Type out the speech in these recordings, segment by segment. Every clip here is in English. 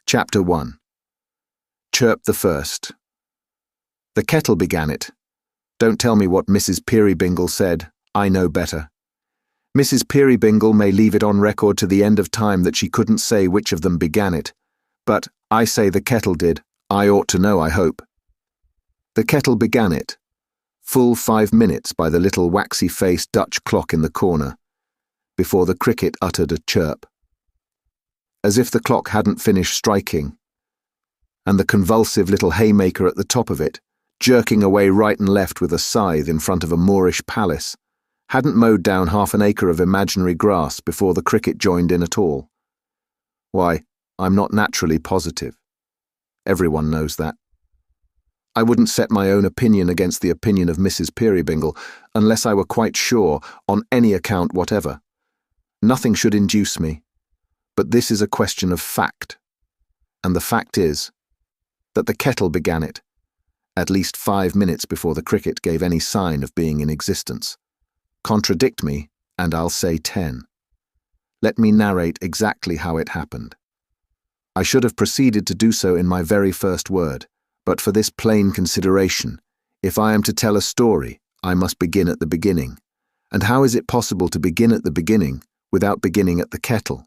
Chapter 1. Chirp the First. The kettle began it. Don't tell me what Mrs. Peerybingle said. I know better. Mrs. Peerybingle may leave it on record to the end of time that she couldn't say which of them began it. But I say the kettle did. I ought to know, I hope. The kettle began it. Full 5 minutes by the little waxy-faced Dutch clock in the corner, before the cricket uttered a chirp. As if the clock hadn't finished striking, and the convulsive little haymaker at the top of it, jerking away right and left with a scythe in front of a Moorish palace, hadn't mowed down half an acre of imaginary grass before the cricket joined in at all. Why, I'm not naturally positive. Everyone knows that. I wouldn't set my own opinion against the opinion of Mrs. Peerybingle unless I were quite sure, on any account whatever. Nothing should induce me. But this is a question of fact. And the fact is that the kettle began it, at least 5 minutes before the cricket gave any sign of being in existence. Contradict me, and I'll say 10. Let me narrate exactly how it happened. I should have proceeded to do so in my very first word, but for this plain consideration, if I am to tell a story, I must begin at the beginning. And how is it possible to begin at the beginning without beginning at the kettle?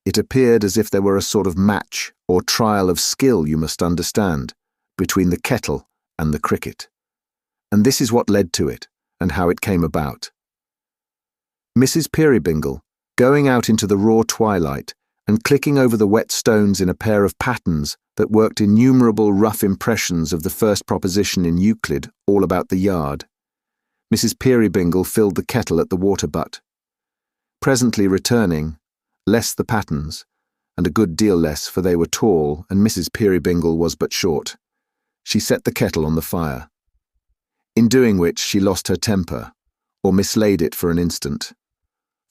It appeared as if there were a sort of match, or trial of skill, you must understand, between the kettle and the cricket. And this is what led to it, and how it came about. Mrs. Peerybingle, going out into the raw twilight, and clicking over the wet stones in a pair of pattens that worked innumerable rough impressions of the first proposition in Euclid all about the yard, Mrs. Peerybingle filled the kettle at the water butt. Presently returning, less the patterns, and a good deal less, for they were tall and Mrs. Peerybingle was but short, she set the kettle on the fire. In doing which she lost her temper, or mislaid it for an instant.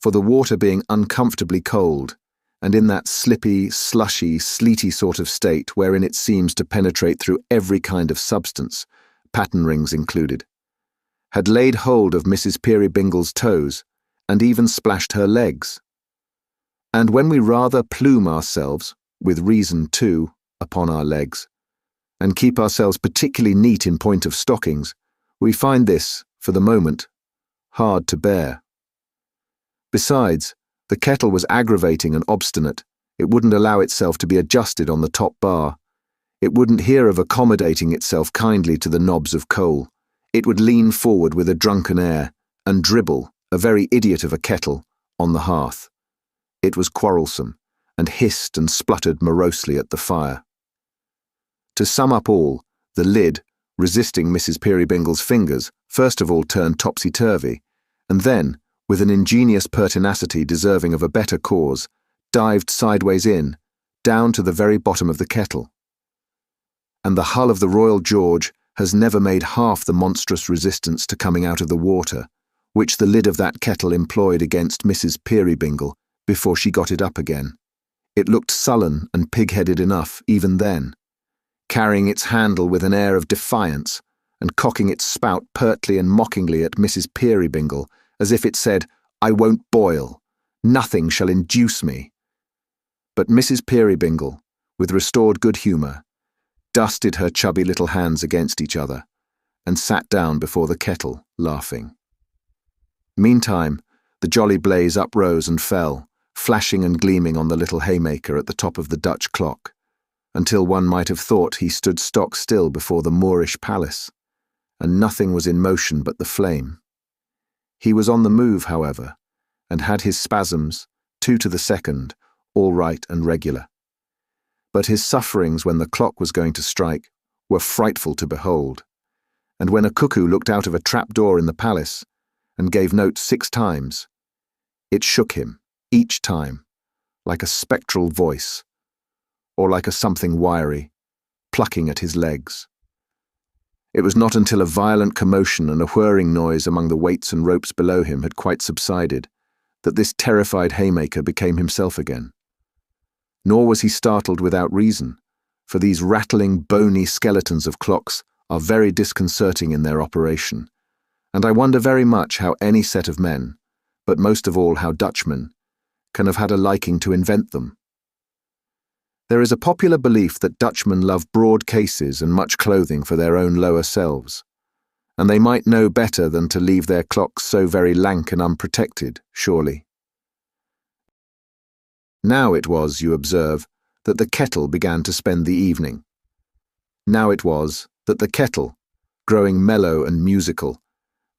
For the water being uncomfortably cold, and in that slippy, slushy, sleety sort of state wherein it seems to penetrate through every kind of substance, patten rings included, had laid hold of Mrs. Peerybingle's toes, and even splashed her legs. And when we rather plume ourselves, with reason too, upon our legs, and keep ourselves particularly neat in point of stockings, we find this, for the moment, hard to bear. Besides, the kettle was aggravating and obstinate. It wouldn't allow itself to be adjusted on the top bar. It wouldn't hear of accommodating itself kindly to the knobs of coal. It would lean forward with a drunken air, and dribble, a very idiot of a kettle, on the hearth. It was quarrelsome, and hissed and spluttered morosely at the fire. To sum up all, the lid, resisting Mrs. Peerybingle's fingers, first of all turned topsy-turvy, and then, with an ingenious pertinacity deserving of a better cause, dived sideways in, down to the very bottom of the kettle. And the hull of the Royal George has never made half the monstrous resistance to coming out of the water, which the lid of that kettle employed against Mrs. Peerybingle before she got it up again. It looked sullen and pig-headed enough even then, carrying its handle with an air of defiance, and cocking its spout pertly and mockingly at Mrs. Peerybingle, as if it said, "I won't boil. Nothing shall induce me." But Mrs. Peerybingle, with restored good humour, dusted her chubby little hands against each other, and sat down before the kettle, laughing. Meantime, the jolly blaze uprose and fell, flashing and gleaming on the little haymaker at the top of the Dutch clock, until one might have thought he stood stock still before the Moorish palace, and nothing was in motion but the flame. He was on the move, however, and had his spasms, 2 to the second, all right and regular. But his sufferings when the clock was going to strike were frightful to behold, and when a cuckoo looked out of a trap-door in the palace and gave note 6 times, it shook him, each time, like a spectral voice, or like a something wiry, plucking at his legs. It was not until a violent commotion and a whirring noise among the weights and ropes below him had quite subsided that this terrified haymaker became himself again. Nor was he startled without reason, for these rattling, bony skeletons of clocks are very disconcerting in their operation, and I wonder very much how any set of men, but most of all how Dutchmen, can have had a liking to invent them. There is a popular belief that Dutchmen love broad cases and much clothing for their own lower selves, and they might know better than to leave their clocks so very lank and unprotected, surely. Now it was, you observe, that the kettle began to spend the evening. Now it was that the kettle, growing mellow and musical,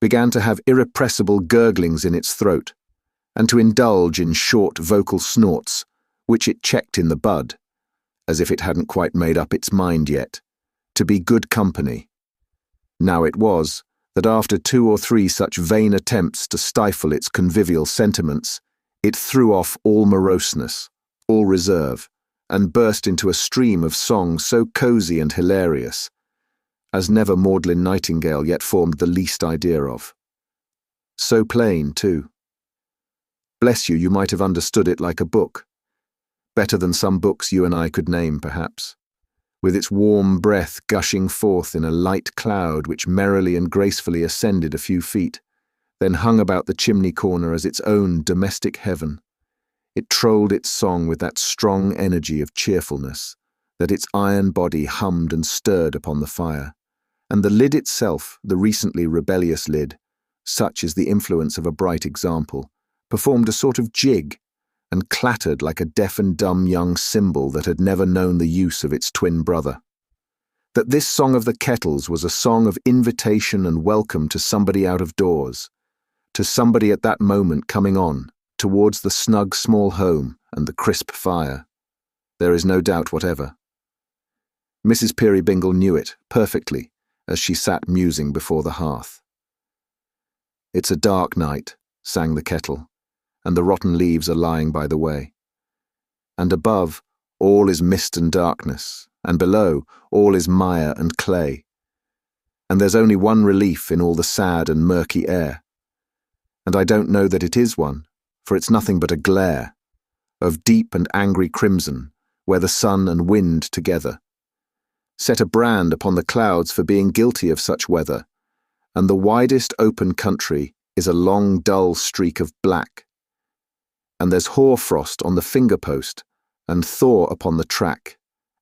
began to have irrepressible gurglings in its throat, and to indulge in short vocal snorts, which it checked in the bud, as if it hadn't quite made up its mind yet, to be good company. Now it was that after 2 or 3 such vain attempts to stifle its convivial sentiments, it threw off all moroseness, all reserve, and burst into a stream of song so cosy and hilarious, as never Magdalen Nightingale yet formed the least idea of. So plain, too. Bless you, you might have understood it like a book. Better than some books you and I could name, perhaps, with its warm breath gushing forth in a light cloud which merrily and gracefully ascended a few feet, then hung about the chimney corner as its own domestic heaven. It trolled its song with that strong energy of cheerfulness, that its iron body hummed and stirred upon the fire, and the lid itself, the recently rebellious lid, such is the influence of a bright example, performed a sort of jig, and clattered like a deaf and dumb young cymbal that had never known the use of its twin brother. That this song of the kettles was a song of invitation and welcome to somebody out of doors, to somebody at that moment coming on, towards the snug small home and the crisp fire. There is no doubt whatever. Mrs. Peerybingle knew it perfectly as she sat musing before the hearth. "It's a dark night," sang the kettle, "and the rotten leaves are lying by the way. And above, all is mist and darkness, and below, all is mire and clay. And there's only one relief in all the sad and murky air. And I don't know that it is one, for it's nothing but a glare, of deep and angry crimson, where the sun and wind together set a brand upon the clouds for being guilty of such weather, and the widest open country is a long dull streak of black. And there's hoarfrost on the finger-post, and thaw upon the track,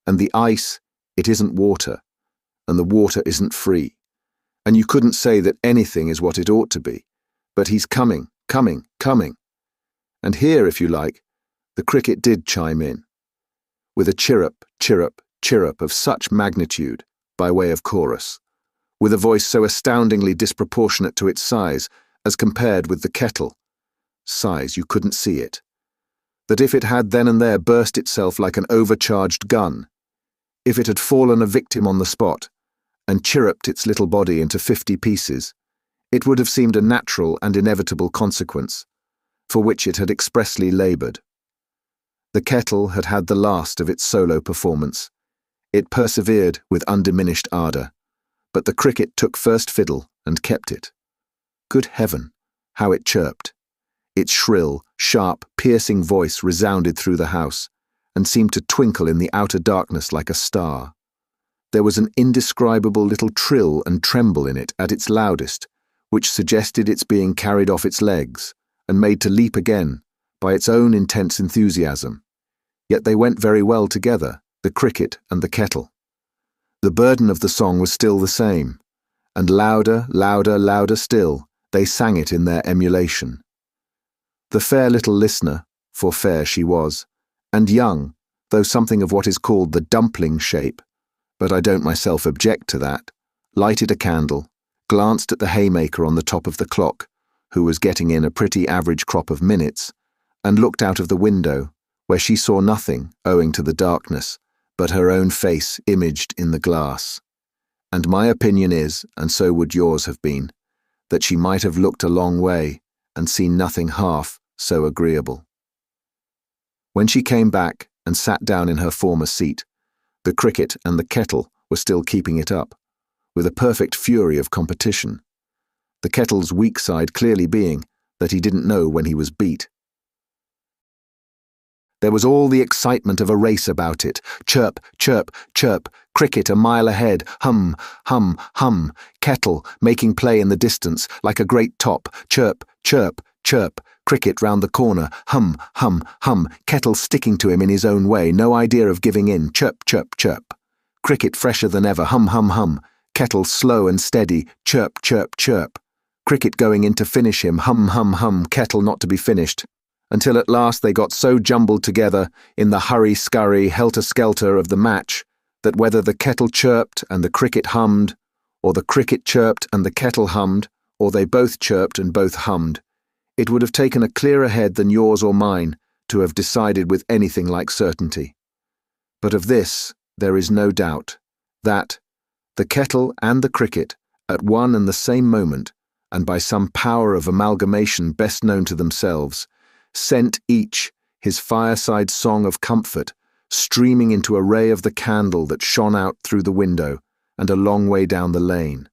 and the ice, it isn't water, and the water isn't free, and you couldn't say that anything is what it ought to be, but he's coming, coming, coming." And here, if you like, the cricket did chime in, with a chirrup, chirrup, chirrup of such magnitude, by way of chorus, with a voice so astoundingly disproportionate to its size, as compared with the kettle, size you couldn't see it, that if it had then and there burst itself like an overcharged gun, if it had fallen a victim on the spot, and chirruped its little body into 50 pieces, it would have seemed a natural and inevitable consequence, for which it had expressly laboured. The kettle had had the last of its solo performance. It persevered with undiminished ardour, but the cricket took first fiddle and kept it. Good heaven, how it chirped! Its shrill, sharp, piercing voice resounded through the house, and seemed to twinkle in the outer darkness like a star. There was an indescribable little trill and tremble in it at its loudest, which suggested its being carried off its legs, and made to leap again, by its own intense enthusiasm. Yet they went very well together, the cricket and the kettle. The burden of the song was still the same, and louder, louder, louder still, they sang it in their emulation. The fair little listener, for fair she was, and young, though something of what is called the dumpling shape, but I don't myself object to that, lighted a candle, glanced at the haymaker on the top of the clock, who was getting in a pretty average crop of minutes, and looked out of the window, where she saw nothing, owing to the darkness, but her own face imaged in the glass. And my opinion is, and so would yours have been, that she might have looked a long way, and seen nothing half so agreeable. When she came back and sat down in her former seat, the cricket and the kettle were still keeping it up, with a perfect fury of competition, the kettle's weak side clearly being that he didn't know when he was beat. There was all the excitement of a race about it. Chirp, chirp, chirp, cricket a mile ahead, hum, hum, hum, kettle making play in the distance like a great top, chirp, chirp, chirp, Cricket round the corner, hum, hum, hum, Kettle sticking to him in his own way, no idea of giving in, chirp, chirp, chirp. Cricket fresher than ever, hum, hum, hum. Kettle slow and steady, chirp, chirp, chirp. Cricket going in to finish him, hum, hum, hum, Kettle not to be finished. Until at last they got so jumbled together in the hurry-scurry, helter-skelter of the match that whether the kettle chirped and the cricket hummed, or the cricket chirped and the kettle hummed, or they both chirped and both hummed, it would have taken a clearer head than yours or mine to have decided with anything like certainty. But of this there is no doubt, that the kettle and the cricket, at one and the same moment, and by some power of amalgamation best known to themselves, sent each his fireside song of comfort streaming into a ray of the candle that shone out through the window and a long way down the lane.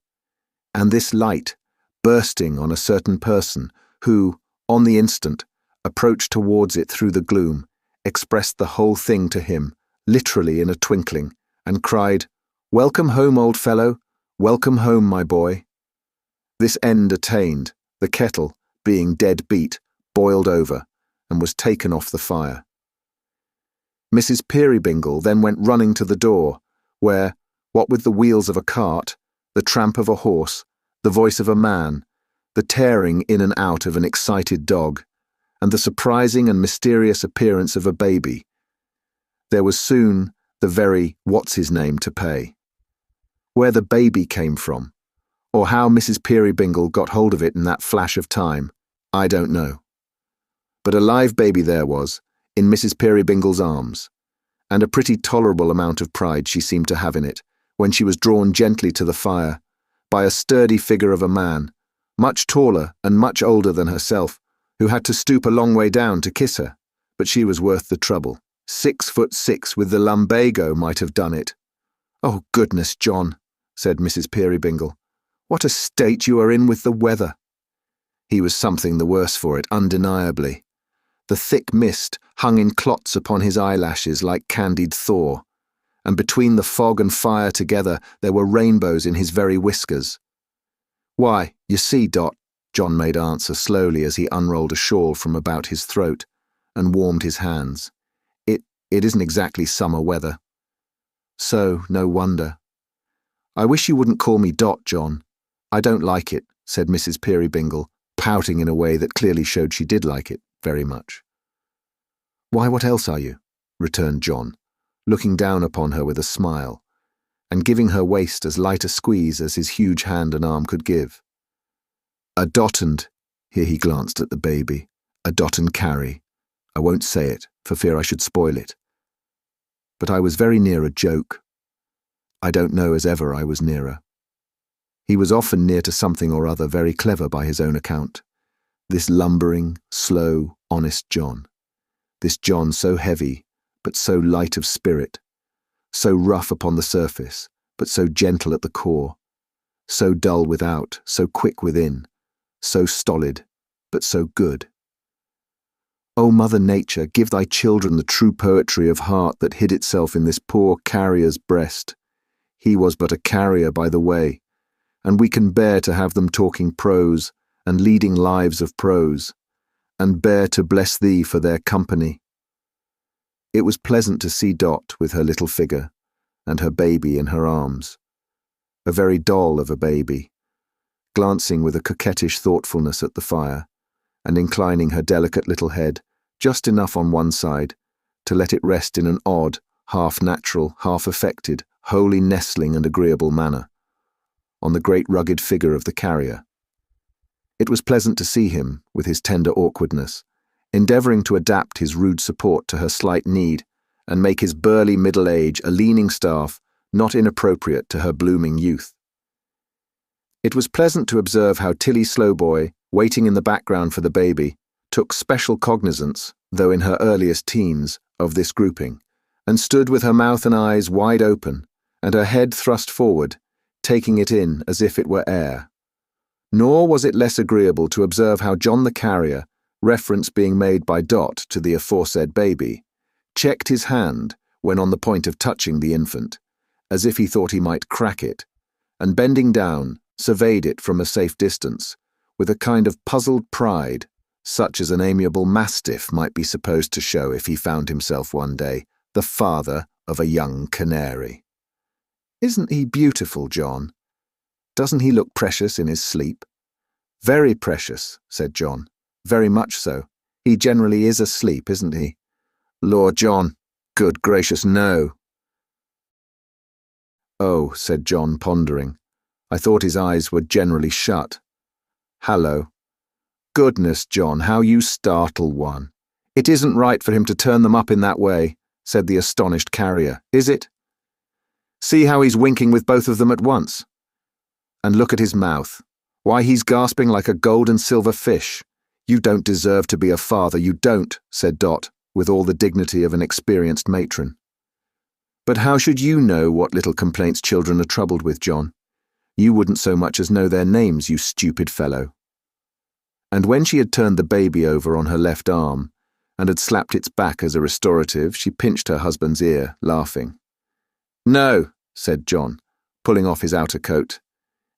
And this light, bursting on a certain person who, on the instant, approached towards it through the gloom, expressed the whole thing to him, literally in a twinkling, and cried, "Welcome home, old fellow, welcome home, my boy." This end attained, the kettle, being dead beat, boiled over, and was taken off the fire. Mrs. Peerybingle then went running to the door, where, what with the wheels of a cart, the tramp of a horse, the voice of a man, the tearing in and out of an excited dog, and the surprising and mysterious appearance of a baby, there was soon the very what's-his-name to pay. Where the baby came from, or how Mrs. Peerybingle got hold of it in that flash of time, I don't know. But a live baby there was, in Mrs. Peerybingle's arms, and a pretty tolerable amount of pride she seemed to have in it, when she was drawn gently to the fire, by a sturdy figure of a man, much taller and much older than herself, who had to stoop a long way down to kiss her, but she was worth the trouble. 6'6" with the lumbago might have done it. "Oh, goodness, John," said Mrs. Peerybingle, "what a state you are in with the weather." He was something the worse for it, undeniably. The thick mist hung in clots upon his eyelashes like candied thaw, and between the fog and fire together there were rainbows in his very whiskers. "Why, you see, Dot," John made answer slowly as he unrolled a shawl from about his throat and warmed his hands. It isn't exactly summer weather." "So, no wonder." "I wish you wouldn't call me Dot, John. I don't like it," said Mrs. Peerybingle, pouting in a way that clearly showed she did like it very much. "Why, what else are you?" returned John, looking down upon her with a smile, and giving her waist as light a squeeze as his huge hand and arm could give. "A Dot and," here he glanced at the baby, "a Dot and Carry. I won't say it, for fear I should spoil it. But I was very near a joke. I don't know as ever I was nearer." He was often near to something or other very clever by his own account. This lumbering, slow, honest John. This John so heavy, but so light of spirit. So rough upon the surface, but so gentle at the core. So dull without, so quick within. So stolid, but so good. O Mother Nature, give thy children the true poetry of heart that hid itself in this poor carrier's breast. He was but a carrier by the way, and we can bear to have them talking prose and leading lives of prose, and bear to bless thee for their company. It was pleasant to see Dot with her little figure, and her baby in her arms, a very doll of a baby, glancing with a coquettish thoughtfulness at the fire, and inclining her delicate little head just enough on one side to let it rest in an odd, half-natural, half-affected, wholly nestling and agreeable manner on the great rugged figure of the carrier. It was pleasant to see him, with his tender awkwardness, endeavouring to adapt his rude support to her slight need and make his burly middle age a leaning staff not inappropriate to her blooming youth. It was pleasant to observe how Tilly Slowboy, waiting in the background for the baby, took special cognizance, though in her earliest teens, of this grouping, and stood with her mouth and eyes wide open, and her head thrust forward, taking it in as if it were air. Nor was it less agreeable to observe how John the carrier, reference being made by Dot to the aforesaid baby, checked his hand when on the point of touching the infant, as if he thought he might crack it, and bending down, surveyed it from a safe distance, with a kind of puzzled pride, such as an amiable mastiff might be supposed to show if he found himself one day the father of a young canary. "Isn't he beautiful, John? Doesn't he look precious in his sleep?" "Very precious," said John. "Very much so. He generally is asleep, isn't he?" "Lord, John, good gracious, no." "Oh," said John, pondering. "I thought his eyes were generally shut. Hallo. Goodness, John, how you startle one. It isn't right for him to turn them up in that way," said the astonished carrier, "is it? See how he's winking with both of them at once. And look at his mouth. Why, he's gasping like a gold and silver fish. You don't deserve to be a father, you don't," said Dot, with all the dignity of an experienced matron. "But how should you know what little complaints children are troubled with, John? You wouldn't so much as know their names, you stupid fellow." And when she had turned the baby over on her left arm, and had slapped its back as a restorative, she pinched her husband's ear, laughing. "No," said John, pulling off his outer coat.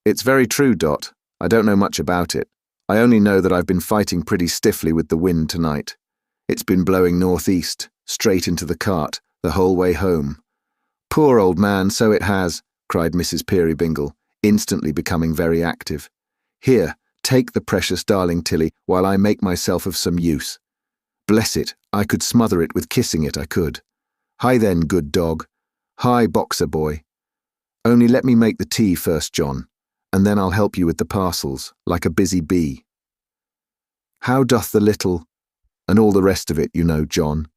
"It's very true, Dot. I don't know much about it. I only know that I've been fighting pretty stiffly with the wind tonight. It's been blowing northeast, straight into the cart, the whole way home." "Poor old man, so it has," cried Mrs. Peerybingle, instantly becoming very active. "Here, take the precious darling Tilly, while I make myself of some use. Bless it, I could smother it with kissing it, I could. Hi then, good dog. Hi, boxer boy. Only let me make the tea first, John, and then I'll help you with the parcels, like a busy bee. How doth the little, and all the rest of it, you know, John.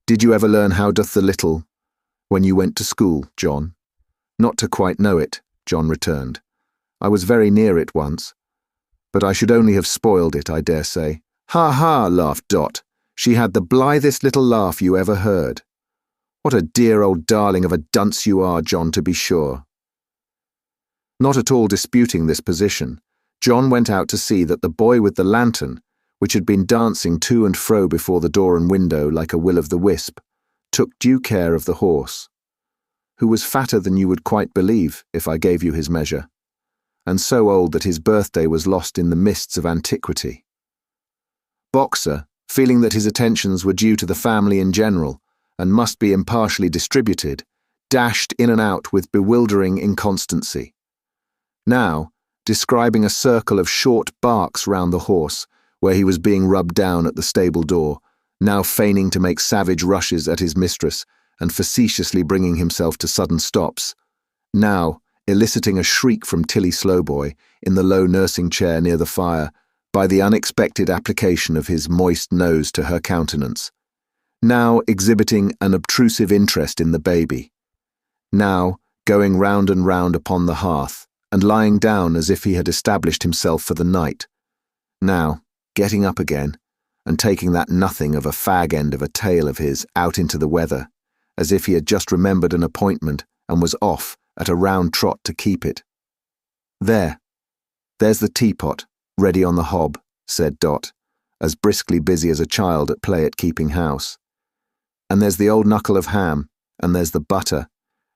Did you ever learn how doth the little when you went to school, John?" "Not to quite know it," John returned. "I was very near it once, but I should only have spoiled it, I dare say." "Ha ha," laughed Dot. She had the blithest little laugh you ever heard. "What a dear old darling of a dunce you are, John, to be sure." Not at all disputing this position, John went out to see that the boy with the lantern, which had been dancing to and fro before the door and window like a will-o'-the-wisp, took due care of the horse, who was fatter than you would quite believe if I gave you his measure, and so old that his birthday was lost in the mists of antiquity. Boxer, feeling that his attentions were due to the family in general, and must be impartially distributed, dashed in and out with bewildering inconstancy. Now, describing a circle of short barks round the horse, where he was being rubbed down at the stable door, now feigning to make savage rushes at his mistress, and facetiously bringing himself to sudden stops, now eliciting a shriek from Tilly Slowboy in the low nursing chair near the fire by the unexpected application of his moist nose to her countenance, now exhibiting an obtrusive interest in the baby, now going round and round upon the hearth, and lying down as if he had established himself for the night, now getting up again, and taking that nothing of a fag end of a tail of his out into the weather, as if he had just remembered an appointment and was off at a round trot to keep it. There's the teapot, ready on the hob," said Dot, as briskly busy as a child at play at keeping house. "And there's the old knuckle of ham, and there's the butter,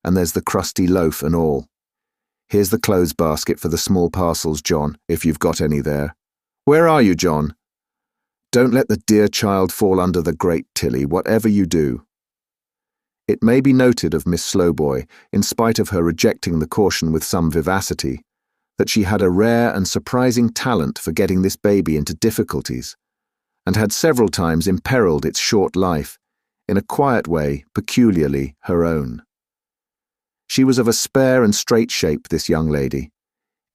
and there's the crusty loaf and all. Here's the clothes basket for the small parcels, John, if you've got any there. Where are you, John? Don't let the dear child fall under the grate, Tilly, whatever you do." It may be noted of Miss Slowboy, in spite of her rejecting the caution with some vivacity, that she had a rare and surprising talent for getting this baby into difficulties, and had several times imperilled its short life, in a quiet way peculiarly her own. She was of a spare and straight shape, this young lady,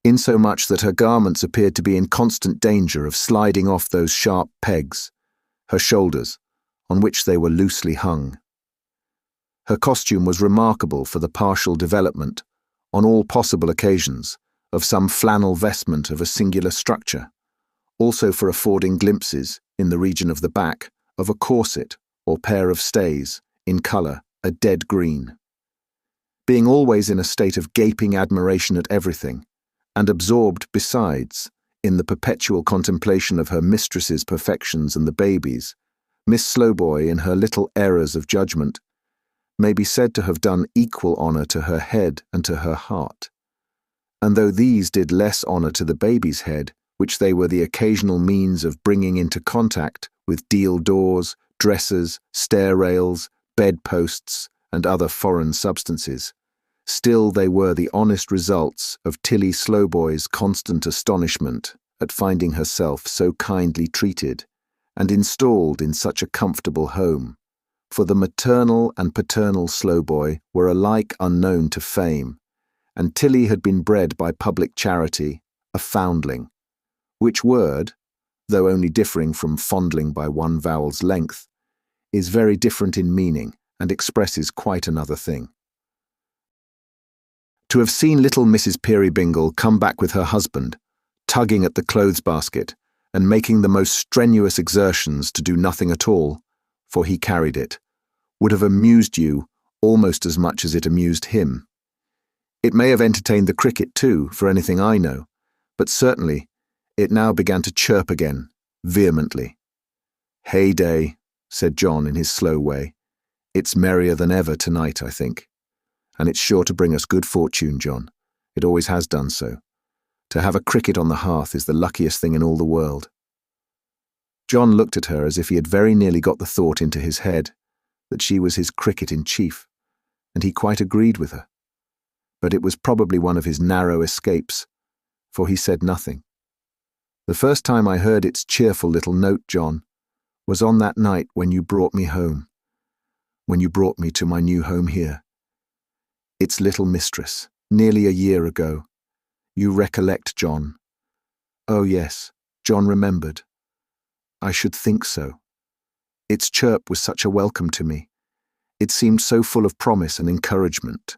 insomuch that her garments appeared to be in constant danger of sliding off those sharp pegs, her shoulders, on which they were loosely hung. Her costume was remarkable for the partial development, on all possible occasions, of some flannel vestment of a singular structure, also for affording glimpses, in the region of the back, of a corset or pair of stays, in colour a dead green. Being always in a state of gaping admiration at everything, and absorbed, besides, in the perpetual contemplation of her mistress's perfections and the baby's, Miss Slowboy, in her little errors of judgment, may be said to have done equal honour to her head and to her heart. And though these did less honour to the baby's head, which they were the occasional means of bringing into contact with deal doors, dressers, stair rails, bedposts, and other foreign substances, still they were the honest results of Tilly Slowboy's constant astonishment at finding herself so kindly treated and installed in such a comfortable home, for the maternal and paternal Slowboy were alike unknown to fame, and Tilly had been bred by public charity a foundling, which word, though only differing from fondling by one vowel's length, is very different in meaning and expresses quite another thing. To have seen little Mrs. Peerybingle come back with her husband, tugging at the clothes basket and making the most strenuous exertions to do nothing at all, for he carried it, would have amused you almost as much as it amused him. It may have entertained the cricket too, for anything I know, but certainly it now began to chirp again, vehemently. "Heyday," said John in his slow way. "It's merrier than ever tonight, I think. And it's sure to bring us good fortune, John. It always has done so. To have a cricket on the hearth is the luckiest thing in all the world." John looked at her as if he had very nearly got the thought into his head that she was his cricket in chief, and he quite agreed with her. But it was probably one of his narrow escapes, for he said nothing. "The first time I heard its cheerful little note, John, was on that night when you brought me home, when you brought me to my new home here. Its little mistress, nearly a year ago. You recollect, John?" Oh yes, John remembered. "I should think so. Its chirp was such a welcome to me. It seemed so full of promise and encouragement.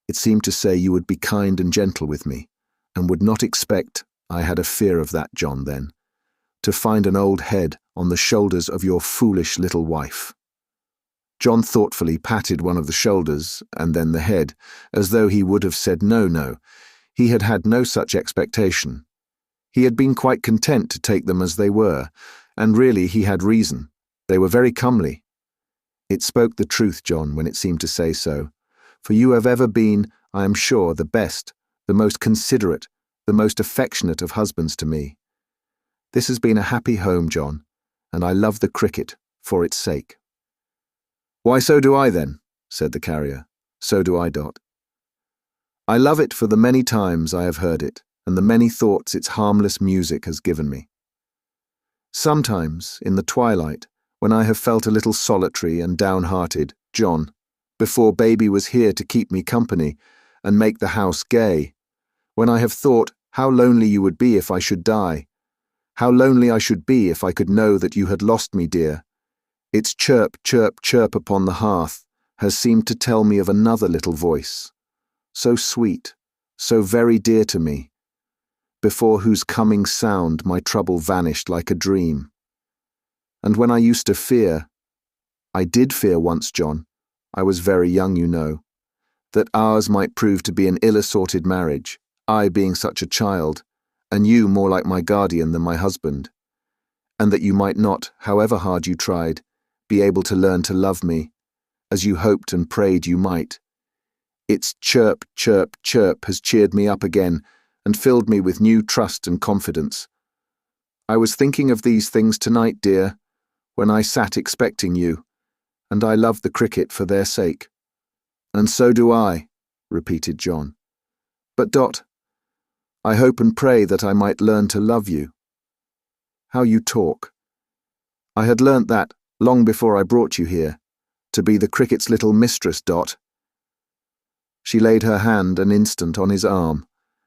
It seemed to say you would be kind and gentle with me, and would not expect I had a fear of that, John, then, to find an old head on the shoulders of your foolish little wife." John thoughtfully patted one of the shoulders and then the head, as though he would have said no. He had had no such expectation. He had been quite content to take them as they were, and really he had reason. They were very comely. It spoke the truth, John, when it seemed to say so, for you have ever been, I am sure, the best, the most considerate, the most affectionate of husbands to me. This has been a happy home, John, and I love the cricket for its sake." "Why, so do I then," said the carrier. "So do I, Dot. I love it for the many times I have heard it, and the many thoughts its harmless music has given me. Sometimes, in the twilight, when I have felt a little solitary and downhearted, John, before baby was here to keep me company and make the house gay, when I have thought how lonely you would be if I should die, how lonely I should be if I could know that you had lost me, dear, its chirp, chirp, chirp upon the hearth has seemed to tell me of another little voice, so sweet, so very dear to me, before whose coming sound my trouble vanished like a dream. And when I used to fear, I did fear once, John, I was very young, you know, that ours might prove to be an ill-assorted marriage, I being such a child, and you more like my guardian than my husband, and that you might not, however hard you tried, be able to learn to love me, as you hoped and prayed you might. Its chirp, chirp, chirp has cheered me up again and filled me with new trust and confidence. I was thinking of these things tonight, dear, when I sat expecting you, and I love the cricket for their sake." "And so do I," repeated John. "But, Dot, I hope and pray that I might learn to love you. How you talk. I had learnt that long before I brought you here, to be the cricket's little mistress, Dot." She laid her hand an instant on his arm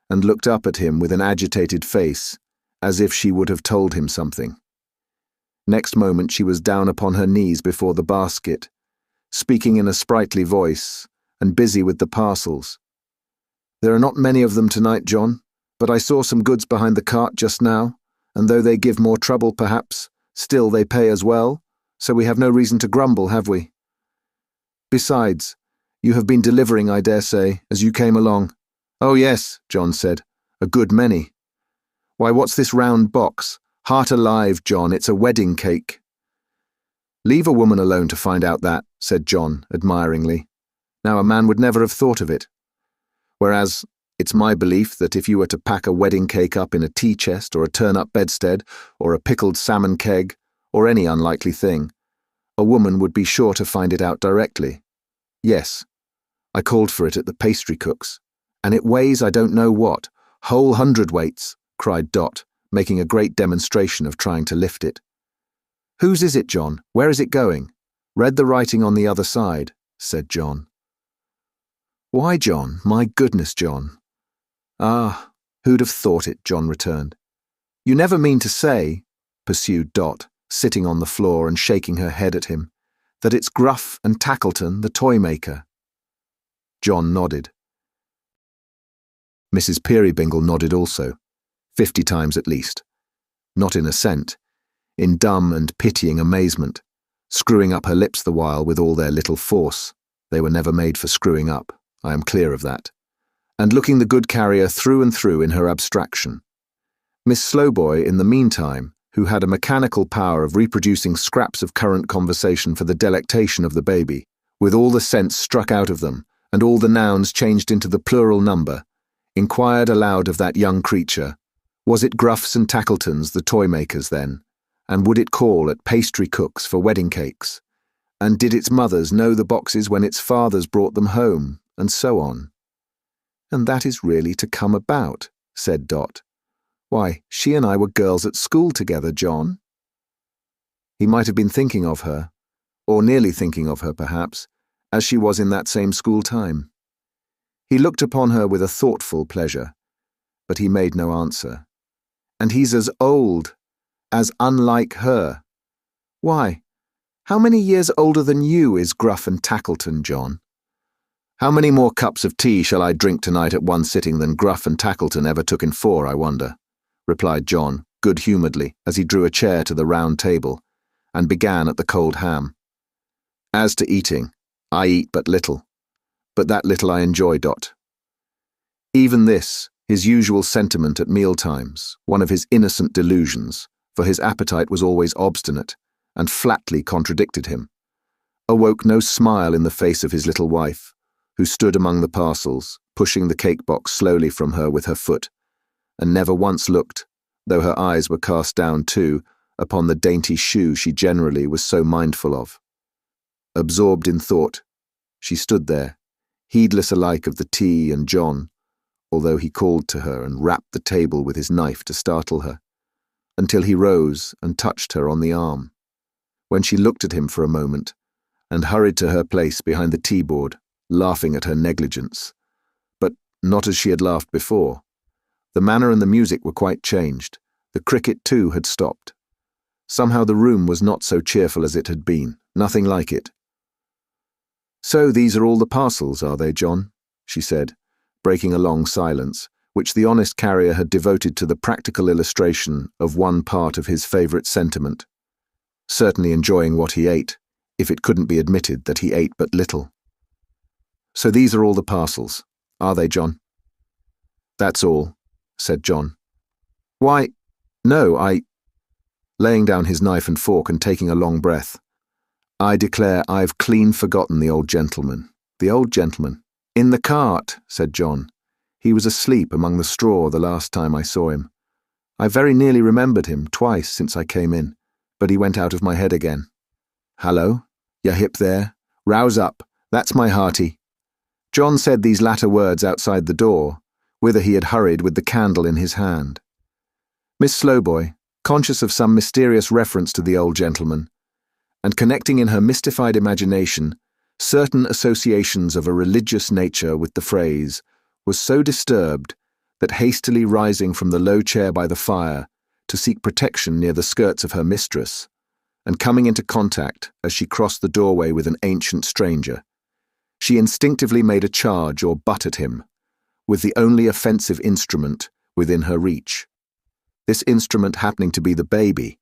and looked up at him with an agitated face, as if she would have told him something. Next moment she was down upon her knees before the basket, speaking in a sprightly voice, and busy with the parcels. "There are not many of them tonight, John, but I saw some goods behind the cart just now, and though they give more trouble, perhaps, still they pay as well, so we have no reason to grumble, have we? Besides, you have been delivering, I dare say, as you came along." "Oh yes," John said, "a good many." "Why, what's this round box? Heart alive, John, it's a wedding cake." "Leave a woman alone to find out that," said John, admiringly. "Now a man would never have thought of it. Whereas, It's my belief that if you were to pack a wedding cake up in a tea chest or a turn-up bedstead or a pickled salmon keg or any unlikely thing, a woman would be sure to find it out directly. Yes, I called for it at the pastry cook's, and it weighs I don't know what, whole hundredweights, cried Dot, making a great demonstration of trying to lift it. Whose is it, John? Where is it going? Read the writing on the other side, said John. Why, John? My goodness, John. Ah, who'd have thought it, John returned. You never mean to say, pursued Dot, sitting on the floor and shaking her head at him, that it's Gruff and Tackleton, the toy maker. John nodded. Mrs. Peerybingle nodded also, 50 times at least, not in assent, in dumb and pitying amazement, screwing up her lips the while with all their little force. They were never made for screwing up, I am clear of that, and looking the good carrier through and through in her abstraction. Miss Slowboy, in the meantime, who had a mechanical power of reproducing scraps of current conversation for the delectation of the baby, with all the sense struck out of them, and all the nouns changed into the plural number, inquired aloud of that young creature, was it Gruffs and Tackletons, the toy makers, then, and would it call at pastry cooks for wedding cakes, and did its mothers know the boxes when its fathers brought them home, and so on. And that is really to come about, said Dot. Why, she and I were girls at school together, John. He might have been thinking of her, or nearly thinking of her, perhaps, as she was in that same school time. He looked upon her with a thoughtful pleasure, but he made no answer. And he's as old, as unlike her. Why, how many years older than you is Gruff and Tackleton, John? How many more cups of tea shall I drink tonight at one sitting than Gruff and Tackleton ever took in 4, I wonder? Replied John, good-humouredly, as he drew a chair to the round table, and began at the cold ham. As to eating, I eat but little, but that little I enjoy, Dot. Even this, his usual sentiment at mealtimes, one of his innocent delusions, for his appetite was always obstinate, and flatly contradicted him, awoke no smile in the face of his little wife, who stood among the parcels, pushing the cake-box slowly from her with her foot, and never once looked, though her eyes were cast down too, upon the dainty shoe she generally was so mindful of. Absorbed in thought, she stood there, heedless alike of the tea and John, although he called to her and rapped the table with his knife to startle her, until he rose and touched her on the arm, when she looked at him for a moment, and hurried to her place behind the tea-board, laughing at her negligence, but not as she had laughed before. The manner and the music were quite changed. The cricket, too, had stopped. Somehow the room was not so cheerful as it had been, nothing like it. So these are all the parcels, are they, John? She said, breaking a long silence, which the honest carrier had devoted to the practical illustration of one part of his favourite sentiment, certainly enjoying what he ate, if it couldn't be admitted that he ate but little. So these are all the parcels, are they, John? That's all, said John. Why, no, laying down his knife and fork and taking a long breath, I declare I've clean forgotten the old gentleman. The old gentleman. In the cart, said John. He was asleep among the straw the last time I saw him. I very nearly remembered him twice since I came in, but he went out of my head again. Hallo, you hip there? Rouse up, that's my hearty. John said these latter words outside the door, whither he had hurried with the candle in his hand. Miss Slowboy, conscious of some mysterious reference to the old gentleman, and connecting in her mystified imagination certain associations of a religious nature with the phrase, was so disturbed that hastily rising from the low chair by the fire to seek protection near the skirts of her mistress, and coming into contact, as she crossed the doorway with an ancient stranger, she instinctively made a charge or butt at him, with the only offensive instrument within her reach. This instrument happening to be the baby,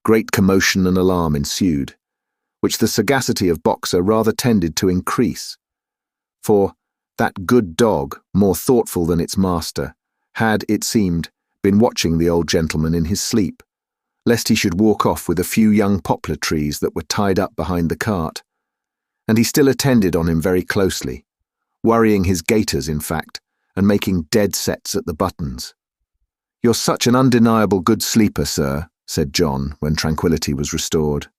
great commotion and alarm ensued, which the sagacity of Boxer rather tended to increase. For that good dog, more thoughtful than its master, had, it seemed, been watching the old gentleman in his sleep, lest he should walk off with a few young poplar trees that were tied up behind the cart, and he still attended on him very closely, worrying his gaiters, in fact, and making dead sets at the buttons. "You're such an undeniable good sleeper, sir," said John, when tranquillity was restored.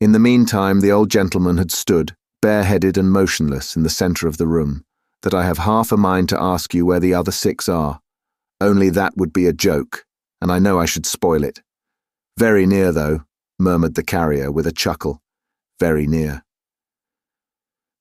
In the meantime, the old gentleman had stood, bareheaded and motionless, in the centre of the room, that I have half a mind to ask you where the other 6 are. Only that would be a joke, and I know I should spoil it. "Very near, though," murmured the carrier with a chuckle. "Very near."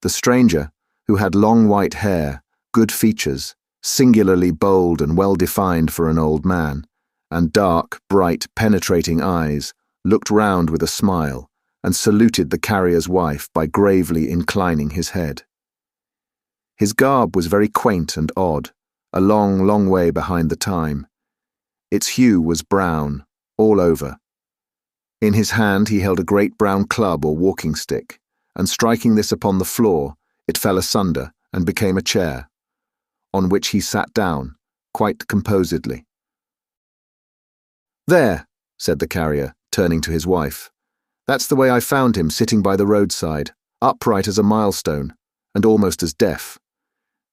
The stranger, who had long white hair, good features, singularly bold and well-defined for an old man, and dark, bright, penetrating eyes, looked round with a smile, and saluted the carrier's wife by gravely inclining his head. His garb was very quaint and odd, a long, long way behind the time. Its hue was brown, all over. In his hand he held a great brown club or walking stick, and striking this upon the floor, it fell asunder and became a chair, on which he sat down, quite composedly. "There," said the carrier, turning to his wife. "That's the way I found him, sitting by the roadside, upright as a milestone, and almost as deaf."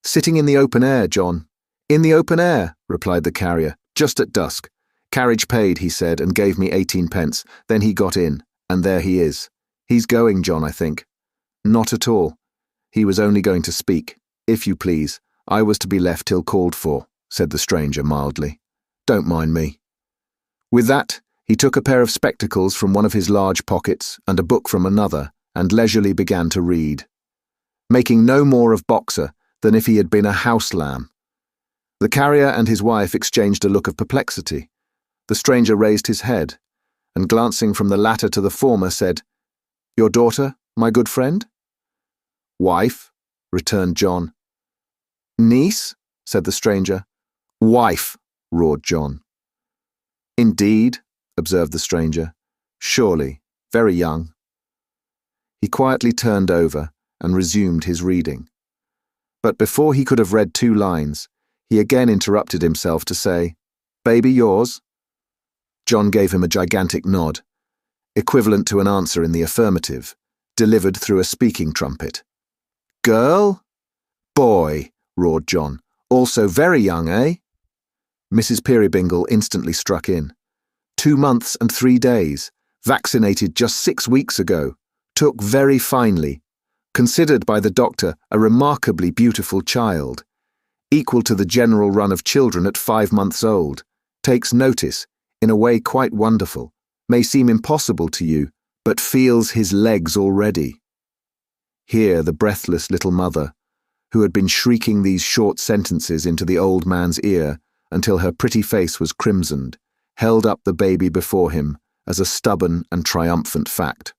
"Sitting in the open air, John." "In the open air," replied the carrier, "just at dusk. Carriage paid," he said, and gave me 18 pence. Then he got in, and there he is. He's going, John, I think. "Not at all. He was only going to speak. If you please, I was to be left till called for," said the stranger mildly. "Don't mind me." With that, he took a pair of spectacles from one of his large pockets and a book from another, and leisurely began to read, making no more of Boxer than if he had been a house lamb. The carrier and his wife exchanged a look of perplexity. The stranger raised his head, and glancing from the latter to the former, said, "Your daughter, my good friend?" "Wife," returned John. "Niece?" said the stranger. "Wife," roared John. "Indeed," observed the stranger. "Surely, very young." He quietly turned over and resumed his reading. But before he could have read 2 lines, he again interrupted himself to say, "Baby yours?" John gave him a gigantic nod, equivalent to an answer in the affirmative, delivered through a speaking trumpet. "Girl?" "Boy," roared John. "Also very young, eh?" Mrs. Peerybingle instantly struck in. 2 months and 3 days, vaccinated just 6 weeks ago, took very finely, considered by the doctor a remarkably beautiful child, equal to the general run of children at 5 months old, takes notice, in a way quite wonderful, may seem impossible to you, but feels his legs already. Here the breathless little mother, who had been shrieking these short sentences into the old man's ear until her pretty face was crimsoned, held up the baby before him as a stubborn and triumphant fact.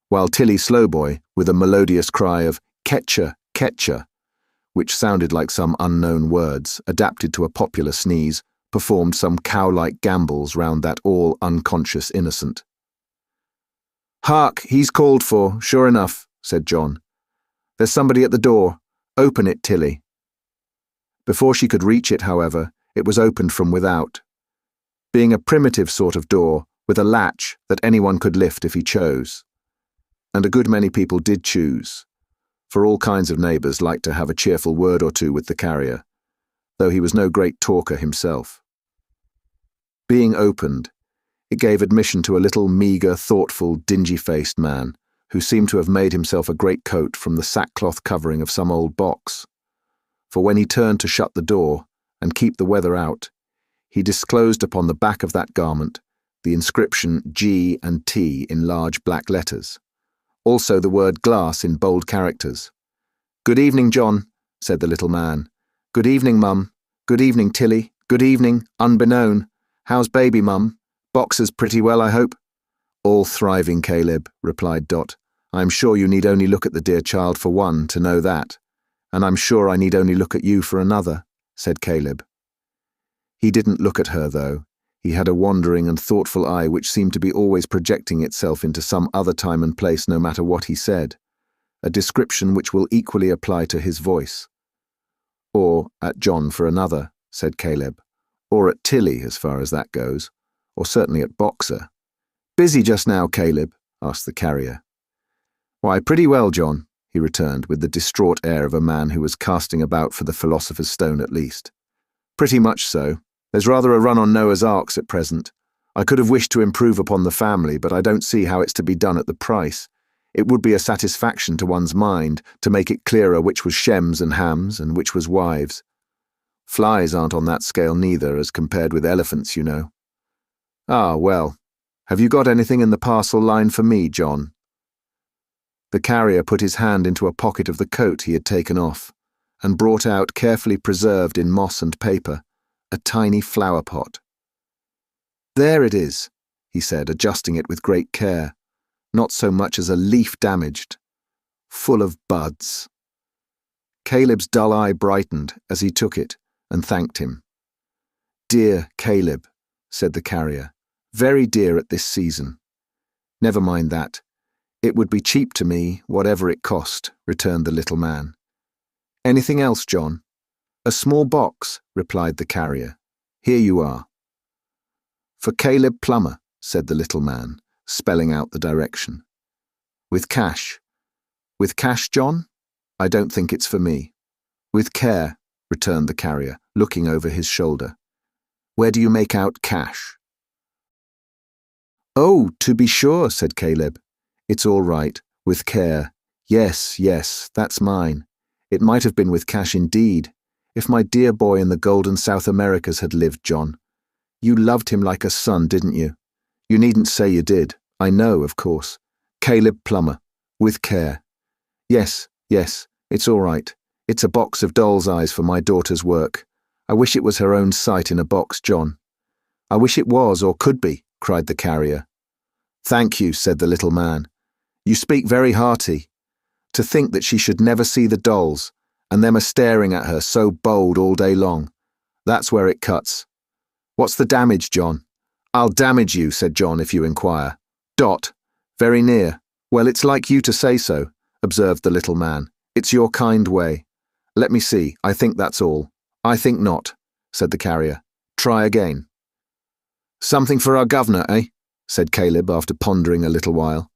While Tilly Slowboy, with a melodious cry of "Ketcher, Ketcher," which sounded like some unknown words adapted to a popular sneeze, performed some cow-like gambols round that all unconscious innocent. "Hark, he's called for, sure enough," said John. "There's somebody at the door. Open it, Tilly." Before she could reach it, however, it was opened from without, being a primitive sort of door with a latch that anyone could lift if he chose. And a good many people did choose, for all kinds of neighbours liked to have a cheerful word or two with the carrier, though he was no great talker himself. Being opened, it gave admission to a little meagre, thoughtful, dingy-faced man, who seemed to have made himself a great coat from the sackcloth covering of some old box. For when he turned to shut the door and keep the weather out, he disclosed upon the back of that garment the inscription G and T in large black letters, also the word glass in bold characters. "Good evening, John," said the little man. "Good evening, Mum. Good evening, Tilly. Good evening, unbeknown. How's baby, Mum? Boxer's pretty well, I hope?" "All thriving, Caleb," replied Dot. "I'm sure you need only look at the dear child for one to know that, and I'm sure I need only look at you for another," said Caleb. He didn't look at her, though. He had a wandering and thoughtful eye which seemed to be always projecting itself into some other time and place no matter what he said, a description which will equally apply to his voice. "Or at John for another," said Caleb. "Or at Tilly, as far as that goes. Or certainly at Boxer." "Busy just now, Caleb?" asked the carrier. "Why, pretty well, John. he returned, with the distraught air of a man who was casting about for the philosopher's stone at least. Pretty much so. There's rather a run on Noah's Arks at present. I could have wished to improve upon the family, but I don't see how it's to be done at the price. It would be a satisfaction to one's mind to make it clearer which was Shems and Hams and which was wives. Flies aren't on that scale neither, as compared with elephants, you know. Ah, well. Have you got anything in the parcel line for me, John? The carrier put his hand into a pocket of the coat he had taken off, and brought out, carefully preserved in moss and paper, a tiny flower pot. There it is, he said, adjusting it with great care, not so much as a leaf damaged, full of buds. Caleb's dull eye brightened as he took it and thanked him. Dear Caleb, said the carrier, very dear at this season. Never mind that. It would be cheap to me, whatever it cost, returned the little man. Anything else, John? A small box, replied the carrier. Here you are. For Caleb Plummer, said the little man, spelling out the direction. With cash. With cash, John? I don't think it's for me. With care, returned the carrier, looking over his shoulder. Where do you make out cash? Oh, to be sure, said Caleb. It's all right, with care. Yes, that's mine. It might have been with cash indeed, if my dear boy in the golden South Americas had lived, John. You loved him like a son, didn't you? You needn't say you did. I know, of course. Caleb Plummer, with care. Yes, it's all right. It's a box of doll's eyes for my daughter's work. I wish it was her own sight in a box, John. I wish it was, or could be, cried the carrier. Thank you, said the little man. You speak very hearty. To think that she should never see the dolls, and them a staring at her so bold all day long. That's where it cuts. What's the damage, John? I'll damage you, said John, if you inquire. Dot. Very near. Well, it's like you to say so, observed the little man. It's your kind way. Let me see, I think that's all. I think not, said the carrier. Try again. Something for our governor, eh? Said Caleb after pondering a little while.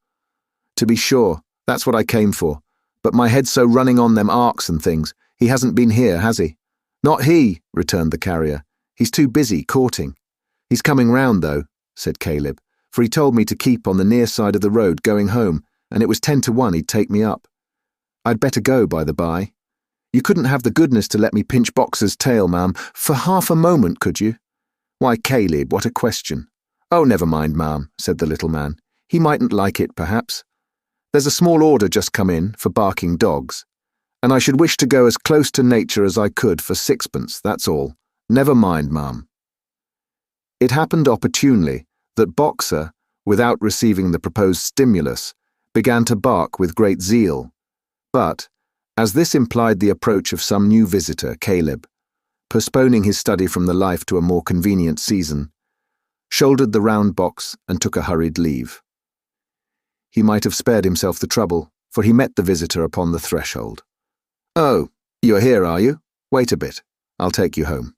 To be sure, that's what I came for. But my head's so running on them arks and things. He hasn't been here, has he? Not he, returned the carrier. He's too busy courting. He's coming round, though, said Caleb, for he told me to keep on the near side of the road going home, and it was 10 to 1 he'd take me up. I'd better go, by the by. You couldn't have the goodness to let me pinch Boxer's tail, ma'am, for half a moment, could you? Why, Caleb, what a question. Oh, never mind, ma'am, said the little man. He mightn't like it, perhaps. There's a small order just come in for barking dogs, and I should wish to go as close to nature as I could for 6pence, that's all. Never mind, ma'am. It happened opportunely that Boxer, without receiving the proposed stimulus, began to bark with great zeal, but, as this implied the approach of some new visitor, Caleb, postponing his study from the life to a more convenient season, shouldered the round box and took a hurried leave. He might have spared himself the trouble, for he met the visitor upon the threshold. Oh, you're here, are you? Wait a bit. I'll take you home.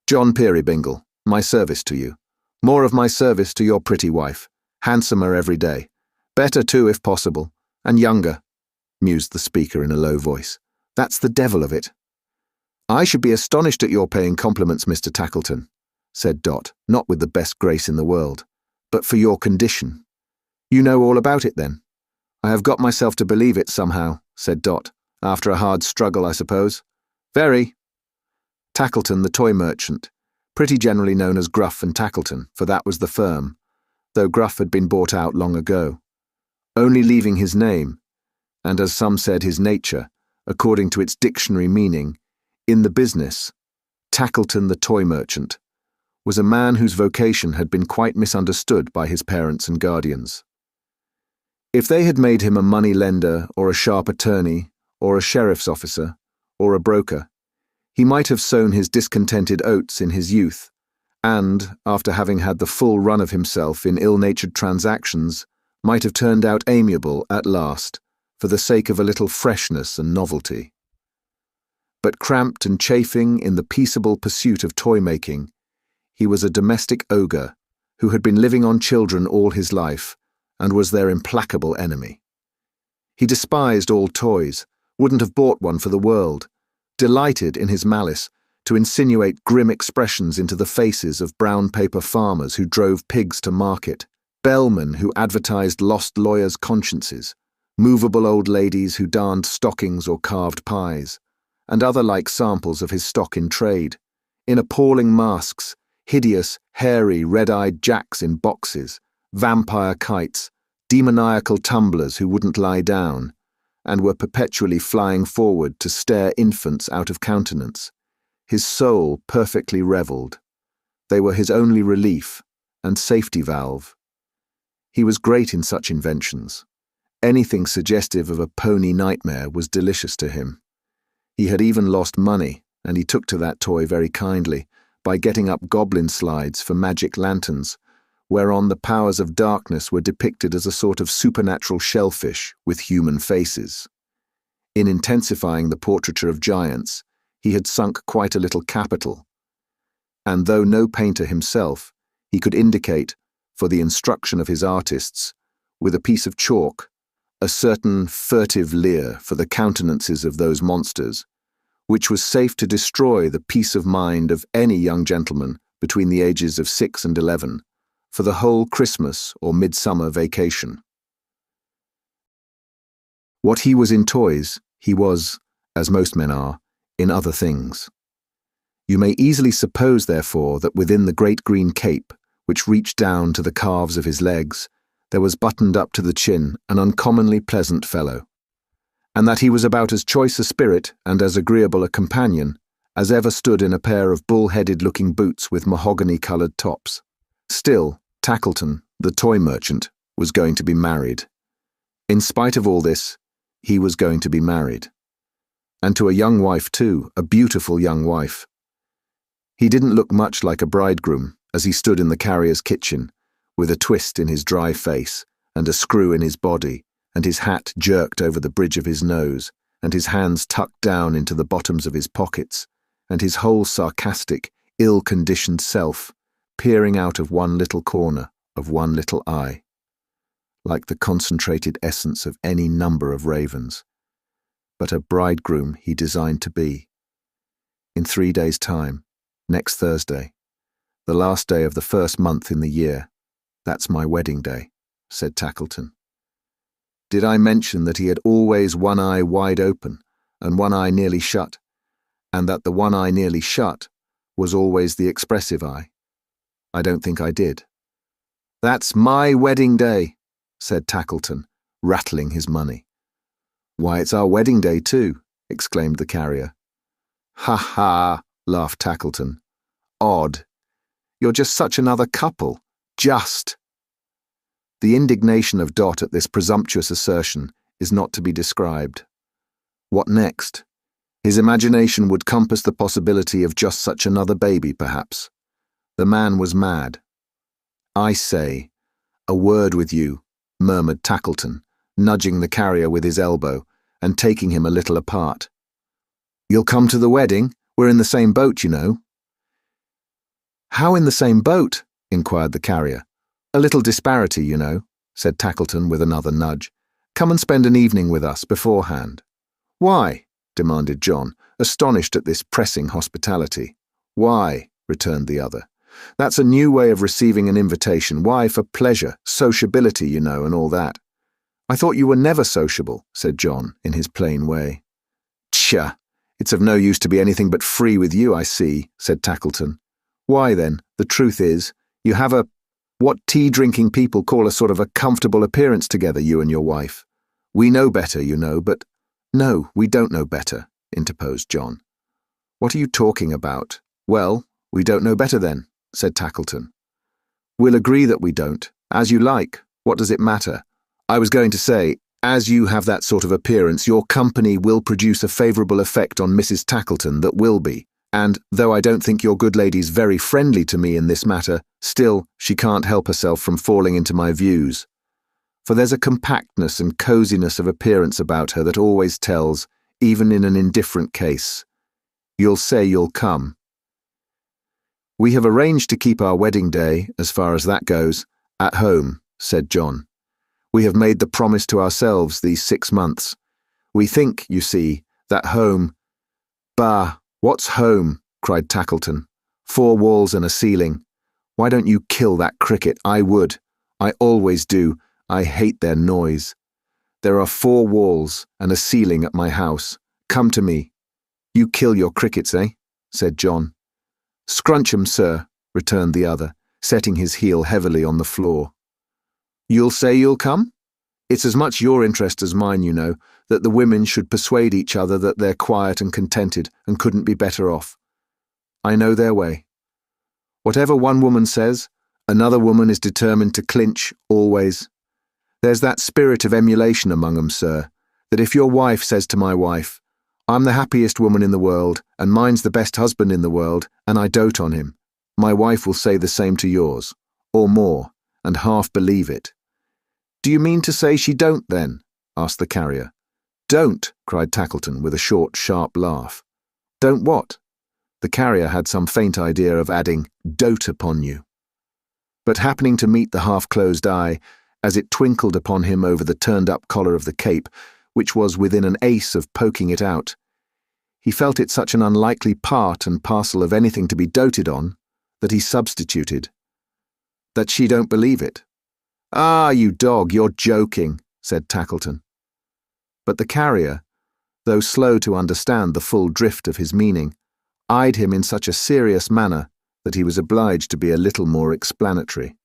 John Peerybingle, my service to you. More of my service to your pretty wife. Handsomer every day. Better too, if possible. And younger, mused the speaker in a low voice. That's the devil of it. I should be astonished at your paying compliments, Mr. Tackleton, said Dot, not with the best grace in the world, but for your condition. You know all about it, then? I have got myself to believe it somehow, said Dot, after a hard struggle, I suppose. Very. Tackleton, the toy merchant, pretty generally known as Gruff and Tackleton, for that was the firm, though Gruff had been bought out long ago, only leaving his name, and as some said his nature, according to its dictionary meaning, in the business. Tackleton, the toy merchant, was a man whose vocation had been quite misunderstood by his parents and guardians. If they had made him a money lender or a sharp attorney or a sheriff's officer or a broker, he might have sown his discontented oats in his youth, and, after having had the full run of himself in ill-natured transactions, might have turned out amiable at last, for the sake of a little freshness and novelty. But cramped and chafing in the peaceable pursuit of toy-making, he was a domestic ogre who had been living on children all his life, and was their implacable enemy. He despised all toys, wouldn't have bought one for the world, delighted in his malice to insinuate grim expressions into the faces of brown paper farmers who drove pigs to market, bellmen who advertised lost lawyers' consciences, movable old ladies who darned stockings or carved pies, and other like samples of his stock in trade, in appalling masks, hideous, hairy, red-eyed jacks in boxes, vampire kites, demoniacal tumblers who wouldn't lie down, and were perpetually flying forward to stare infants out of countenance. His soul perfectly revelled. They were his only relief and safety valve. He was great in such inventions. Anything suggestive of a pony nightmare was delicious to him. He had even lost money, and he took to that toy very kindly, by getting up goblin slides for magic lanterns, whereon the powers of darkness were depicted as a sort of supernatural shellfish with human faces. In intensifying the portraiture of giants, he had sunk quite a little capital, and though no painter himself, he could indicate, for the instruction of his artists, with a piece of chalk, a certain furtive leer for the countenances of those monsters, which was safe to destroy the peace of mind of any young gentleman between the ages of 6 and 11, for the whole Christmas or midsummer vacation. What he was in toys, he was, as most men are, in other things. You may easily suppose, therefore, that within the great green cape, which reached down to the calves of his legs, there was buttoned up to the chin an uncommonly pleasant fellow, and that he was about as choice a spirit and as agreeable a companion as ever stood in a pair of bull-headed-looking boots with mahogany-coloured tops. Still, Tackleton, the toy merchant, was going to be married. In spite of all this, he was going to be married. And to a young wife too, a beautiful young wife. He didn't look much like a bridegroom as he stood in the carrier's kitchen, with a twist in his dry face, and a screw in his body, and his hat jerked over the bridge of his nose, and his hands tucked down into the bottoms of his pockets, and his whole sarcastic, ill-conditioned self peering out of one little corner of one little eye, like the concentrated essence of any number of ravens. But a bridegroom he designed to be. In 3 days' time, next Thursday, the last day of the first month in the year, that's my wedding day, said Tackleton. Did I mention that he had always one eye wide open and one eye nearly shut, and that the one eye nearly shut was always the expressive eye? I don't think I did. That's my wedding day, said Tackleton, rattling his money. Why, it's our wedding day too, exclaimed the carrier. Ha ha, laughed Tackleton. Odd. You're just such another couple. Just. The indignation of Dot at this presumptuous assertion is not to be described. What next? His imagination would compass the possibility of just such another baby, perhaps. The man was mad. I say, a word with you, murmured Tackleton, nudging the carrier with his elbow and taking him a little apart. You'll come to the wedding? We're in the same boat, you know. How in the same boat? Inquired the carrier. A little disparity, you know, said Tackleton with another nudge. Come and spend an evening with us beforehand. Why? Demanded John, astonished at this pressing hospitality. Why? Returned the other. That's a new way of receiving an invitation. Why, for pleasure, sociability, you know, and all that. I thought you were never sociable, said John, in his plain way. Tcha! It's of no use to be anything but free with you, I see, said Tackleton. Why, then, the truth is, you have what tea-drinking people call a sort of a comfortable appearance together, you and your wife. We know better, you know, but— No, we don't know better, interposed John. What are you talking about? Well, we don't know better then, said Tackleton. We'll agree that we don't. As you like. What does it matter? I was going to say, as you have that sort of appearance, your company will produce a favourable effect on Mrs. Tackleton that will be. And, though I don't think your good lady's very friendly to me in this matter, still, she can't help herself from falling into my views. For there's a compactness and coziness of appearance about her that always tells, even in an indifferent case. You'll say you'll come. We have arranged to keep our wedding day, as far as that goes, at home, said John. We have made the promise to ourselves these 6 months. We think, you see, that home—" "Bah, what's home?" cried Tackleton. "4 walls and a ceiling. Why don't you kill that cricket? I would. I always do. I hate their noise. There are 4 walls and a ceiling at my house. Come to me." "You kill your crickets, eh?" said John. "Scrunch 'em, sir," returned the other, setting his heel heavily on the floor. "You'll say you'll come? It's as much your interest as mine, you know, that the women should persuade each other that they're quiet and contented and couldn't be better off. I know their way. Whatever one woman says, another woman is determined to clinch, always. There's that spirit of emulation among 'em, sir, that if your wife says to my wife, 'I'm the happiest woman in the world, and mine's the best husband in the world, and I dote on him,' my wife will say the same to yours, or more, and half believe it." "Do you mean to say she don't, then?" asked the carrier. "Don't," cried Tackleton, with a short, sharp laugh. "Don't what?" The carrier had some faint idea of adding, "dote upon you." But happening to meet the half-closed eye, as it twinkled upon him over the turned-up collar of the cape, which was within an ace of poking it out, he felt it such an unlikely part and parcel of anything to be doted on, that he substituted, "That she don't believe it." "Ah, you dog, you're joking," said Tackleton. But the carrier, though slow to understand the full drift of his meaning, eyed him in such a serious manner that he was obliged to be a little more explanatory.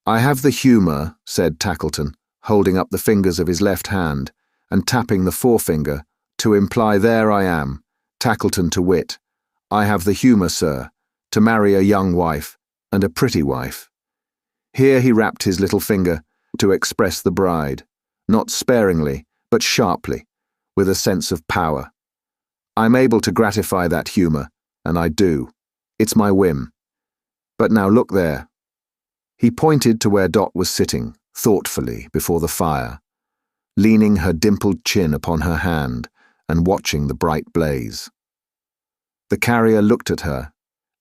"I have the humour," said Tackleton, holding up the fingers of his left hand and tapping the forefinger, "to imply there I am, Tackleton to wit. I have the humour, sir, to marry a young wife, and a pretty wife." Here he rapped his little finger to express the bride, not sparingly, but sharply, with a sense of power. "I'm able to gratify that humour, and I do. It's my whim. But now look there." He pointed to where Dot was sitting, thoughtfully, before the fire, leaning her dimpled chin upon her hand and watching the bright blaze. The carrier looked at her,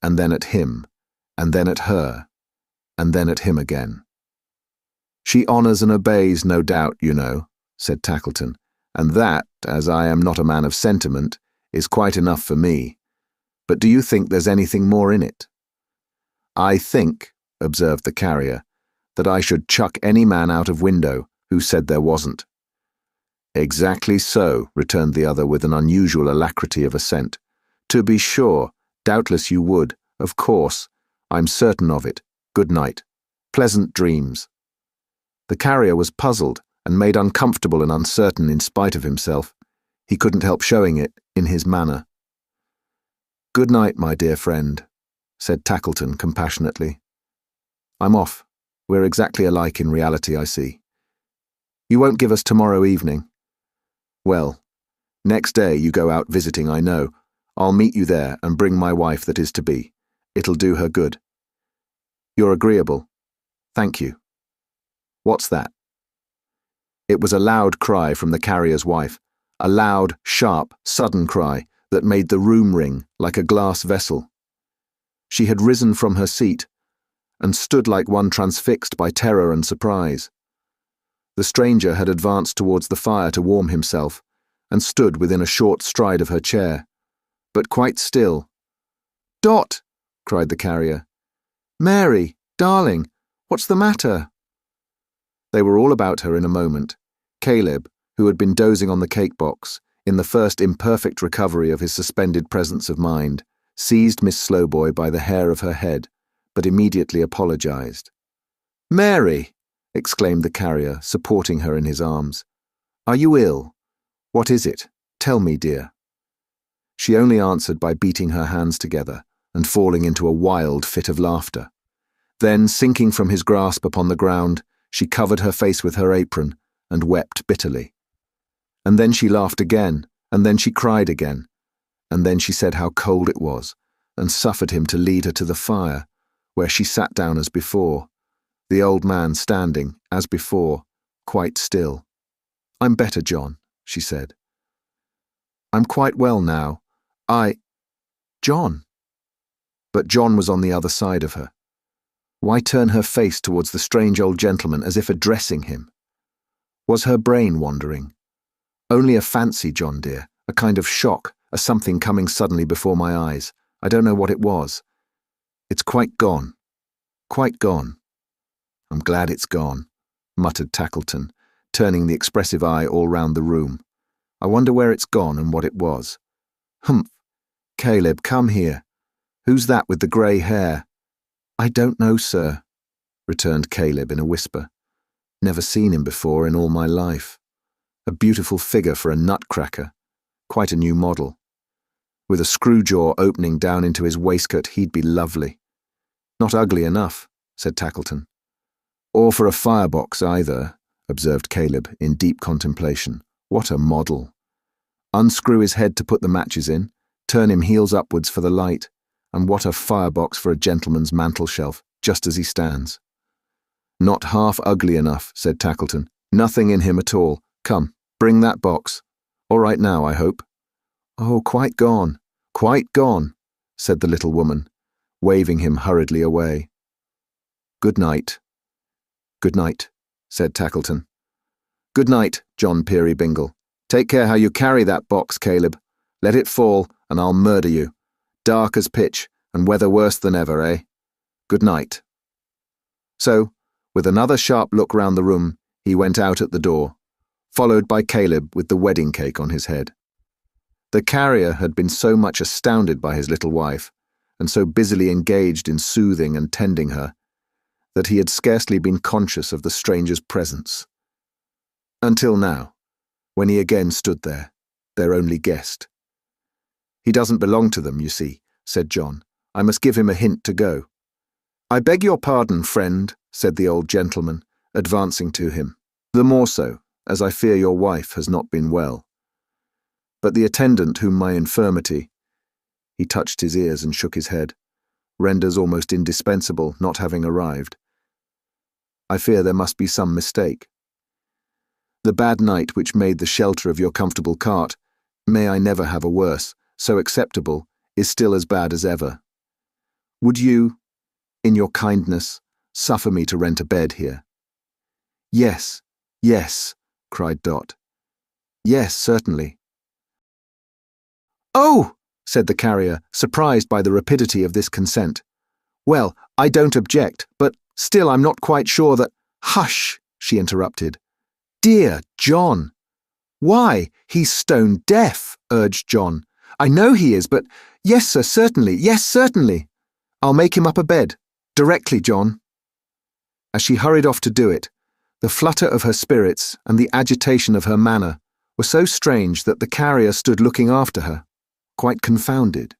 and then at him, and then at her, and then at him again. "She honours and obeys, no doubt, you know," said Tackleton, "and that, as I am not a man of sentiment, is quite enough for me. But do you think there's anything more in it?" "I think," observed the carrier, "that I should chuck any man out of window who said there wasn't." "Exactly so," returned the other with an unusual alacrity of assent. "To be sure, doubtless you would, of course. I'm certain of it. Good night. Pleasant dreams." The carrier was puzzled and made uncomfortable and uncertain in spite of himself. He couldn't help showing it in his manner. "Good night, my dear friend," said Tackleton compassionately. "I'm off. We're exactly alike in reality, I see. You won't give us tomorrow evening? Well, next day you go out visiting, I know. I'll meet you there and bring my wife that is to be. It'll do her good. You're agreeable. Thank you. What's that?" It was a loud cry from the carrier's wife, a loud, sharp, sudden cry that made the room ring like a glass vessel. She had risen from her seat and stood like one transfixed by terror and surprise. The stranger had advanced towards the fire to warm himself and stood within a short stride of her chair, but quite still. "Dot!" cried the carrier. "Mary, darling, what's the matter?" They were all about her in a moment. Caleb, who had been dozing on the cake box, in the first imperfect recovery of his suspended presence of mind, seized Miss Slowboy by the hair of her head, but immediately apologized. "Mary!" exclaimed the carrier, supporting her in his arms. "Are you ill? What is it? Tell me, dear." She only answered by beating her hands together and falling into a wild fit of laughter. Then, sinking from his grasp upon the ground, she covered her face with her apron and wept bitterly. And then she laughed again, and then she cried again, and then she said how cold it was, and suffered him to lead her to the fire, where she sat down as before, the old man standing, as before, quite still. "I'm better, John," she said. "I'm quite well now. John." But John was on the other side of her. Why turn her face towards the strange old gentleman as if addressing him? Was her brain wandering? Only a fancy, John dear, a kind of shock, a something coming suddenly before my eyes. I don't know what it was. It's quite gone. Quite gone. I'm glad it's gone, muttered Tackleton, turning the expressive eye all round the room. I wonder where it's gone and what it was. Humph. Caleb, come here. Who's that with the grey hair? I don't know, sir, returned Caleb in a whisper. Never seen him before in all my life. A beautiful figure for a nutcracker. Quite a new model. With a screw jaw opening down into his waistcoat, he'd be lovely. Not ugly enough, said Tackleton. Or for a firebox either, observed Caleb in deep contemplation. What a model. Unscrew his head to put the matches in, turn him heels upwards for the light, and what a firebox for a gentleman's mantel-shelf, just as he stands. Not half ugly enough, said Tackleton. Nothing in him at all. Come, bring that box. All right now, I hope. Oh, quite gone, said the little woman, waving him hurriedly away. Good night. Good night, said Tackleton. Good night, John Peerybingle. Take care how you carry that box, Caleb. Let it fall, and I'll murder you. Dark as pitch, and weather worse than ever, eh? Good night. So, with another sharp look round the room, he went out at the door, followed by Caleb with the wedding cake on his head. The carrier had been so much astounded by his little wife, and so busily engaged in soothing and tending her, that he had scarcely been conscious of the stranger's presence. Until now, when he again stood there, their only guest. He doesn't belong to them, you see, said John. I must give him a hint to go. I beg your pardon, friend, said the old gentleman, advancing to him. The more so, as I fear your wife has not been well. But the attendant whom my infirmity, he touched his ears and shook his head, renders almost indispensable, not having arrived. I fear there must be some mistake. The bad night which made the shelter of your comfortable cart, may I never have a worse, so acceptable, is still as bad as ever. Would you, in your kindness, suffer me to rent a bed here? Yes, yes, cried Dot. Yes, certainly. Oh, said the carrier, surprised by the rapidity of this consent. Well, I don't object, but still I'm not quite sure that— Hush, she interrupted. Dear John. Why, he's stone deaf, urged John. I know he is, but— Yes, sir, certainly, yes, certainly. I'll make him up a bed. Directly, John. As she hurried off to do it, the flutter of her spirits and the agitation of her manner were so strange that the carrier stood looking after her, quite confounded.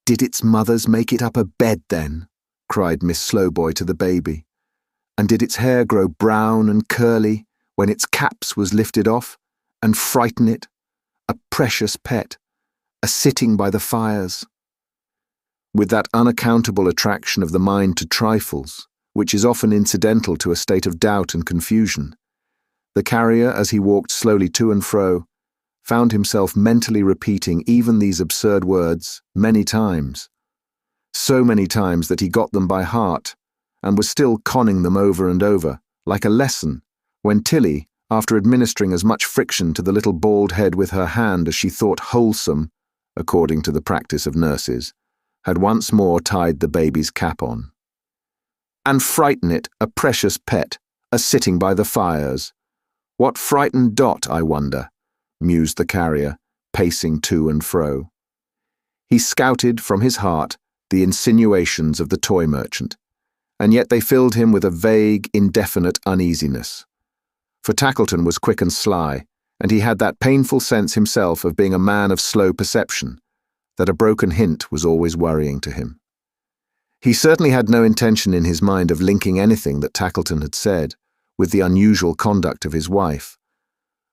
Did its mothers make it up a bed, then? Cried Miss Slowboy to the baby. And did its hair grow brown and curly when its caps was lifted off, and frighten it, a precious pet, a sitting by the fires? With that unaccountable attraction of the mind to trifles, which is often incidental to a state of doubt and confusion, the carrier, as he walked slowly to and fro, found himself mentally repeating even these absurd words many times, so many times that he got them by heart, and was still conning them over and over, like a lesson, when Tilly, after administering as much friction to the little bald head with her hand as she thought wholesome, according to the practice of nurses, had once more tied the baby's cap on. And frighten it, a precious pet, a sitting by the fires. What frightened Dot, I wonder, mused the carrier, pacing to and fro. He scouted from his heart the insinuations of the toy merchant, and yet they filled him with a vague, indefinite uneasiness. For Tackleton was quick and sly, and he had that painful sense himself of being a man of slow perception, that a broken hint was always worrying to him. He certainly had no intention in his mind of linking anything that Tackleton had said with the unusual conduct of his wife,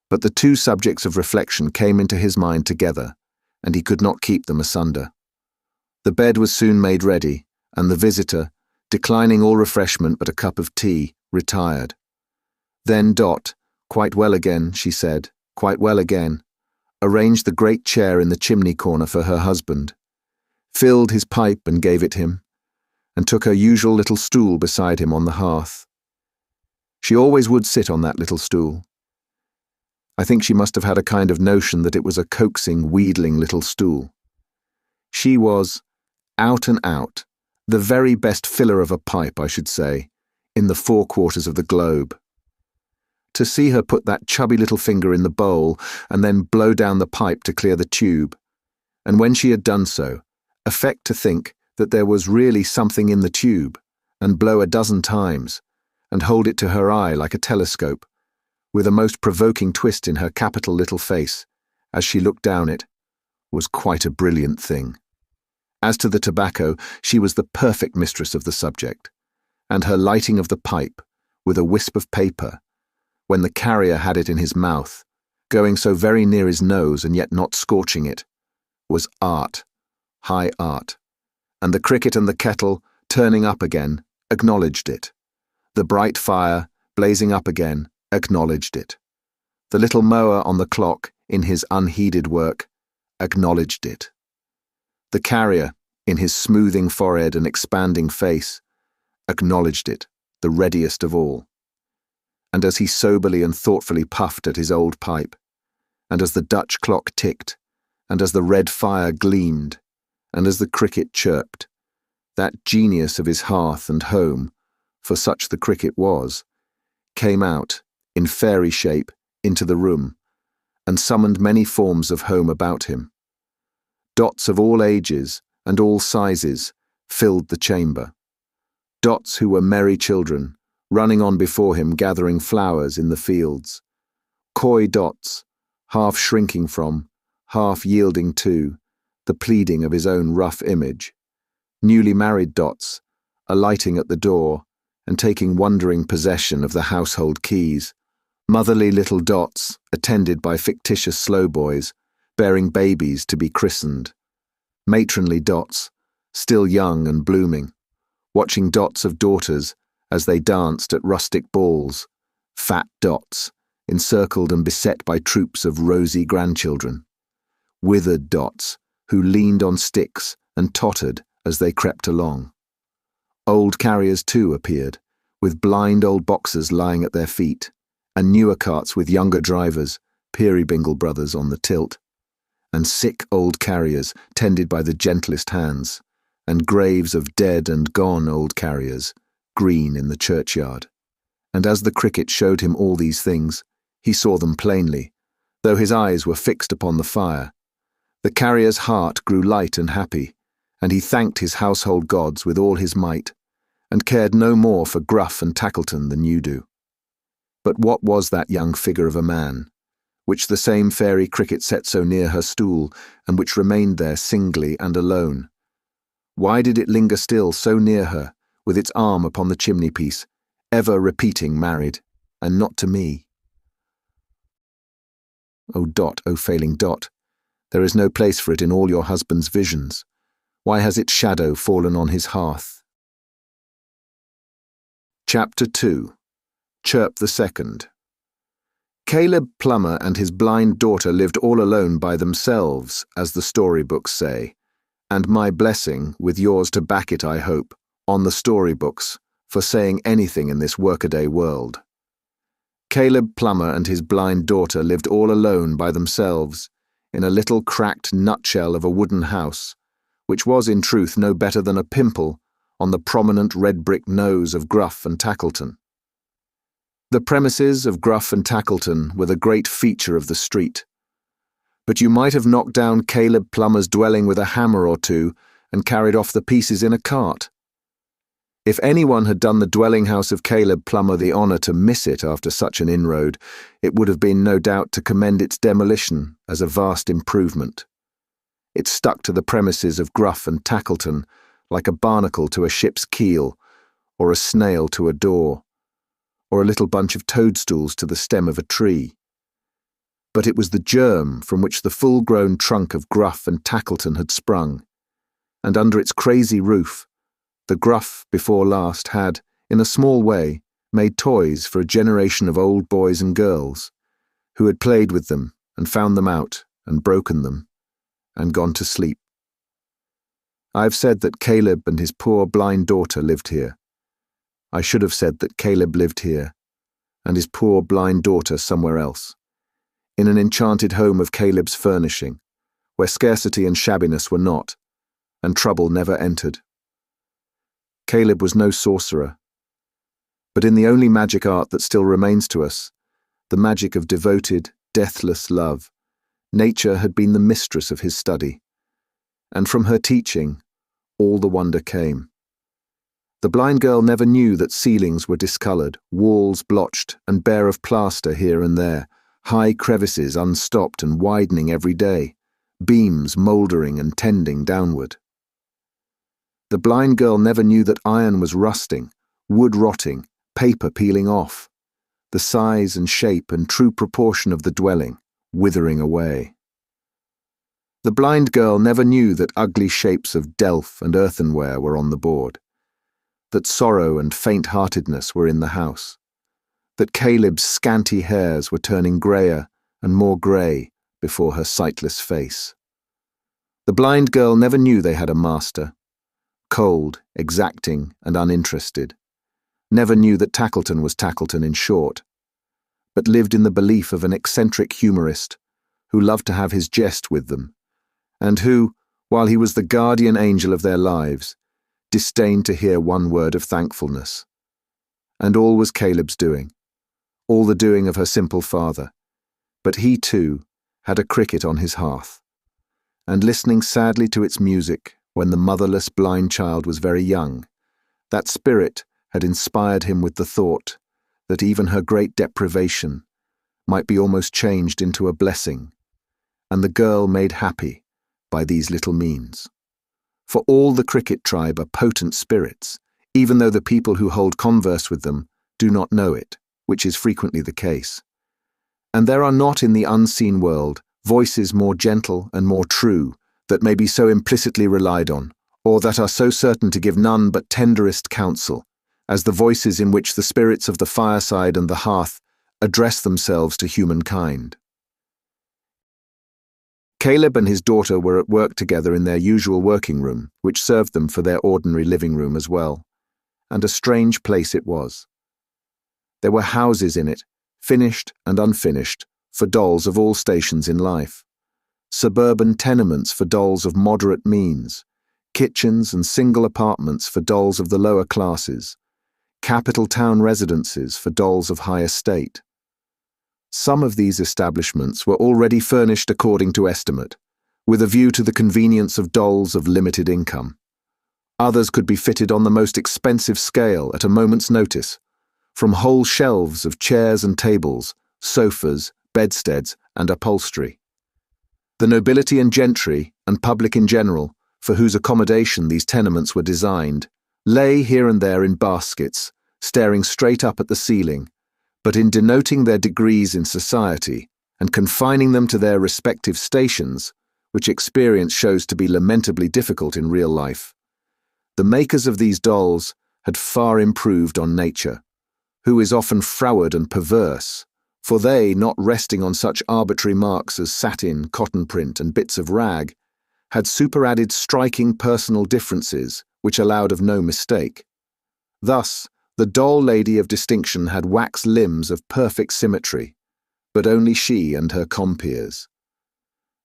but the two subjects of reflection came into his mind together, and he could not keep them asunder. The bed was soon made ready, and the visitor, declining all refreshment but a cup of tea, retired. Then Dot, quite well again, she said, quite well again, arranged the great chair in the chimney corner for her husband, filled his pipe and gave it him, and took her usual little stool beside him on the hearth. She always would sit on that little stool. I think she must have had a kind of notion that it was a coaxing, wheedling little stool. She was, out and out, the very best filler of a pipe, I should say, in the 4 quarters of the globe. To see her put that chubby little finger in the bowl and then blow down the pipe to clear the tube, and when she had done so, affect to think that there was really something in the tube, and blow a dozen times, and hold it to her eye like a telescope, with a most provoking twist in her capital little face, as she looked down it, was quite a brilliant thing. As to the tobacco, she was the perfect mistress of the subject, and her lighting of the pipe, with a wisp of paper, when the carrier had it in his mouth, going so very near his nose and yet not scorching it, was art, high art, and the cricket and the kettle, turning up again, acknowledged it. The bright fire, blazing up again, acknowledged it. The little mower on the clock, in his unheeded work, acknowledged it. The carrier, in his smoothing forehead and expanding face, acknowledged it, the readiest of all. And as he soberly and thoughtfully puffed at his old pipe, and as the Dutch clock ticked, and as the red fire gleamed, and as the cricket chirped, that genius of his hearth and home, for such the cricket was, came out, in fairy shape, into the room, and summoned many forms of home about him. Dots of all ages and all sizes filled the chamber. Dots who were merry children, running on before him gathering flowers in the fields. Coy dots, half shrinking from, half yielding to, the pleading of his own rough image. Newly married dots, alighting at the door and taking wondering possession of the household keys. Motherly little dots, attended by fictitious slow boys, bearing babies to be christened. Matronly dots, still young and blooming, watching dots of daughters as they danced at rustic balls, fat dots, encircled and beset by troops of rosy grandchildren. Withered dots, who leaned on sticks and tottered as they crept along. Old carriers too appeared, with blind old boxers lying at their feet, and newer carts with younger drivers, Peerybingle brothers on the tilt, and sick old carriers tended by the gentlest hands, and graves of dead and gone old carriers, green in the churchyard. And as the cricket showed him all these things, he saw them plainly, though his eyes were fixed upon the fire. The carrier's heart grew light and happy, and he thanked his household gods with all his might, and cared no more for Gruff and Tackleton than you do. But what was that young figure of a man, which the same fairy cricket set so near her stool, and which remained there singly and alone? Why did it linger still so near her, with its arm upon the chimney-piece, ever repeating married, and not to me? O Dot, O failing Dot, there is no place for it in all your husband's visions. Why has its shadow fallen on his hearth? Chapter 2. Chirp the Second. Caleb Plummer and his blind daughter lived all alone by themselves, as the storybooks say, and my blessing, with yours to back it, I hope, on the storybooks, for saying anything in this workaday world. Caleb Plummer and his blind daughter lived all alone by themselves, in a little cracked nutshell of a wooden house, which was in truth no better than a pimple on the prominent red-brick nose of Gruff and Tackleton. The premises of Gruff and Tackleton were the great feature of the street, but you might have knocked down Caleb Plummer's dwelling with a hammer or two and carried off the pieces in a cart. If anyone had done the dwelling-house of Caleb Plummer the honour to miss it after such an inroad, it would have been no doubt to commend its demolition as a vast improvement. It stuck to the premises of Gruff and Tackleton like a barnacle to a ship's keel, or a snail to a door, or a little bunch of toadstools to the stem of a tree. But it was the germ from which the full-grown trunk of Gruff and Tackleton had sprung, and under its crazy roof, the Gruff before last had, in a small way, made toys for a generation of old boys and girls, who had played with them and found them out and broken them, and gone to sleep. I have said that Caleb and his poor blind daughter lived here. I should have said that Caleb lived here, and his poor blind daughter somewhere else, in an enchanted home of Caleb's furnishing, where scarcity and shabbiness were not, and trouble never entered. Caleb was no sorcerer, but in the only magic art that still remains to us, the magic of devoted, deathless love, nature had been the mistress of his study, and from her teaching, all the wonder came. The blind girl never knew that ceilings were discoloured, walls blotched and bare of plaster here and there, high crevices unstopped and widening every day, beams mouldering and tending downward. The blind girl never knew that iron was rusting, wood rotting, paper peeling off, the size and shape and true proportion of the dwelling withering away. The blind girl never knew that ugly shapes of delf and earthenware were on the board, that sorrow and faint-heartedness were in the house, that Caleb's scanty hairs were turning greyer and more grey before her sightless face. The blind girl never knew they had a master, cold, exacting, and uninterested, never knew that Tackleton was Tackleton in short, but lived in the belief of an eccentric humorist who loved to have his jest with them, and who, while he was the guardian angel of their lives, disdained to hear one word of thankfulness. And all was Caleb's doing, all the doing of her simple father, but he too had a cricket on his hearth, and listening sadly to its music when the motherless blind child was very young, that spirit had inspired him with the thought that even her great deprivation might be almost changed into a blessing, and the girl made happy by these little means. For all the cricket tribe are potent spirits, even though the people who hold converse with them do not know it, which is frequently the case. And there are not in the unseen world voices more gentle and more true that may be so implicitly relied on, or that are so certain to give none but tenderest counsel, as the voices in which the spirits of the fireside and the hearth address themselves to humankind. Caleb and his daughter were at work together in their usual working room, which served them for their ordinary living room as well, and a strange place it was. There were houses in it, finished and unfinished, for dolls of all stations in life, suburban tenements for dolls of moderate means, kitchens and single apartments for dolls of the lower classes, capital town residences for dolls of high estate. Some of these establishments were already furnished according to estimate, with a view to the convenience of dolls of limited income. Others could be fitted on the most expensive scale at a moment's notice, from whole shelves of chairs and tables, sofas, bedsteads, and upholstery. The nobility and gentry, and public in general, for whose accommodation these tenements were designed, lay here and there in baskets, staring straight up at the ceiling, but in denoting their degrees in society and confining them to their respective stations, which experience shows to be lamentably difficult in real life, the makers of these dolls had far improved on nature, who is often froward and perverse, for they, not resting on such arbitrary marks as satin, cotton print, and bits of rag, had superadded striking personal differences which allowed of no mistake. Thus, the doll lady of distinction had wax limbs of perfect symmetry, but only she and her compeers.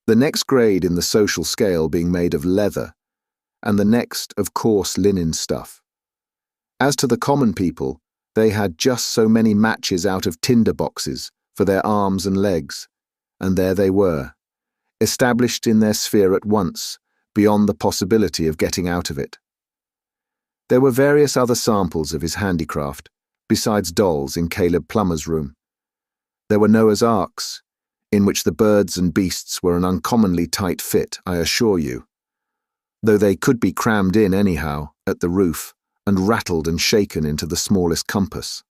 The next grade in the social scale being made of leather, and the next of coarse linen stuff. As to the common people, they had just so many matches out of tinder boxes for their arms and legs, and there they were, established in their sphere at once, beyond the possibility of getting out of it. There were various other samples of his handicraft, besides dolls in Caleb Plummer's room. There were Noah's Arks, in which the birds and beasts were an uncommonly tight fit, I assure you, though they could be crammed in anyhow, at the roof, and rattled and shaken into the smallest compass.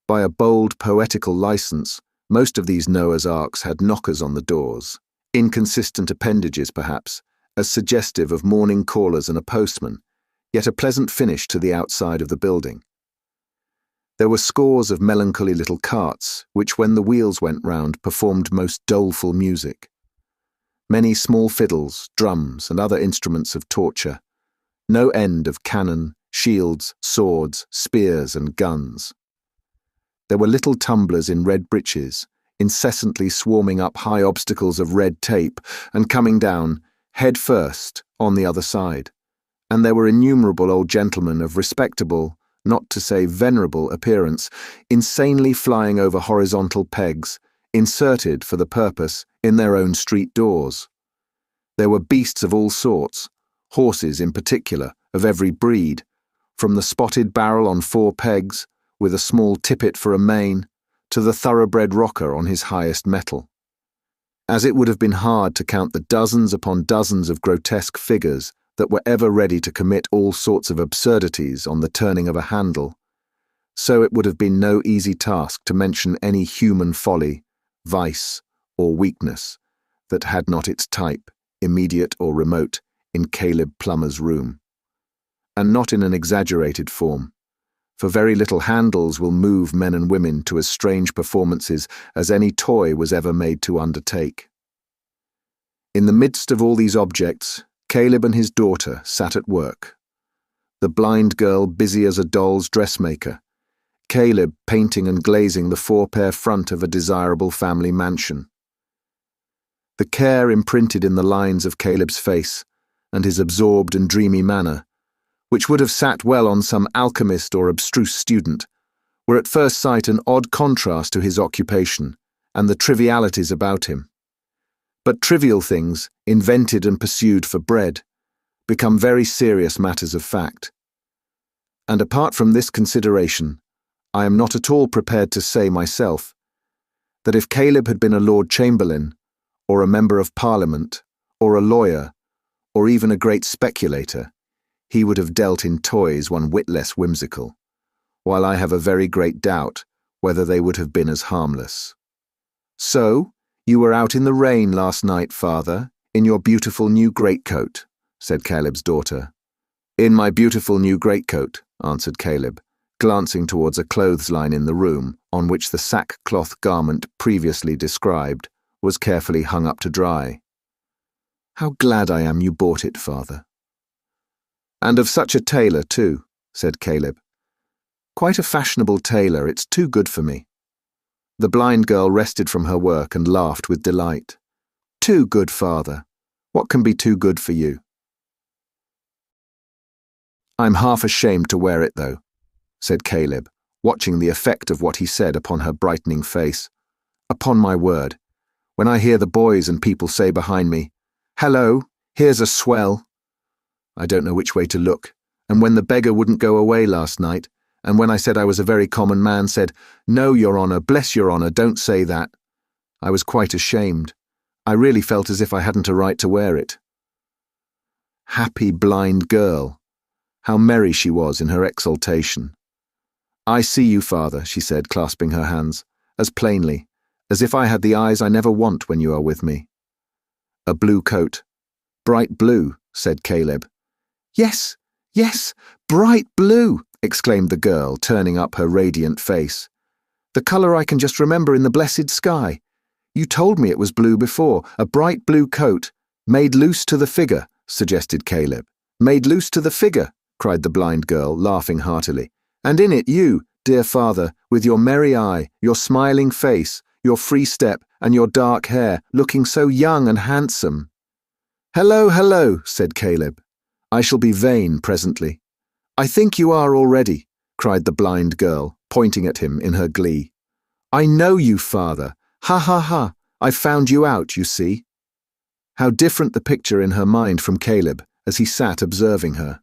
By a bold poetical license, most of these Noah's Arks had knockers on the doors, inconsistent appendages perhaps, as suggestive of morning callers and a postman, yet a pleasant finish to the outside of the building. There were scores of melancholy little carts, which when the wheels went round performed most doleful music. many small fiddles, drums, and other instruments of torture. No end of cannon, shields, swords, spears, and guns. There were little tumblers in red breeches, incessantly swarming up high obstacles of red tape and coming down, head first, on the other side. And there were innumerable old gentlemen of respectable, not to say venerable appearance, insanely flying over horizontal pegs, inserted for the purpose in their own street doors. There were beasts of all sorts, horses in particular, of every breed, from the spotted barrel on 4 pegs, with a small tippet for a mane, to the thoroughbred rocker on his highest mettle. As it would have been hard to count the dozens upon dozens of grotesque figures that were ever ready to commit all sorts of absurdities on the turning of a handle, so it would have been no easy task to mention any human folly, vice, or weakness that had not its type, immediate or remote, in Caleb Plummer's room. And not in an exaggerated form, for very little handles will move men and women to as strange performances as any toy was ever made to undertake. In the midst of all these objects, Caleb and his daughter sat at work. The blind girl busy as a doll's dressmaker, Caleb painting and glazing the 4-pair front of a desirable family mansion. The care imprinted in the lines of Caleb's face, and his absorbed and dreamy manner, which would have sat well on some alchemist or abstruse student, were at first sight an odd contrast to his occupation and the trivialities about him. But trivial things, invented and pursued for bread, become very serious matters of fact. And apart from this consideration, I am not at all prepared to say myself that if Caleb had been a Lord Chamberlain, or a Member of Parliament, or a lawyer, or even a great speculator, he would have dealt in toys one whit less whimsical, while I have a very great doubt whether they would have been as harmless. "So, you were out in the rain last night, father, in your beautiful new greatcoat," said Caleb's daughter. "In my beautiful new greatcoat," answered Caleb, glancing towards a clothesline in the room on which the sackcloth garment previously described was carefully hung up to dry. "How glad I am you bought it, father." "And of such a tailor, too," said Caleb. "Quite a fashionable tailor, it's too good for me." The blind girl rested from her work and laughed with delight. "Too good, father. What can be too good for you?" "I'm half ashamed to wear it, though," said Caleb, watching the effect of what he said upon her brightening face. "Upon my word, when I hear the boys and people say behind me, 'Hello, here's a swell,' I don't know which way to look, and when the beggar wouldn't go away last night, and when I said I was a very common man, said, 'No, Your Honour, bless your honour, don't say that,' I was quite ashamed. I really felt as if I hadn't a right to wear it." Happy blind girl! How merry she was in her exultation. "I see you, father," she said, clasping her hands, as plainly, as if I had the eyes I never want when you are with me. "A blue coat. Bright blue," said Caleb. "Yes, yes, bright blue," exclaimed the girl, turning up her radiant face. "The colour I can just remember in the blessed sky. You told me it was blue before. A bright blue coat, made loose to the figure," suggested Caleb. "Made loose to the figure," cried the blind girl, laughing heartily. "And in it you, dear father, with your merry eye, your smiling face, your free step, and your dark hair, looking so young and handsome." "Hello, hello," said Caleb. "I shall be vain presently." "I think you are already," cried the blind girl, pointing at him in her glee. "I know you, father. Ha ha ha, I've found you out, you see." How different the picture in her mind from Caleb as he sat observing her.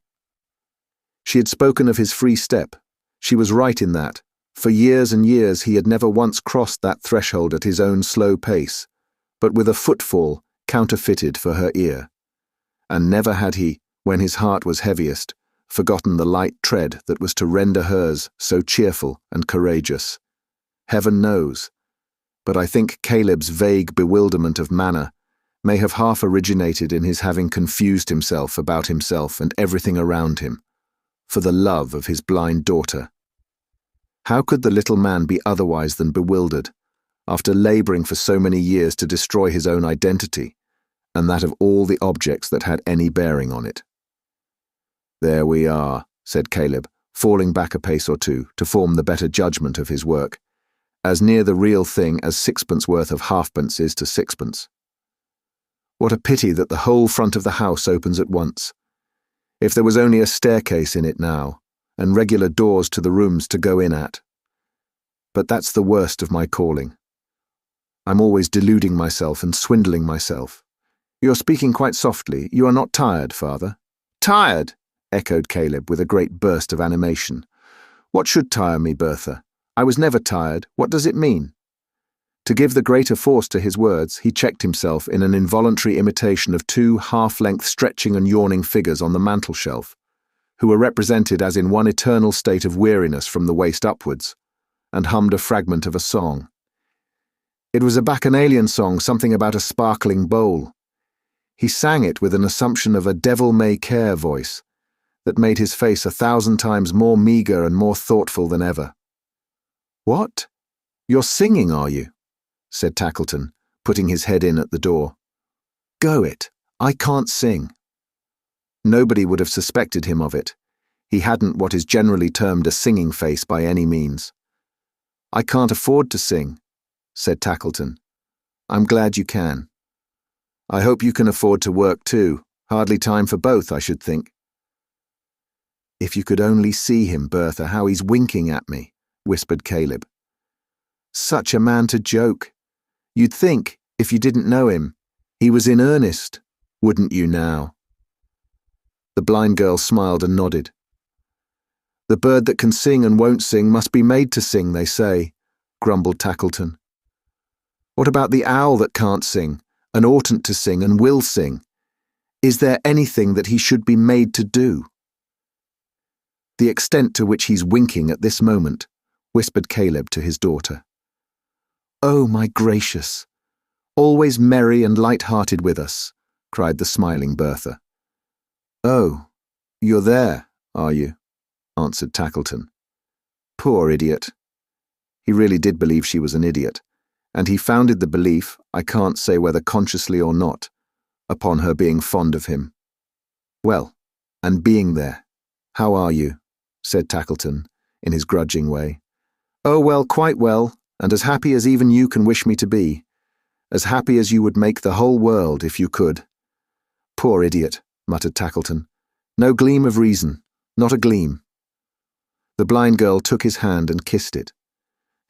She had spoken of his free step. She was right in that. For years and years he had never once crossed that threshold at his own slow pace, but with a footfall counterfeited for her ear. And never had he, when his heart was heaviest, forgotten the light tread that was to render hers so cheerful and courageous. Heaven knows. But I think Caleb's vague bewilderment of manner may have half originated in his having confused himself about himself and everything around him, for the love of his blind daughter. How could the little man be otherwise than bewildered, after labouring for so many years to destroy his own identity, and that of all the objects that had any bearing on it. "There we are," said Caleb, falling back a pace or two to form the better judgment of his work, as near the real thing as sixpence worth of halfpence is to sixpence. "What a pity that the whole front of the house opens at once. If there was only a staircase in it now, and regular doors to the rooms to go in at. But that's the worst of my calling. I'm always deluding myself and swindling myself. You're speaking quite softly. You are not tired, father?" "Tired?" echoed Caleb with a great burst of animation. "What should tire me, Bertha? I was never tired. What does it mean?" To give the greater force to his words, he checked himself in an involuntary imitation of two half-length stretching and yawning figures on the mantel-shelf, who were represented as in one eternal state of weariness from the waist upwards, and hummed a fragment of a song. It was a Bacchanalian song, something about a sparkling bowl. He sang it with an assumption of a devil-may-care voice that made his face 1,000 times more meagre and more thoughtful than ever. "What? You're singing, are you?" said Tackleton, putting his head in at the door. "Go it. I can't sing." Nobody would have suspected him of it. He hadn't what is generally termed a singing face by any means. "I can't afford to sing," said Tackleton. "I'm glad you can. I hope you can afford to work too. Hardly time for both, I should think." "If you could only see him, Bertha, how he's winking at me," whispered Caleb. "Such a man to joke. You'd think, if you didn't know him, he was in earnest, wouldn't you now?" The blind girl smiled and nodded. "The bird that can sing and won't sing must be made to sing, they say," grumbled Tackleton. "What about the owl that can't sing, and oughtn't to sing and will sing? Is there anything that he should be made to do?" "The extent to which he's winking at this moment," whispered Caleb to his daughter. "Oh, my gracious! Always merry and light-hearted with us," cried the smiling Bertha. "Oh, you're there, are you?" answered Tackleton. Poor idiot. He really did believe she was an idiot, and he founded the belief, I can't say whether consciously or not, upon her being fond of him. "Well, and being there, how are you?" said Tackleton, in his grudging way. "Oh, well, quite well, and as happy as even you can wish me to be. As happy as you would make the whole world if you could." "Poor idiot," muttered Tackleton. "No gleam of reason, not a gleam." The blind girl took his hand and kissed it,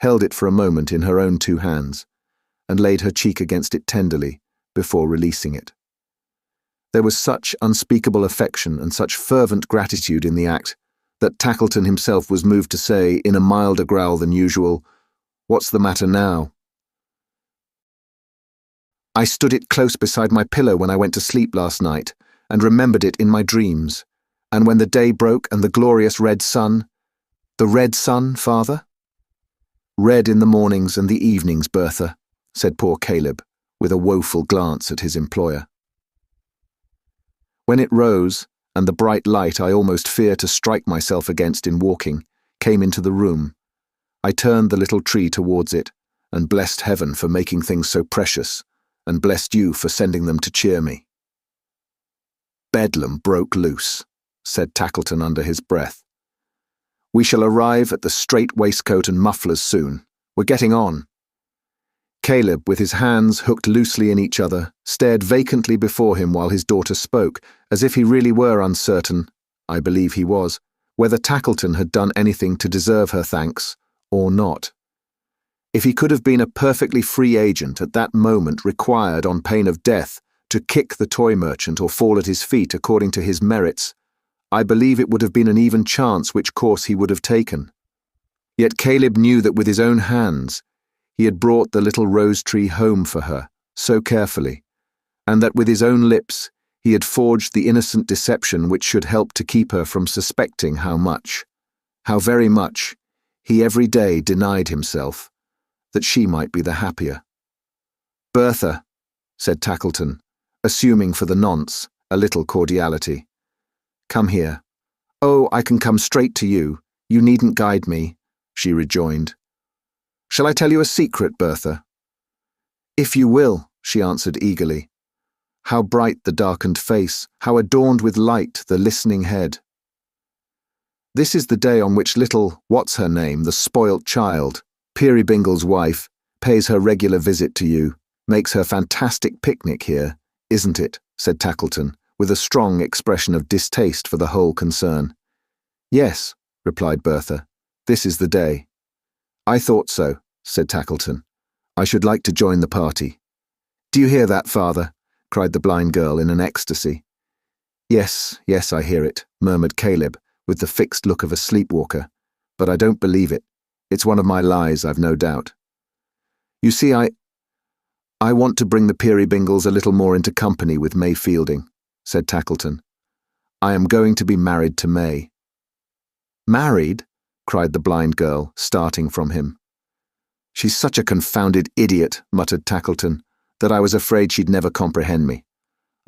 held it for a moment in her own two hands, and laid her cheek against it tenderly before releasing it. There was such unspeakable affection and such fervent gratitude in the act that Tackleton himself was moved to say, in a milder growl than usual, "What's the matter now?" "I stood it close beside my pillow when I went to sleep last night, and remembered it in my dreams, and when the day broke and the glorious red sun—" "The red sun, father?" "Red in the mornings and the evenings, Bertha," said poor Caleb, with a woeful glance at his employer. "When it rose, and the bright light I almost fear to strike myself against in walking, came into the room, I turned the little tree towards it, and blessed heaven for making things so precious, and blessed you for sending them to cheer me." "Bedlam broke loose," said Tackleton under his breath. "We shall arrive at the strait waistcoat and mufflers soon. We're getting on." Caleb, with his hands hooked loosely in each other, stared vacantly before him while his daughter spoke, as if he really were uncertain, I believe he was, whether Tackleton had done anything to deserve her thanks, or not. If he could have been a perfectly free agent at that moment required on pain of death to kick the toy merchant or fall at his feet according to his merits, I believe it would have been an even chance which course he would have taken. Yet Caleb knew that with his own hands he had brought the little rose tree home for her, so carefully, and that with his own lips he had forged the innocent deception which should help to keep her from suspecting how much, how very much, he every day denied himself, that she might be the happier. "Bertha," said Tackleton, assuming for the nonce a little cordiality, "come here." "Oh, I can come straight to you. You needn't guide me," she rejoined. "Shall I tell you a secret, Bertha?" "If you will," she answered eagerly. How bright the darkened face, how adorned with light the listening head. This is the day on which little, what's-her-name, the spoilt child, Peerybingle's wife, pays her regular visit to you, makes her fantastic picnic here, isn't it? Said Tackleton, with a strong expression of distaste for the whole concern. Yes, replied Bertha, this is the day. I thought so, said Tackleton. I should like to join the party. Do you hear that, father? Cried the blind girl in an ecstasy. Yes, I hear it, murmured Caleb, with the fixed look of a sleepwalker, but I don't believe it. It's one of my lies, I've no doubt. You see, I want to bring the Peerybingles a little more into company with May Fielding, said Tackleton. I am going to be married to May. Married? Cried the blind girl, starting from him. She's such a confounded idiot, muttered Tackleton, that I was afraid she'd never comprehend me.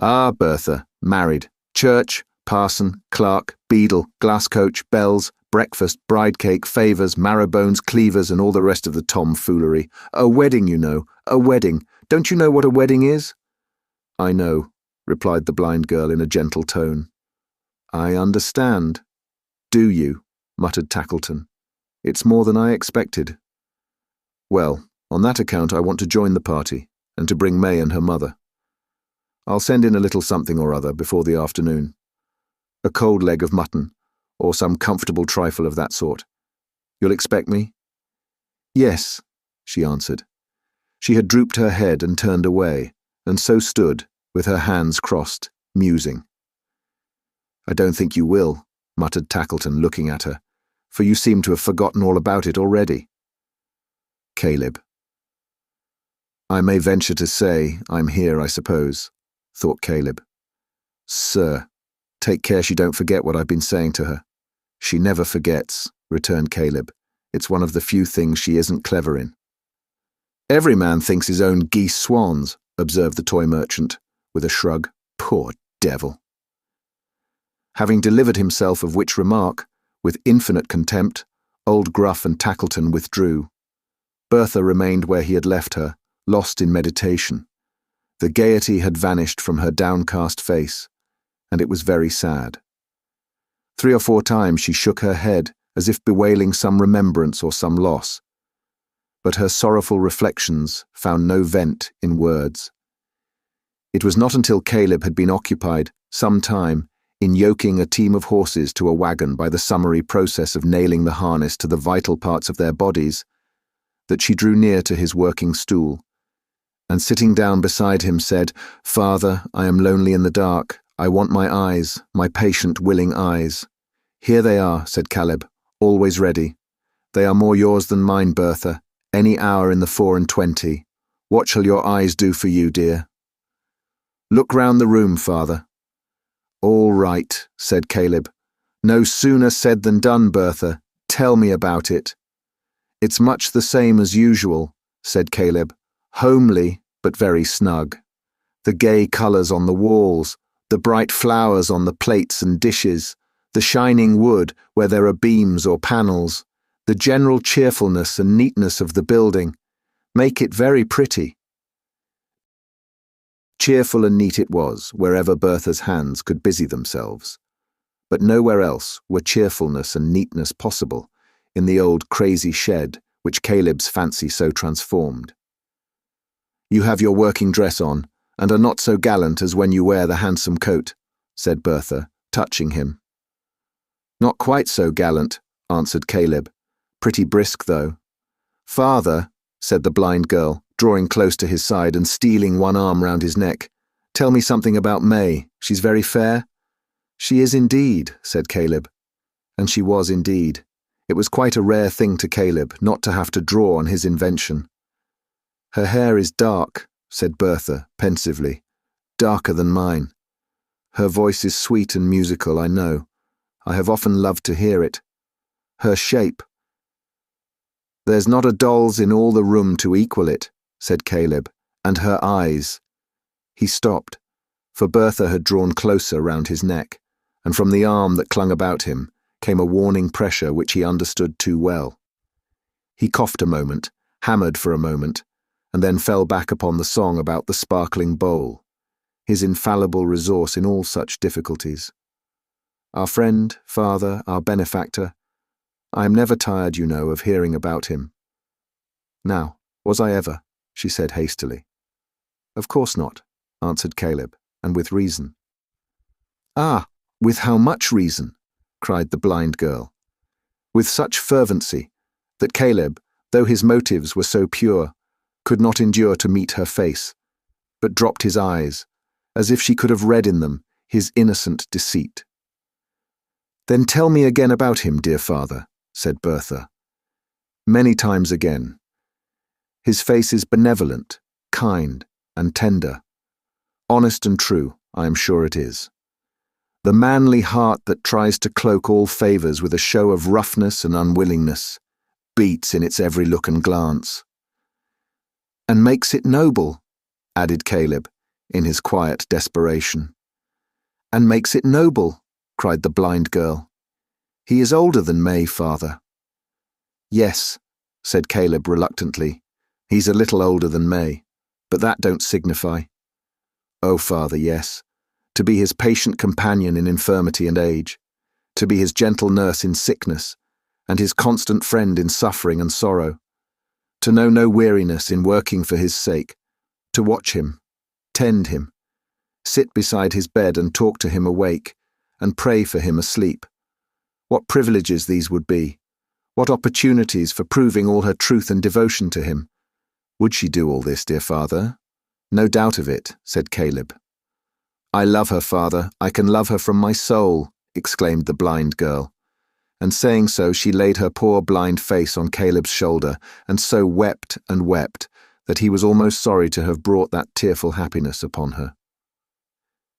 Ah, Bertha, married. Church, parson, clerk, beadle, glass coach, bells, breakfast, bride cake, favours, marrowbones, cleavers, and all the rest of the tomfoolery. A wedding, you know, a wedding. Don't you know what a wedding is? I know, replied the blind girl in a gentle tone. I understand. Do you? Muttered Tackleton. It's more than I expected. Well, on that account I want to join the party, and to bring May and her mother. I'll send in a little something or other before the afternoon. A cold leg of mutton, or some comfortable trifle of that sort. You'll expect me? Yes, she answered. She had drooped her head and turned away, and so stood, with her hands crossed, musing. I don't think you will, muttered Tackleton, looking at her, for you seem to have forgotten all about it already. Caleb. I may venture to say I'm here, I suppose, thought Caleb. Sir, take care she don't forget what I've been saying to her. She never forgets, returned Caleb. It's one of the few things she isn't clever in. Every man thinks his own geese swans, observed the toy merchant, with a shrug. Poor devil. Having delivered himself of which remark, with infinite contempt, old Gruff and Tackleton withdrew. Bertha remained where he had left her, lost in meditation. The gaiety had vanished from her downcast face, and it was very sad. 3 or 4 times she shook her head, as if bewailing some remembrance or some loss. But her sorrowful reflections found no vent in words. It was not until Caleb had been occupied, some time, in yoking a team of horses to a wagon by the summary process of nailing the harness to the vital parts of their bodies, that she drew near to his working stool, and sitting down beside him said, Father, I am lonely in the dark. I want my eyes, my patient, willing eyes. Here they are, said Caleb, always ready. They are more yours than mine, Bertha, any hour in the 4 and 20. What shall your eyes do for you, dear? Look round the room, father. All right, said Caleb. No sooner said than done, Bertha. Tell me about it. It's much the same as usual, said Caleb. Homely, but very snug. The gay colours on the walls, the bright flowers on the plates and dishes, the shining wood where there are beams or panels, the general cheerfulness and neatness of the building, make it very pretty. Cheerful and neat it was, wherever Bertha's hands could busy themselves. But nowhere else were cheerfulness and neatness possible in the old crazy shed which Caleb's fancy so transformed. You have your working dress on, and are not so gallant as when you wear the handsome coat, said Bertha, touching him. Not quite so gallant, answered Caleb. Pretty brisk, though. Father, said the blind girl, drawing close to his side and stealing one arm round his neck, tell me something about May. She's very fair? She is indeed, said Caleb. And she was indeed. It was quite a rare thing to Caleb not to have to draw on his invention. Her hair is dark, said Bertha, pensively, darker than mine. Her voice is sweet and musical, I know. I have often loved to hear it. Her shape. There's not a doll's in all the room to equal it, said Caleb, and her eyes. He stopped, for Bertha had drawn closer round his neck, and from the arm that clung about him came a warning pressure which he understood too well. He coughed a moment, hammered for a moment, and then fell back upon the song about the sparkling bowl. his infallible resource in all such difficulties. Our friend, father, our benefactor, I am never tired, you know, of hearing about him. Now, was I ever? She said hastily. Of course not, answered Caleb, and with reason. Ah, with how much reason? Cried the blind girl. With such fervency that Caleb, though his motives were so pure, could not endure to meet her face, but dropped his eyes, as if she could have read in them his innocent deceit. Then tell me again about him, dear father, said Bertha. Many times again. His face is benevolent, kind, and tender. Honest and true, I am sure it is. The manly heart that tries to cloak all favours with a show of roughness and unwillingness beats in its every look and glance. And makes it noble, added Caleb, in his quiet desperation. And makes it noble, cried the blind girl. He is older than May, father. Yes, said Caleb reluctantly. He's a little older than May, but that don't signify. Oh, father, yes. To be his patient companion in infirmity and age, to be his gentle nurse in sickness, and his constant friend in suffering and sorrow, to know no weariness in working for his sake, to watch him, tend him, sit beside his bed and talk to him awake, and pray for him asleep. What privileges these would be, what opportunities for proving all her truth and devotion to him. Would she do all this, dear father? No doubt of it, said Caleb. I love her, father, I can love her from my soul, exclaimed the blind girl. And saying so, she laid her poor blind face on Caleb's shoulder, and so wept and wept that he was almost sorry to have brought that tearful happiness upon her.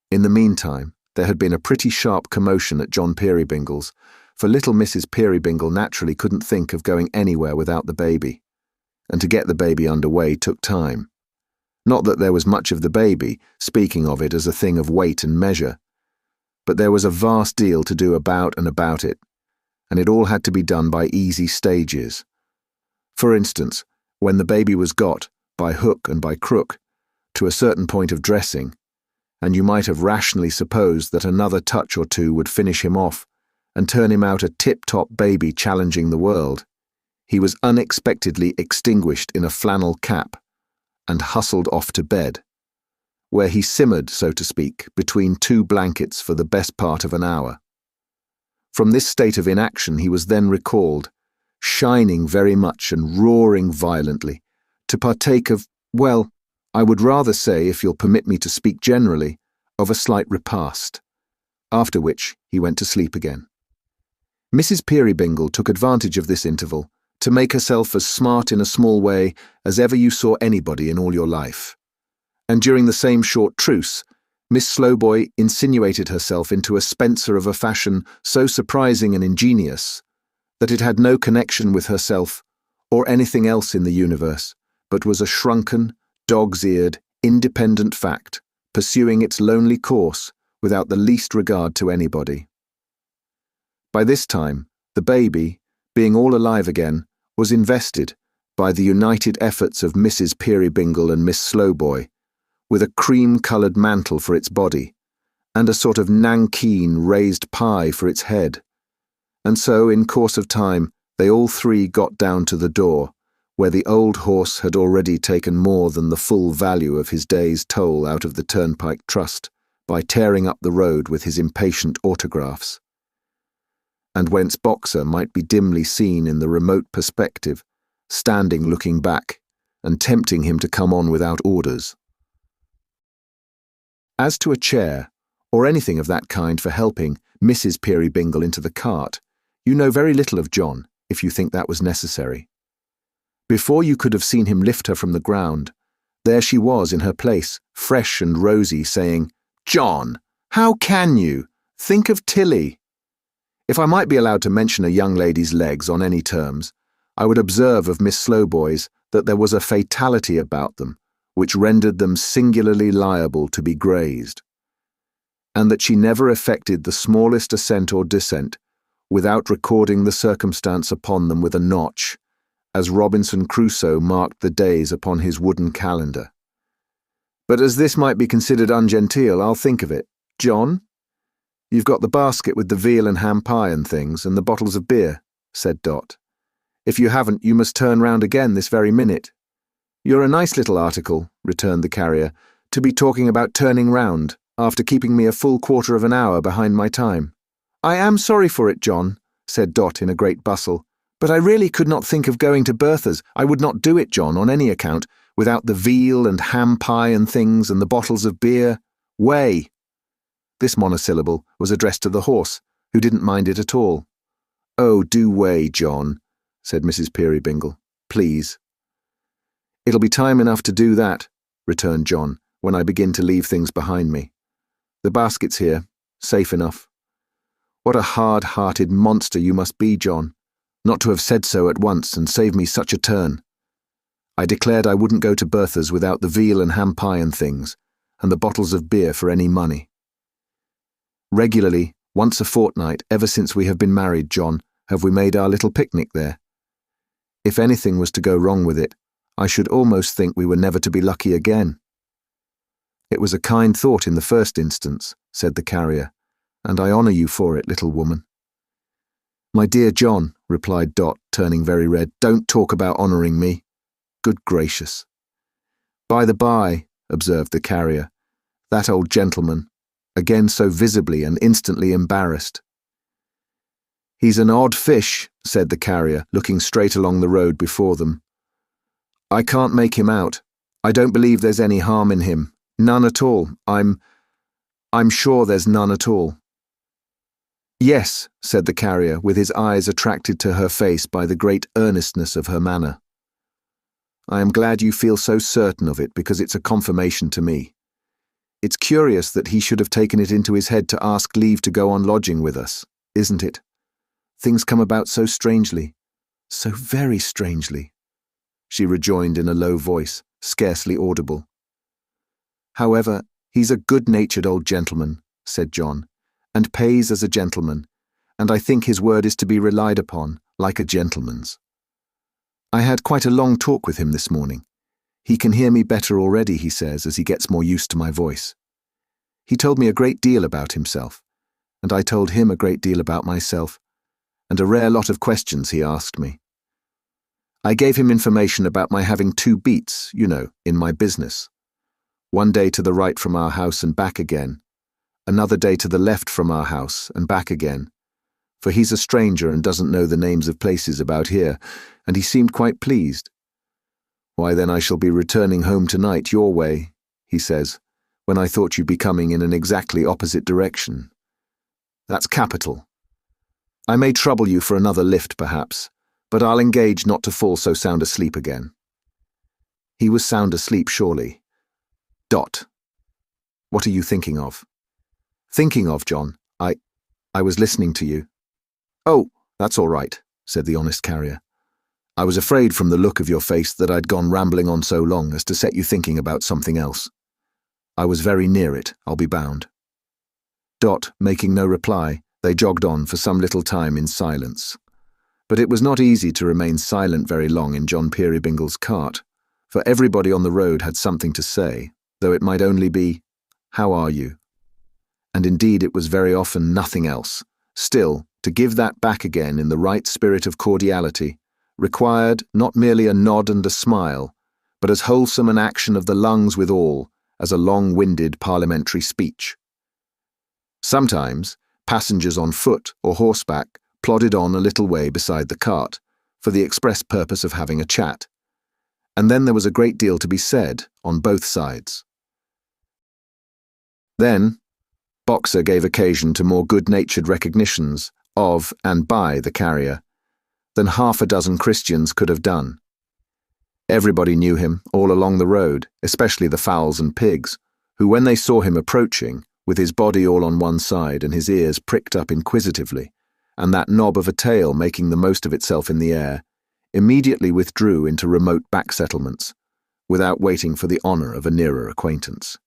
In the meantime, there had been a pretty sharp commotion at John Peerybingle's, for little Mrs. Peerybingle naturally couldn't think of going anywhere without the baby, and to get the baby under way took time. Not that there was much of the baby, speaking of it as a thing of weight and measure, but there was a vast deal to do about it, and it all had to be done by easy stages. For instance, when the baby was got, by hook and by crook, to a certain point of dressing, and you might have rationally supposed that another touch or two would finish him off and turn him out a tip-top baby challenging the world, he was unexpectedly extinguished in a flannel cap and hustled off to bed, where he simmered, so to speak, between two blankets for the best part of an hour. From this state of inaction he was then recalled, shining very much and roaring violently, to partake of, well, I would rather say, if you'll permit me to speak generally, of a slight repast, after which he went to sleep again. Mrs. Peerybingle took advantage of this interval to make herself as smart in a small way as ever you saw anybody in all your life. And during the same short truce, Miss Slowboy insinuated herself into a Spencer of a fashion so surprising and ingenious that it had no connection with herself or anything else in the universe, but was a shrunken, dog's-eared, independent fact, pursuing its lonely course without the least regard to anybody. By this time, the baby, being all alive again, was invested, by the united efforts of Mrs. Peerybingle and Miss Slowboy, with a cream-coloured mantle for its body, and a sort of nankeen raised pie for its head. And so, in course of time, they all three got down to the door, where the old horse had already taken more than the full value of his day's toll out of the Turnpike Trust by tearing up the road with his impatient autographs, and whence Boxer might be dimly seen in the remote perspective, standing looking back, and tempting him to come on without orders. As to a chair, or anything of that kind for helping Mrs. Peerybingle into the cart, you know very little of John, if you think that was necessary. Before you could have seen him lift her from the ground, there she was in her place, fresh and rosy, saying, "John, how can you? Think of Tilly." If I might be allowed to mention a young lady's legs on any terms, I would observe of Miss Slowboy's that there was a fatality about them which rendered them singularly liable to be grazed, and that she never effected the smallest ascent or descent without recording the circumstance upon them with a notch, as Robinson Crusoe marked the days upon his wooden calendar. But as this might be considered ungenteel, I'll think of it. John? You've got the basket with the veal and ham pie and things, and the bottles of beer, said Dot. If you haven't, you must turn round again this very minute. You're a nice little article, returned the carrier, to be talking about turning round, after keeping me a full quarter of an hour behind my time. I am sorry for it, John, said Dot in a great bustle, but I really could not think of going to Bertha's. I would not do it, John, on any account, without the veal and ham pie and things and the bottles of beer. Way. This monosyllable was addressed to the horse, who didn't mind it at all. Oh, do way, John, said Mrs. Peerybingle. Please. It'll be time enough to do that, returned John, when I begin to leave things behind me. The basket's here, safe enough. What a hard-hearted monster you must be, John, not to have said so at once and saved me such a turn. I declared I wouldn't go to Bertha's without the veal and ham pie and things, and the bottles of beer for any money. Regularly, once a fortnight, ever since we have been married, John, have we made our little picnic there. If anything was to go wrong with it, I should almost think we were never to be lucky again. It was a kind thought in the first instance, said the carrier, and I honour you for it, little woman. My dear John, replied Dot, turning very red, don't talk about honouring me. Good gracious. By the by, observed the carrier, that old gentleman, again so visibly and instantly embarrassed. He's an odd fish, said the carrier, looking straight along the road before them. I can't make him out. I don't believe there's any harm in him. None at all. I'm sure there's none at all. Yes, said the carrier, with his eyes attracted to her face by the great earnestness of her manner. I am glad you feel so certain of it, because it's a confirmation to me. It's curious that he should have taken it into his head to ask leave to go on lodging with us, isn't it? Things come about so strangely, so very strangely, she rejoined in a low voice, scarcely audible. However, he's a good-natured old gentleman, said John, and pays as a gentleman, and I think his word is to be relied upon, like a gentleman's. I had quite a long talk with him this morning. He can hear me better already, he says, as he gets more used to my voice. He told me a great deal about himself, and I told him a great deal about myself, and a rare lot of questions he asked me. I gave him information about my having 2 beats, you know, in my business. One day to the right from our house and back again, another day to the left from our house and back again, for he's a stranger and doesn't know the names of places about here, and he seemed quite pleased. Why, then I shall be returning home tonight your way, he says, when I thought you'd be coming in an exactly opposite direction. That's capital. I may trouble you for another lift, perhaps, but I'll engage not to fall so sound asleep again. He was sound asleep, surely. Dot. What are you thinking of? Thinking of, John? I was listening to you. Oh, that's all right, said the honest carrier. I was afraid from the look of your face that I'd gone rambling on so long as to set you thinking about something else. I was very near it, I'll be bound. Dot, making no reply, they jogged on for some little time in silence. But it was not easy to remain silent very long in John Peerybingle's cart, for everybody on the road had something to say, though it might only be, "How are you?" And indeed it was very often nothing else. Still, to give that back again in the right spirit of cordiality required not merely a nod and a smile, but as wholesome an action of the lungs withal as a long-winded parliamentary speech. Sometimes passengers on foot or horseback plodded on a little way beside the cart, for the express purpose of having a chat, and then there was a great deal to be said on both sides. Then Boxer gave occasion to more good-natured recognitions of and by the carrier than half a dozen Christians could have done. Everybody knew him all along the road, especially the fowls and pigs, who, when they saw him approaching, with his body all on one side and his ears pricked up inquisitively, and that knob of a tail making the most of itself in the air, immediately withdrew into remote back settlements, without waiting for the honour of a nearer acquaintance.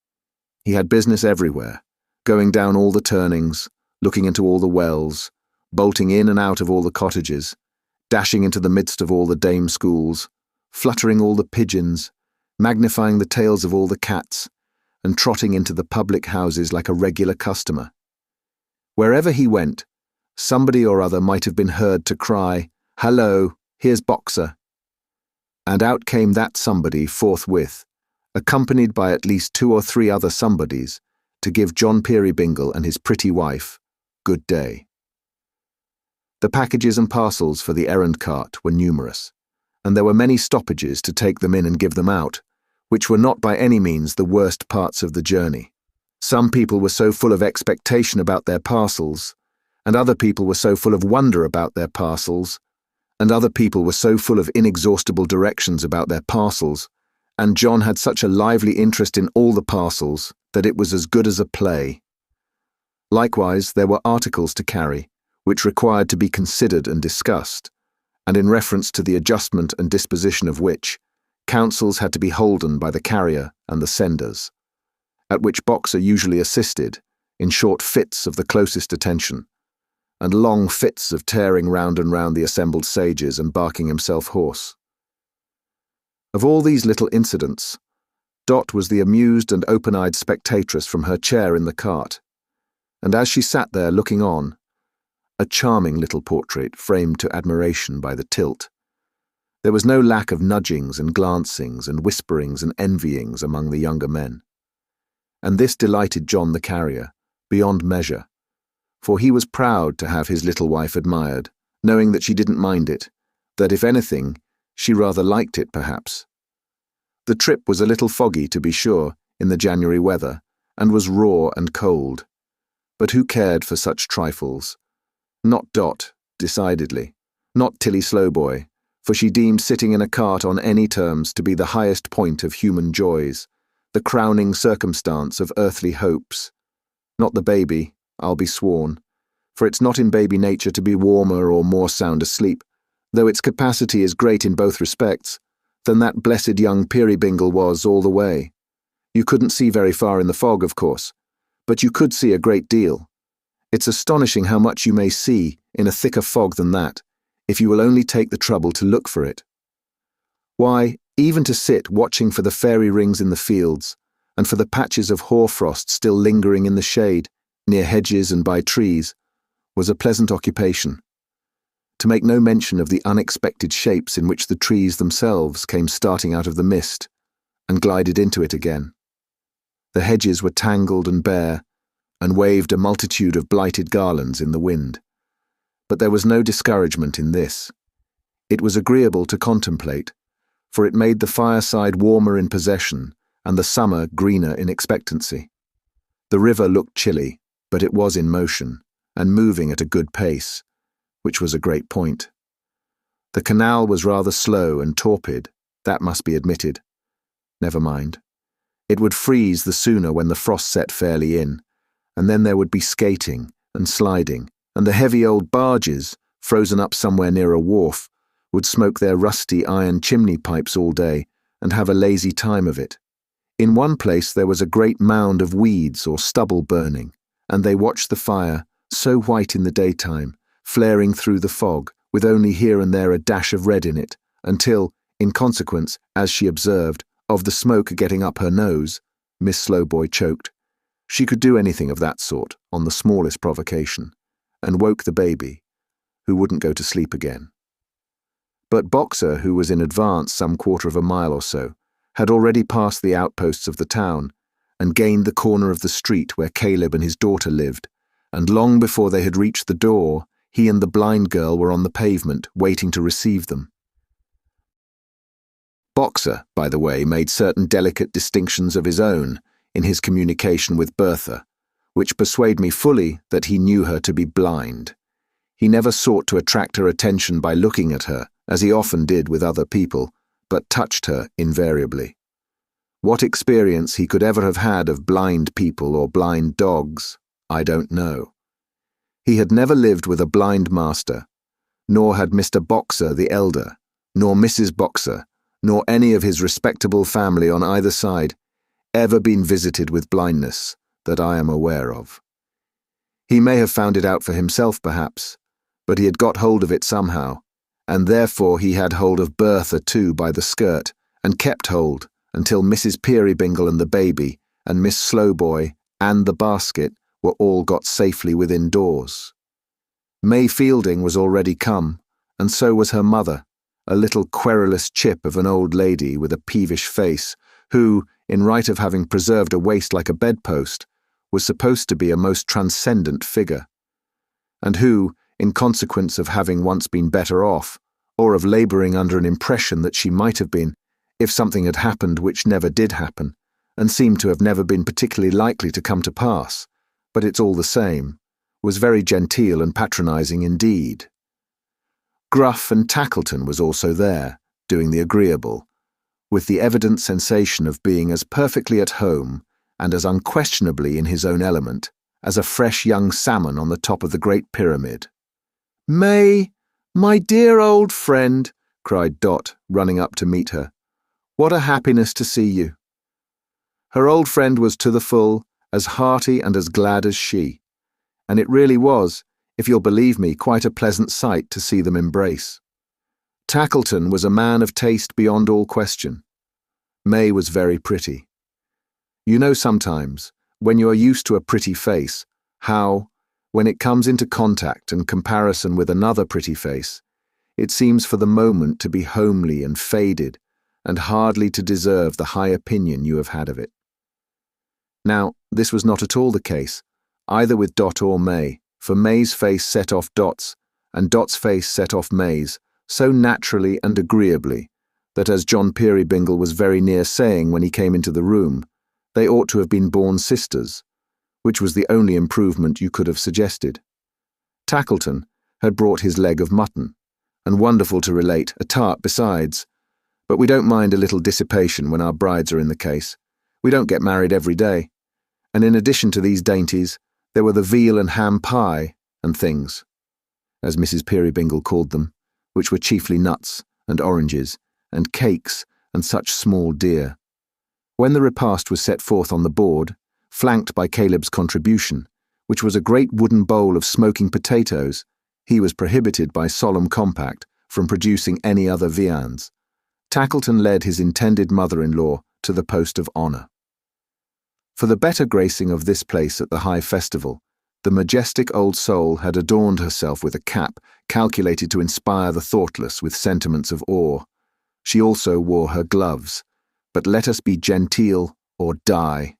He had business everywhere, going down all the turnings, looking into all the wells, bolting in and out of all the cottages, dashing into the midst of all the dame schools, fluttering all the pigeons, magnifying the tails of all the cats, and trotting into the public houses like a regular customer. Wherever he went, somebody or other might have been heard to cry, "Hello, here's Boxer." And out came that somebody forthwith, accompanied by at least 2 or 3 other somebodies, to give John Peerybingle and his pretty wife good day. The packages and parcels for the errand cart were numerous, and there were many stoppages to take them in and give them out, which were not by any means the worst parts of the journey. Some people were so full of expectation about their parcels, and other people were so full of wonder about their parcels, and other people were so full of inexhaustible directions about their parcels, and John had such a lively interest in all the parcels that it was as good as a play. Likewise, there were articles to carry, which required to be considered and discussed, and in reference to the adjustment and disposition of which, councils had to be holden by the carrier and the senders, at which Boxer usually assisted, in short fits of the closest attention, and long fits of tearing round and round the assembled sages and barking himself hoarse. Of all these little incidents, Dot was the amused and open-eyed spectatress from her chair in the cart, and as she sat there looking on, a charming little portrait framed to admiration by the tilt, there was no lack of nudgings and glancings and whisperings and envyings among the younger men. And this delighted John the carrier, beyond measure, for he was proud to have his little wife admired, knowing that she didn't mind it, that if anything, she rather liked it perhaps. The trip was a little foggy, to be sure, in the January weather, and was raw and cold. But who cared for such trifles? Not Dot, decidedly. Not Tilly Slowboy, for she deemed sitting in a cart on any terms to be the highest point of human joys, the crowning circumstance of earthly hopes. Not the baby, I'll be sworn, for it's not in baby nature to be warmer or more sound asleep, though its capacity is great in both respects, than that blessed young Peerybingle was all the way. You couldn't see very far in the fog, of course, but you could see a great deal. It's astonishing how much you may see in a thicker fog than that, if you will only take the trouble to look for it. Why, even to sit watching for the fairy rings in the fields, and for the patches of hoarfrost still lingering in the shade, near hedges and by trees, was a pleasant occupation. To make no mention of the unexpected shapes in which the trees themselves came starting out of the mist, and glided into it again. The hedges were tangled and bare, and waved a multitude of blighted garlands in the wind. But there was no discouragement in this. It was agreeable to contemplate, for it made the fireside warmer in possession, and the summer greener in expectancy. The river looked chilly, but it was in motion, and moving at a good pace, which was a great point. The canal was rather slow and torpid, that must be admitted. Never mind. It would freeze the sooner when the frost set fairly in, and then there would be skating and sliding, and the heavy old barges, frozen up somewhere near a wharf, would smoke their rusty iron chimney pipes all day and have a lazy time of it. In one place there was a great mound of weeds or stubble burning, and they watched the fire, so white in the daytime, flaring through the fog, with only here and there a dash of red in it, until, in consequence, as she observed, of the smoke getting up her nose, Miss Slowboy choked. She could do anything of that sort, on the smallest provocation, and woke the baby, who wouldn't go to sleep again. But Boxer, who was in advance some quarter of a mile or so, had already passed the outposts of the town, and gained the corner of the street where Caleb and his daughter lived, and long before they had reached the door, he and the blind girl were on the pavement, waiting to receive them. Boxer, by the way, made certain delicate distinctions of his own in his communication with Bertha, which persuade me fully that he knew her to be blind. He never sought to attract her attention by looking at her, as he often did with other people, but touched her invariably. What experience he could ever have had of blind people or blind dogs, I don't know. He had never lived with a blind master, nor had Mr. Boxer the elder, nor Mrs. Boxer, nor any of his respectable family on either side, ever been visited with blindness, that I am aware of. He may have found it out for himself, perhaps, but he had got hold of it somehow, and therefore he had hold of Bertha too by the skirt, and kept hold until Mrs. Peerybingle and the baby, and Miss Slowboy and the basket were all got safely within doors. May Fielding was already come, and so was her mother, a little querulous chip of an old lady with a peevish face, who, in right of having preserved a waist like a bedpost, was supposed to be a most transcendent figure, and who, in consequence of having once been better off, or of labouring under an impression that she might have been, if something had happened which never did happen, and seemed to have never been particularly likely to come to pass, but it's all the same, was very genteel and patronising indeed. Gruff and Tackleton was also there, doing the agreeable, with the evident sensation of being as perfectly at home and as unquestionably in his own element as a fresh young salmon on the top of the Great Pyramid. "May, my dear old friend," cried Dot, running up to meet her. "What a happiness to see you." Her old friend was to the full as hearty and as glad as she, and it really was, if you'll believe me, quite a pleasant sight to see them embrace. Tackleton was a man of taste beyond all question. May was very pretty. You know sometimes, when you are used to a pretty face, how, when it comes into contact and comparison with another pretty face, it seems for the moment to be homely and faded, and hardly to deserve the high opinion you have had of it. Now, this was not at all the case, either with Dot or May, for May's face set off Dot's, and Dot's face set off May's, so naturally and agreeably, that as John Peerybingle was very near saying when he came into the room, they ought to have been born sisters, which was the only improvement you could have suggested. Tackleton had brought his leg of mutton, and wonderful to relate, a tart besides, but we don't mind a little dissipation when our brides are in the case. We don't get married every day, and in addition to these dainties, there were the veal and ham pie and things, as Mrs. Peerybingle called them, which were chiefly nuts and oranges and cakes and such small deer. When the repast was set forth on the board, flanked by Caleb's contribution, which was a great wooden bowl of smoking potatoes, he was prohibited by solemn compact from producing any other viands. Tackleton led his intended mother-in-law to the post of honour. For the better gracing of this place at the high festival, the majestic old soul had adorned herself with a cap calculated to inspire the thoughtless with sentiments of awe. She also wore her gloves, but let us be genteel or die.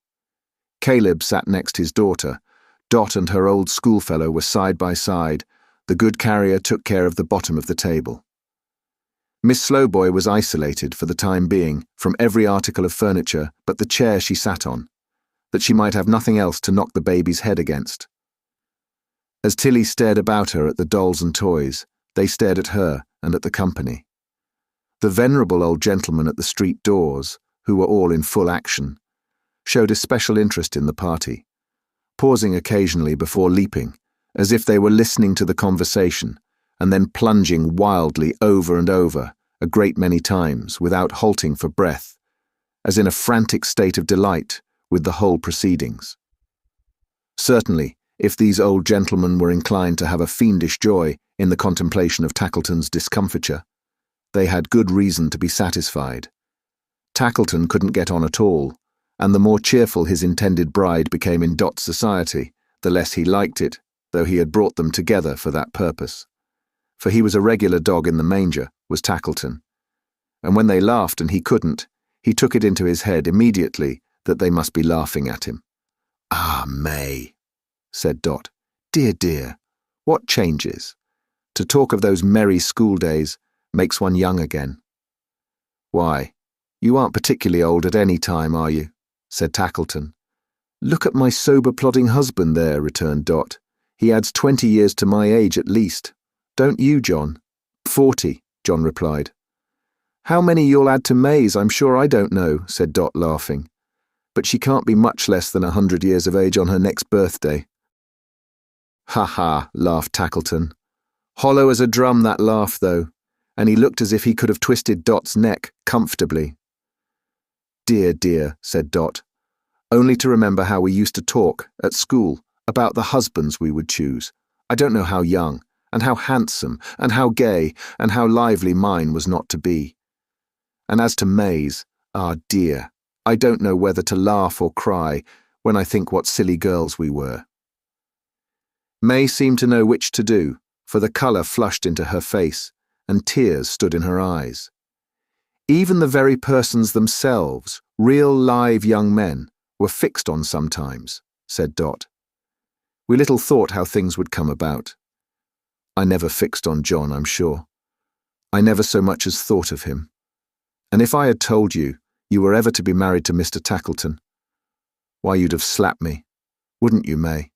Caleb sat next his daughter. Dot and her old schoolfellow were side by side. The good carrier took care of the bottom of the table. Miss Slowboy was isolated, for the time being, from every article of furniture but the chair she sat on, that she might have nothing else to knock the baby's head against. As Tilly stared about her at the dolls and toys, they stared at her and at the company. The venerable old gentleman at the street doors, who were all in full action, showed a special interest in the party, pausing occasionally before leaping, as if they were listening to the conversation, and then plunging wildly over and over a great many times without halting for breath, as in a frantic state of delight with the whole proceedings. Certainly, if these old gentlemen were inclined to have a fiendish joy in the contemplation of Tackleton's discomfiture, they had good reason to be satisfied. Tackleton couldn't get on at all, and the more cheerful his intended bride became in Dot's society, the less he liked it, though he had brought them together for that purpose. For he was a regular dog in the manger, was Tackleton, and when they laughed and he couldn't, he took it into his head immediately that they must be laughing at him. "Ah, May," said Dot. "Dear, dear, what changes! To talk of those merry school days makes one young again." "Why, you aren't particularly old at any time, are you?" said Tackleton. "Look at my sober-plodding husband there," returned Dot. "He adds 20 years to my age at least. Don't you, John?" 40, John replied. "How many you'll add to May's, I'm sure I don't know," said Dot, laughing. "But she can't be much less than 100 years of age on her next birthday." "Ha ha," laughed Tackleton. Hollow as a drum, that laugh, though, and he looked as if he could have twisted Dot's neck comfortably. "Dear, dear," said Dot, "only to remember how we used to talk, at school, about the husbands we would choose. I don't know how young, and how handsome, and how gay, and how lively mine was not to be. And as to May's, ah dear, I don't know whether to laugh or cry when I think what silly girls we were." May seemed to know which to do, for the colour flushed into her face, and tears stood in her eyes. Even the very persons themselves, real live young men, were fixed on sometimes, said Dot. We little thought how things would come about. I never fixed on John, I'm sure. I never so much as thought of him. And if I had told you were ever to be married to Mr. Tackleton, why, you'd have slapped me, wouldn't you, May?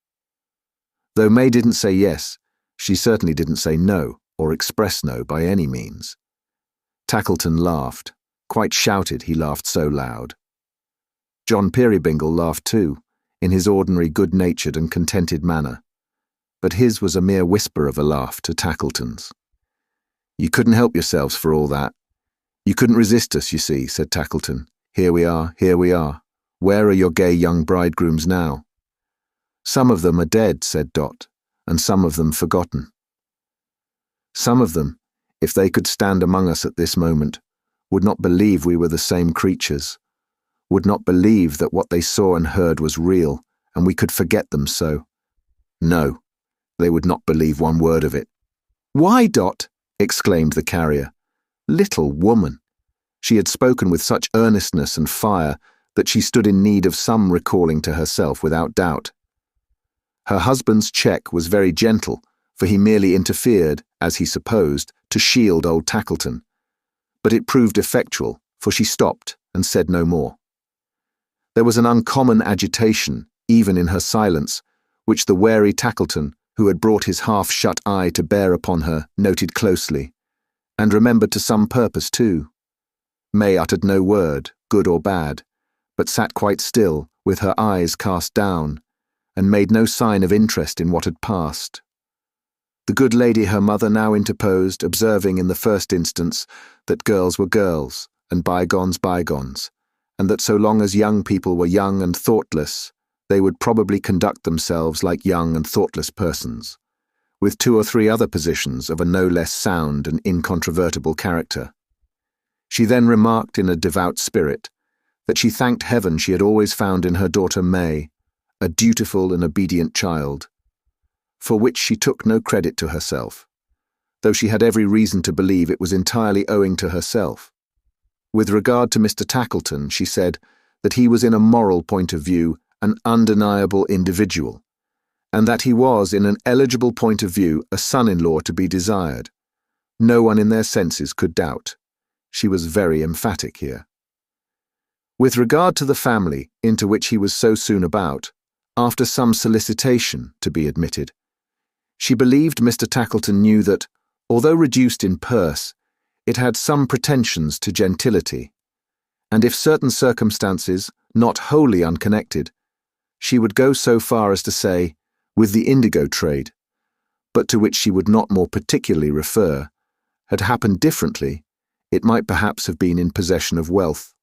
Though May didn't say yes, she certainly didn't say no, or express no by any means. Tackleton laughed, quite shouted, he laughed so loud. John Peerybingle laughed too, in his ordinary good-natured and contented manner, but his was a mere whisper of a laugh to Tackleton's. "You couldn't help yourselves for all that. You couldn't resist us, you see," said Tackleton. Here we are, here we are. Where are your gay young bridegrooms now?" "Some of them are dead," said Dot, "and some of them forgotten. Some of them, if they could stand among us at this moment, would not believe we were the same creatures, would not believe that what they saw and heard was real, and we could forget them so. No, they would not believe one word of it." "Why, Dot?" exclaimed the carrier. Little woman! She had spoken with such earnestness and fire that she stood in need of some recalling to herself without doubt. Her husband's check was very gentle, for he merely interfered, as he supposed, to shield old Tackleton. But it proved effectual, for she stopped and said no more. There was an uncommon agitation, even in her silence, which the wary Tackleton, who had brought his half-shut eye to bear upon her, noted closely, and remembered to some purpose too. May uttered no word, good or bad, but sat quite still, with her eyes cast down, and made no sign of interest in what had passed. The good lady her mother now interposed, observing in the first instance that girls were girls, and bygones bygones, and that so long as young people were young and thoughtless, they would probably conduct themselves like young and thoughtless persons, with 2 or 3 other positions of a no less sound and incontrovertible character. She then remarked in a devout spirit that she thanked heaven she had always found in her daughter May a dutiful and obedient child, for which she took no credit to herself, though she had every reason to believe it was entirely owing to herself. With regard to Mr. Tackleton, she said that he was in a moral point of view an undeniable individual, and that he was in an eligible point of view a son-in-law to be desired. No one in their senses could doubt. She was very emphatic here. With regard to the family into which he was so soon about, after some solicitation to be admitted, she believed Mr. Tackleton knew that, although reduced in purse, it had some pretensions to gentility, and if certain circumstances, not wholly unconnected, she would go so far as to say, with the indigo trade, but to which she would not more particularly refer, had happened differently, it might perhaps have been in possession of wealth.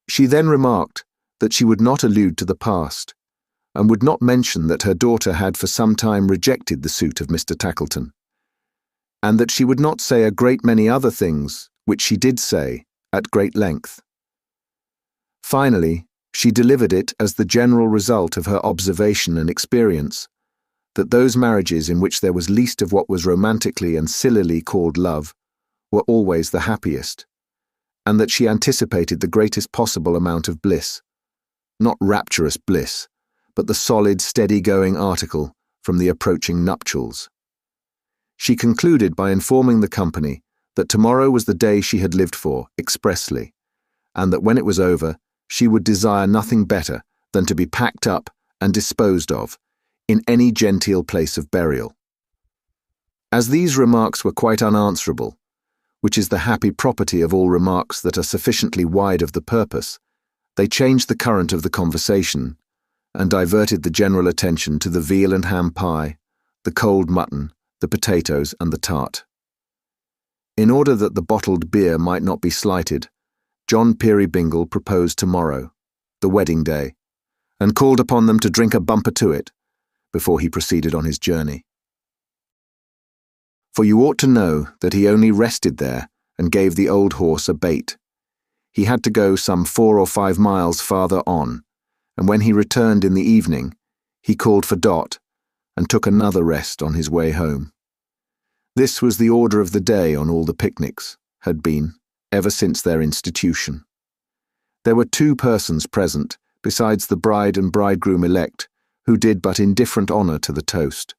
She then remarked that she would not allude to the past, and would not mention that her daughter had for some time rejected the suit of Mr. Tackleton, and that she would not say a great many other things which she did say at great length. Finally, she delivered it as the general result of her observation and experience, that those marriages in which there was least of what was romantically and sillily called love were always the happiest, and that she anticipated the greatest possible amount of bliss, not rapturous bliss, but the solid, steady-going article from the approaching nuptials. She concluded by informing the company that tomorrow was the day she had lived for, expressly, and that when it was over, she would desire nothing better than to be packed up and disposed of in any genteel place of burial. As these remarks were quite unanswerable, which is the happy property of all remarks that are sufficiently wide of the purpose, they changed the current of the conversation, and diverted the general attention to the veal and ham pie, the cold mutton, the potatoes, and the tart. In order that the bottled beer might not be slighted, John Peerybingle proposed tomorrow, the wedding day, and called upon them to drink a bumper to it, before he proceeded on his journey. For you ought to know that he only rested there and gave the old horse a bait. He had to go some 4 or 5 miles farther on, and when he returned in the evening, he called for Dot and took another rest on his way home. This was the order of the day on all the picnics, had been, ever since their institution. There were 2 persons present, besides the bride and bridegroom-elect, who did but indifferent honour to the toast.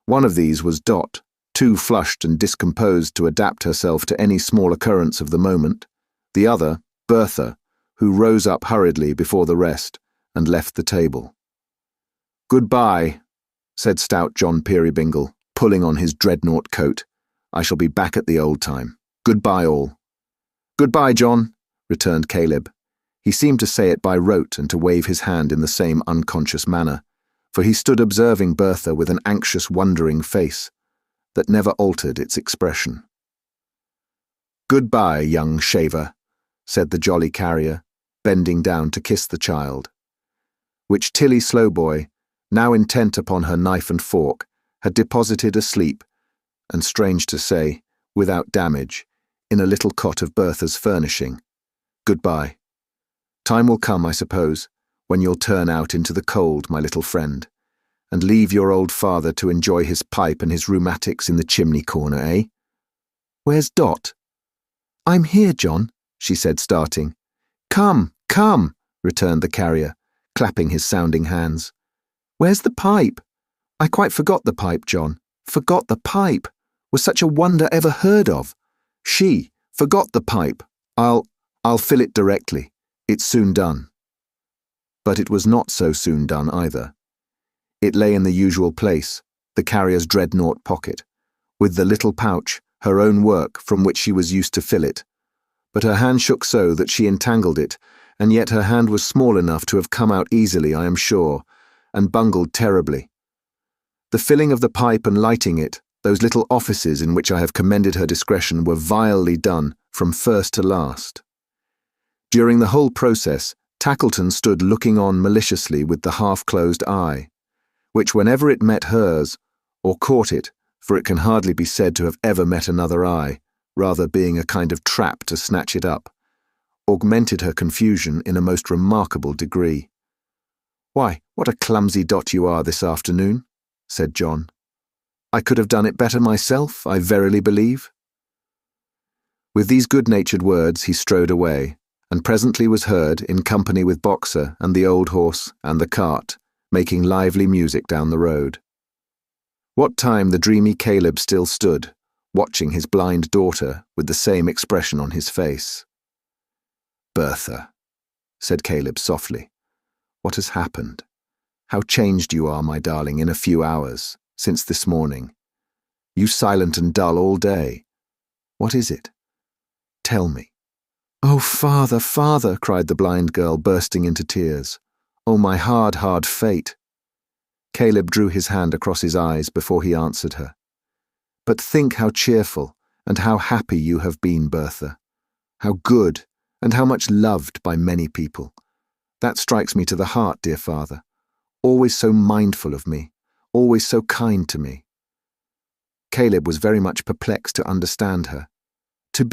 One of these was Dot, too flushed and discomposed to adapt herself to any small occurrence of the moment. The other, Bertha, who rose up hurriedly before the rest and left the table. "Goodbye," said stout John Peerybingle, pulling on his dreadnought coat. "I shall be back at the old time. Goodbye all." "Goodbye, John," returned Caleb. He seemed to say it by rote and to wave his hand in the same unconscious manner, for he stood observing Bertha with an anxious, wondering face that never altered its expression. "Goodbye, young shaver," said the jolly carrier, bending down to kiss the child, which Tilly Slowboy, now intent upon her knife and fork, had deposited asleep, and strange to say, without damage, in a little cot of Bertha's furnishing. "Goodbye. Time will come, I suppose, when you'll turn out into the cold, my little friend, and leave your old father to enjoy his pipe and his rheumatics in the chimney corner, eh? Where's Dot?" "I'm here, John," she said, starting. "Come, come," returned the carrier, clapping his sounding hands. "Where's the pipe? I quite forgot the pipe, John. Forgot the pipe. Was such a wonder ever heard of? She forgot the pipe. I'll fill it directly. It's soon done." But it was not so soon done either. It lay in the usual place, the carrier's dreadnought pocket, with the little pouch, her own work, from which she was used to fill it. But her hand shook so that she entangled it, and yet her hand was small enough to have come out easily, I am sure, and bungled terribly. The filling of the pipe and lighting it, those little offices in which I have commended her discretion, were vilely done from first to last. During the whole process, Tackleton stood looking on maliciously with the half-closed eye, which whenever it met hers, or caught it, for it can hardly be said to have ever met another eye, rather being a kind of trap to snatch it up, augmented her confusion in a most remarkable degree. "Why, what a clumsy Dot you are this afternoon," said John. "I could have done it better myself, I verily believe." With these good-natured words he strode away, and presently was heard, in company with Boxer and the old horse and the cart, making lively music down the road. What time the dreamy Caleb still stood, watching his blind daughter with the same expression on his face. "Bertha," said Caleb softly, "what has happened? How changed you are, my darling, in a few hours, since this morning. You silent and dull all day. What is it? Tell me." "Oh, father, father," cried the blind girl, bursting into tears. "Oh, my hard, hard fate." Caleb drew his hand across his eyes before he answered her. "But think how cheerful and how happy you have been, Bertha. How good and how much loved by many people. That strikes me to the heart, dear father. Always so mindful of me, always so kind to me." Caleb was very much perplexed to understand her. To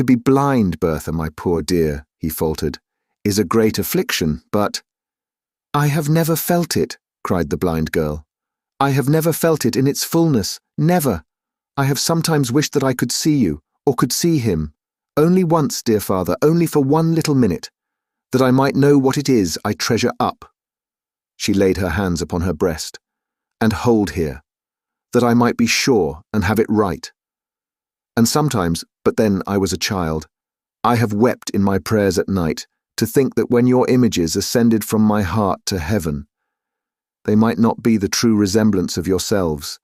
be blind, Bertha, my poor dear," he faltered, "is a great affliction, but—" "I have never felt it," cried the blind girl. "I have never felt it in its fullness, never. I have sometimes wished that I could see you, or could see him. Only once, dear father, only for one little minute, that I might know what it is I treasure up." She laid her hands upon her breast. "And hold here, that I might be sure and have it right. And sometimes, but then I was a child, I have wept in my prayers at night to think that when your images ascended from my heart to heaven, they might not be the true resemblance of yourselves.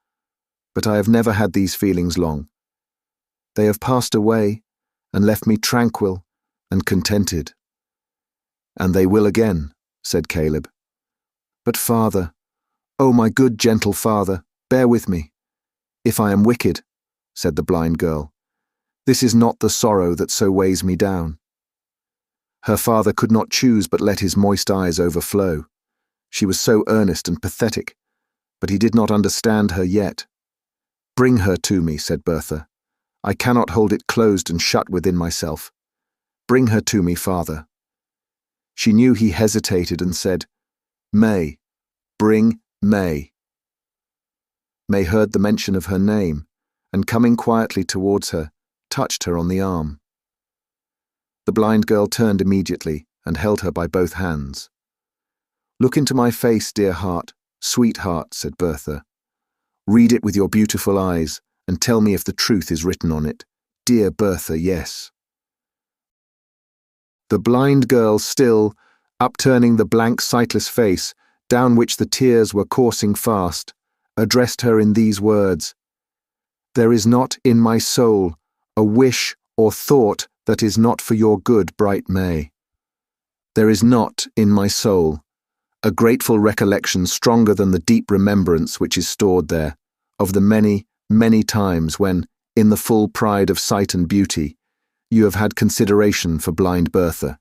But I have never had these feelings long. They have passed away and left me tranquil and contented." "And they will again," said Caleb. "But father, oh my good gentle father, bear with me. If I am wicked," said the blind girl, "this is not the sorrow that so weighs me down." Her father could not choose but let his moist eyes overflow. She was so earnest and pathetic, but he did not understand her yet. "Bring her to me," said Bertha. "I cannot hold it closed and shut within myself. Bring her to me, father." She knew he hesitated and said, "May, bring May." May heard the mention of her name, and coming quietly towards her, touched her on the arm. The blind girl turned immediately and held her by both hands. "Look into my face, dear heart, sweetheart," said Bertha. "Read it with your beautiful eyes, and tell me if the truth is written on it. Dear Bertha, yes." The blind girl still, upturning the blank sightless face, down which the tears were coursing fast, addressed her in these words: "There is not in my soul a wish or thought that is not for your good, bright May. There is not in my soul a grateful recollection stronger than the deep remembrance which is stored there, of the many, many times when, in the full pride of sight and beauty, you have had consideration for blind Bertha,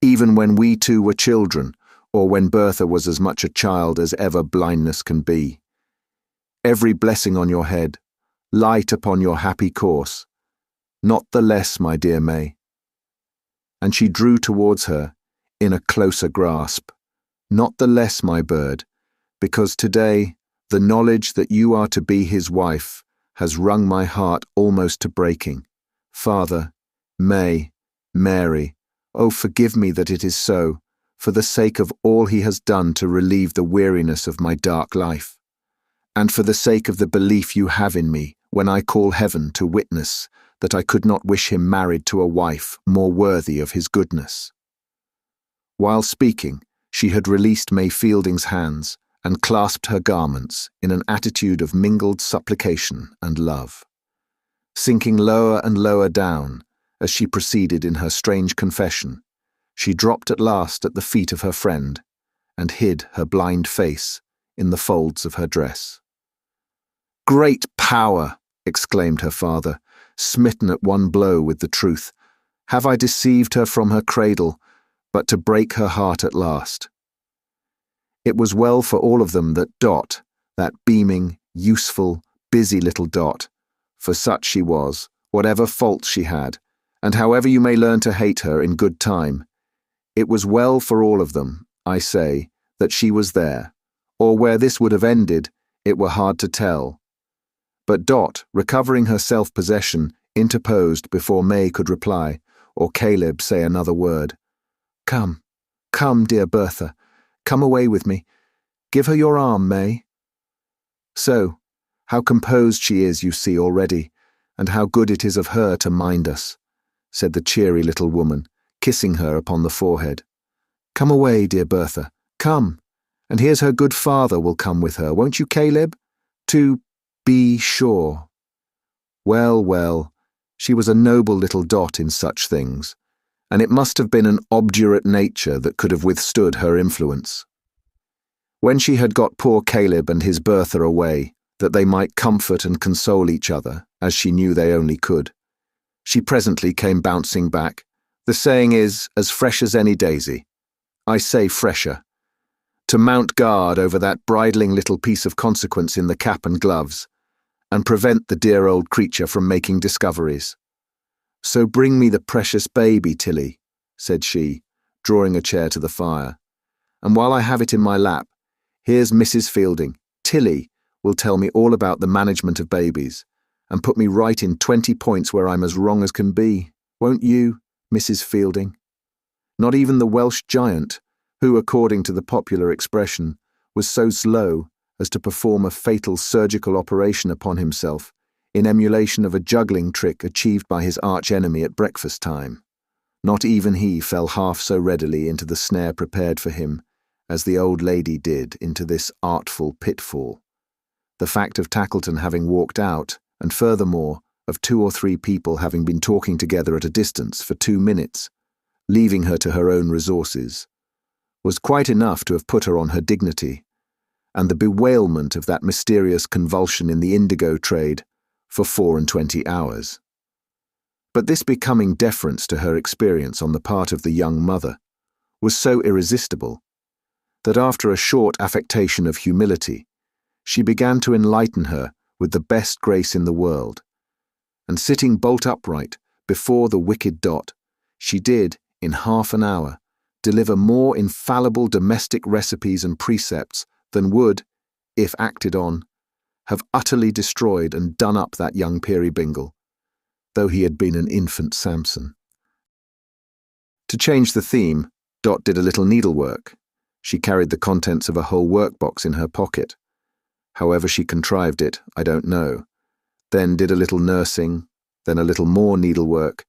even when we two were children, or when Bertha was as much a child as ever blindness can be. Every blessing on your head, light upon your happy course, not the less, my dear May." And she drew towards her, in a closer grasp, "Not the less, my bird, because today the knowledge that you are to be his wife has wrung my heart almost to breaking. Father, May, Mary, oh, forgive me that it is so, for the sake of all he has done to relieve the weariness of my dark life, and for the sake of the belief you have in me when I call heaven to witness that I could not wish him married to a wife more worthy of his goodness." While speaking, she had released May Fielding's hands and clasped her garments in an attitude of mingled supplication and love. Sinking lower and lower down, as she proceeded in her strange confession, she dropped at last at the feet of her friend and hid her blind face in the folds of her dress. "Great power!" exclaimed her father, smitten at one blow with the truth. "Have I deceived her from her cradle, but to break her heart at last?" It was well for all of them that Dot, that beaming, useful, busy little Dot, for such she was, whatever faults she had, and however you may learn to hate her in good time, it was well for all of them, I say, that she was there, or where this would have ended, it were hard to tell. But Dot, recovering her self-possession, interposed before May could reply, or Caleb say another word. "Come, come, dear Bertha, come away with me. Give her your arm, May." "So, how composed she is, you see already, and how good it is of her to mind us," said the cheery little woman, kissing her upon the forehead. "Come away, dear Bertha, come, and here's her good father will come with her, won't you, Caleb? To be sure." Well, well, she was a noble little Dot in such things, and it must have been an obdurate nature that could have withstood her influence. When she had got poor Caleb and his Bertha away, that they might comfort and console each other, as she knew they only could, she presently came bouncing back. The saying is, as fresh as any daisy. I say fresher. To mount guard over that bridling little piece of consequence in the cap and gloves, and prevent the dear old creature from making discoveries. "So bring me the precious baby, Tilly," said she, drawing a chair to the fire. "And while I have it in my lap, here's Mrs. Fielding. Tilly will tell me all about the management of babies, and put me right in 20 points where I'm as wrong as can be. Won't you, Mrs. Fielding?" Not even the Welsh giant, who, according to the popular expression, was so slow as to perform a fatal surgical operation upon himself, in emulation of a juggling trick achieved by his arch-enemy at breakfast time. Not even he fell half so readily into the snare prepared for him as the old lady did into this artful pitfall. The fact of Tackleton having walked out, and furthermore, of 2 or 3 people having been talking together at a distance for 2 minutes, leaving her to her own resources, was quite enough to have put her on her dignity, and the bewailment of that mysterious convulsion in the indigo trade for 24 hours. But this becoming deference to her experience on the part of the young mother was so irresistible that after a short affectation of humility, she began to enlighten her with the best grace in the world, and sitting bolt upright before the wicked Dot, She did, in half an hour, deliver more infallible domestic recipes and precepts than would, if acted on, have utterly destroyed and done up that young Peerybingle, though he had been an infant Samson. To change the theme, Dot did a little needlework. She carried the contents of a whole workbox in her pocket. However she contrived it, I don't know. Then did a little nursing, then a little more needlework,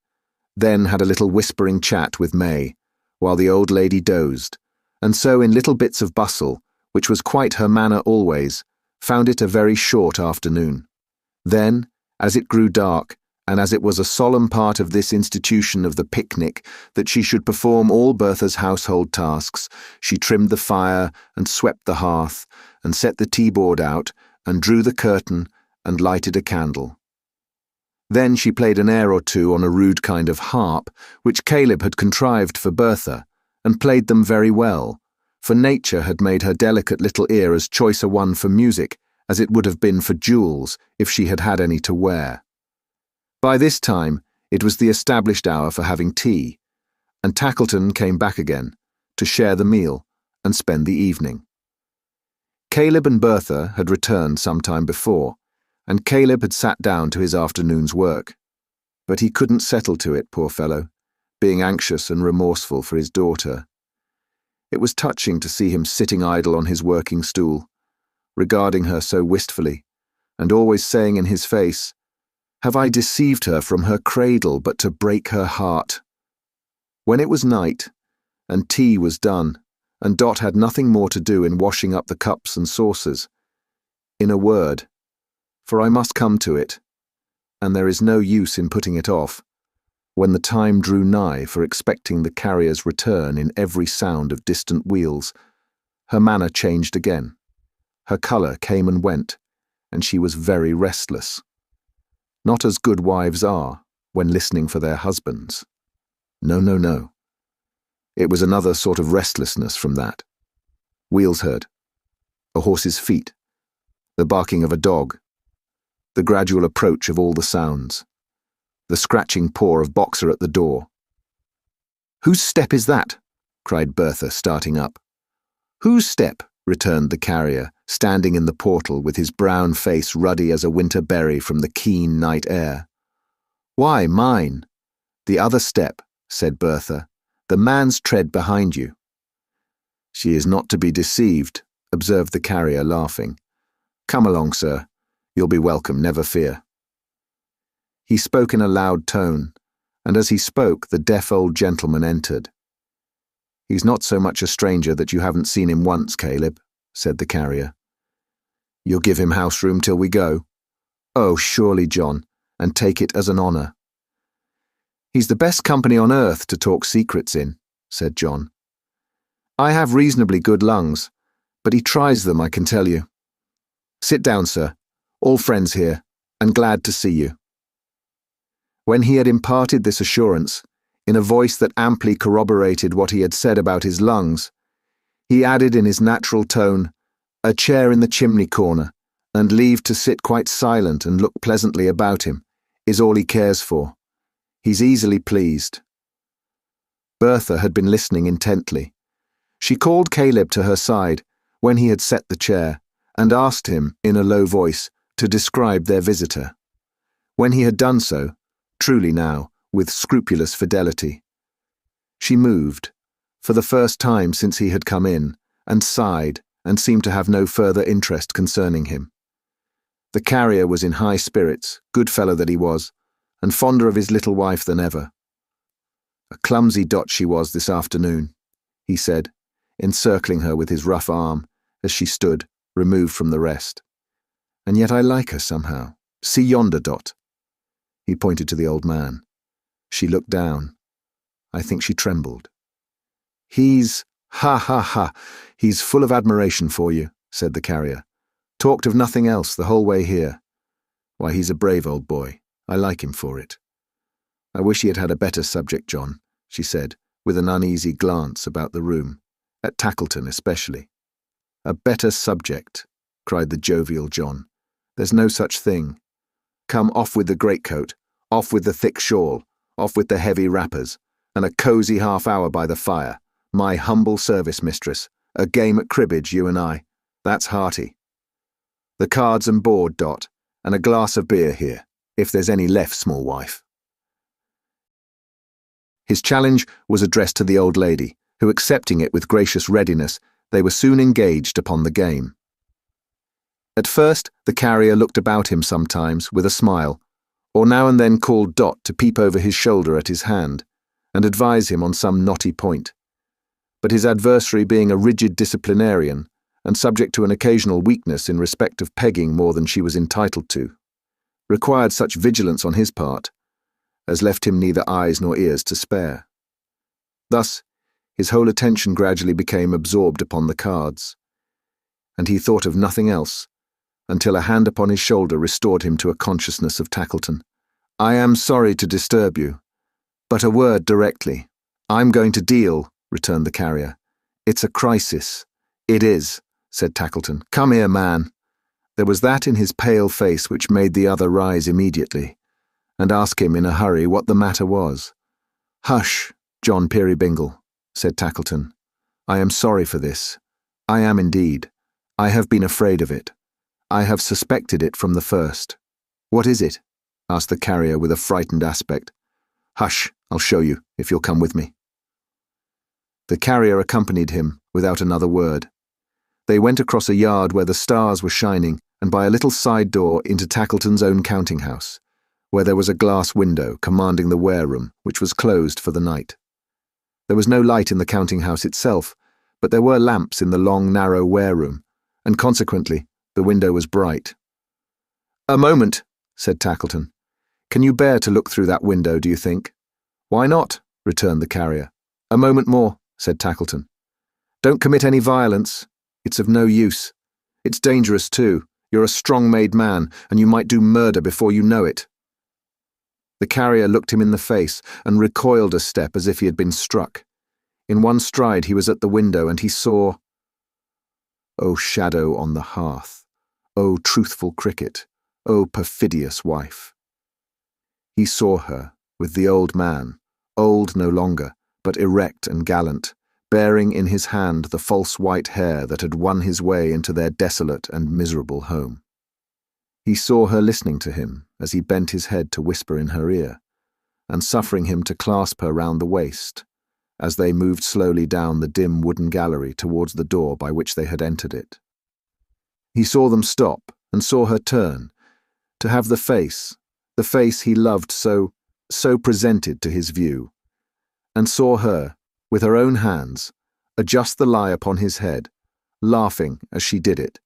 then had a little whispering chat with May, while the old lady dozed, and so in little bits of bustle, which was quite her manner always, found it a very short afternoon. Then, as it grew dark, and as it was a solemn part of this institution of the picnic that she should perform all Bertha's household tasks, she trimmed the fire and swept the hearth, and set the tea-board out, and drew the curtain, and lighted a candle. Then she played an air or two on a rude kind of harp, which Caleb had contrived for Bertha, and played them very well, for nature had made her delicate little ear as choice a one for music as it would have been for jewels if she had had any to wear. By this time it was the established hour for having tea, and Tackleton came back again, to share the meal and spend the evening. Caleb and Bertha had returned some time before, and Caleb had sat down to his afternoon's work. But he couldn't settle to it, poor fellow, being anxious and remorseful for his daughter. It was touching to see him sitting idle on his working stool, regarding her so wistfully, and always saying in his face, "Have I deceived her from her cradle but to break her heart?" When it was night, and tea was done, and Dot had nothing more to do in washing up the cups and saucers, in a word, for I must come to it, and there is no use in putting it off, when the time drew nigh for expecting the carrier's return in every sound of distant wheels, her manner changed again. Her colour came and went, and she was very restless. Not as good wives are when listening for their husbands. No, no, no. It was another sort of restlessness from that. Wheels heard, a horse's feet, the barking of a dog, the gradual approach of all the sounds, the scratching paw of Boxer at the door. "Whose step is that?" cried Bertha, starting up. "Whose step?" returned the carrier, standing in the portal with his brown face ruddy as a winter berry from the keen night air. "Why, mine." "The other step," said Bertha, "the man's tread behind you." "She is not to be deceived," observed the carrier, laughing. "Come along, sir. You'll be welcome, never fear." He spoke in a loud tone, and as he spoke the deaf old gentleman entered. "He's not so much a stranger that you haven't seen him once, Caleb," said the carrier. "You'll give him house room till we go?" "Oh, surely, John, and take it as an honour." "He's the best company on earth to talk secrets in," said John. "I have reasonably good lungs, but he tries them, I can tell you. Sit down, sir. All friends here, and glad to see you." When he had imparted this assurance, in a voice that amply corroborated what he had said about his lungs, he added in his natural tone, "A chair in the chimney corner, and leave to sit quite silent and look pleasantly about him, is all he cares for. He's easily pleased." Bertha had been listening intently. She called Caleb to her side when he had set the chair, and asked him, in a low voice, to describe their visitor. When he had done so, truly now, with scrupulous fidelity, she moved, for the first time since he had come in, and sighed, and seemed to have no further interest concerning him. The carrier was in high spirits, good fellow that he was, and fonder of his little wife than ever. "A clumsy Dot she was this afternoon," he said, encircling her with his rough arm, as she stood, removed from the rest. "And yet I like her somehow. See yonder, Dot." He pointed to the old man. She looked down. I think she trembled. "He's, he's full of admiration for you," said the carrier. "Talked of nothing else the whole way here. Why, he's a brave old boy. I like him for it." "I wish he had had a better subject, John," she said, with an uneasy glance about the room, at Tackleton especially. "A better subject," cried the jovial John. "There's no such thing. Come, off with the greatcoat, off with the thick shawl, off with the heavy wrappers, and a cosy half-hour by the fire. My humble service, mistress. A game at cribbage, you and I. That's hearty. The cards and board, Dot, and a glass of beer here, if there's any left, small wife." His challenge was addressed to the old lady, who, accepting it with gracious readiness, they were soon engaged upon the game. At first, the carrier looked about him sometimes with a smile, or now and then called Dot to peep over his shoulder at his hand, and advise him on some knotty point. But his adversary, being a rigid disciplinarian, and subject to an occasional weakness in respect of pegging more than she was entitled to, required such vigilance on his part as left him neither eyes nor ears to spare. Thus, his whole attention gradually became absorbed upon the cards, and he thought of nothing else, until a hand upon his shoulder restored him to a consciousness of Tackleton. "I am sorry to disturb you, but a word directly." "I'm going to deal," returned the carrier. "It's a crisis." "It is," said Tackleton. "Come here, man." There was that in his pale face which made the other rise immediately, and ask him in a hurry what the matter was. "Hush, John Peerybingle," said Tackleton. "I am sorry for this. I am indeed. I have been afraid of it. I have suspected it from the first." "What is it?" asked the carrier with a frightened aspect. "Hush, I'll show you, if you'll come with me." The carrier accompanied him without another word. They went across a yard where the stars were shining, and by a little side door into Tackleton's own counting-house, where there was a glass window commanding the ware-room, which was closed for the night. There was no light in the counting-house itself, but there were lamps in the long, narrow ware-room, and consequently the window was bright. "A moment," said Tackleton. "Can you bear to look through that window, do you think?" "Why not?" returned the carrier. "A moment more," said Tackleton. "Don't commit any violence. It's of no use. It's dangerous, too. You're a strong-made man, and you might do murder before you know it." The carrier looked him in the face and recoiled a step as if he had been struck. In one stride he was at the window, and he saw— "O shadow on the hearth, O truthful cricket, O perfidious wife." He saw her, with the old man, old no longer, but erect and gallant, bearing in his hand the false white hair that had won his way into their desolate and miserable home. He saw her listening to him as he bent his head to whisper in her ear, and suffering him to clasp her round the waist, as they moved slowly down the dim wooden gallery towards the door by which they had entered it. He saw them stop, and saw her turn, to have the face he loved so presented to his view, and saw her, with her own hands, adjust the lie upon his head, laughing, as she did it,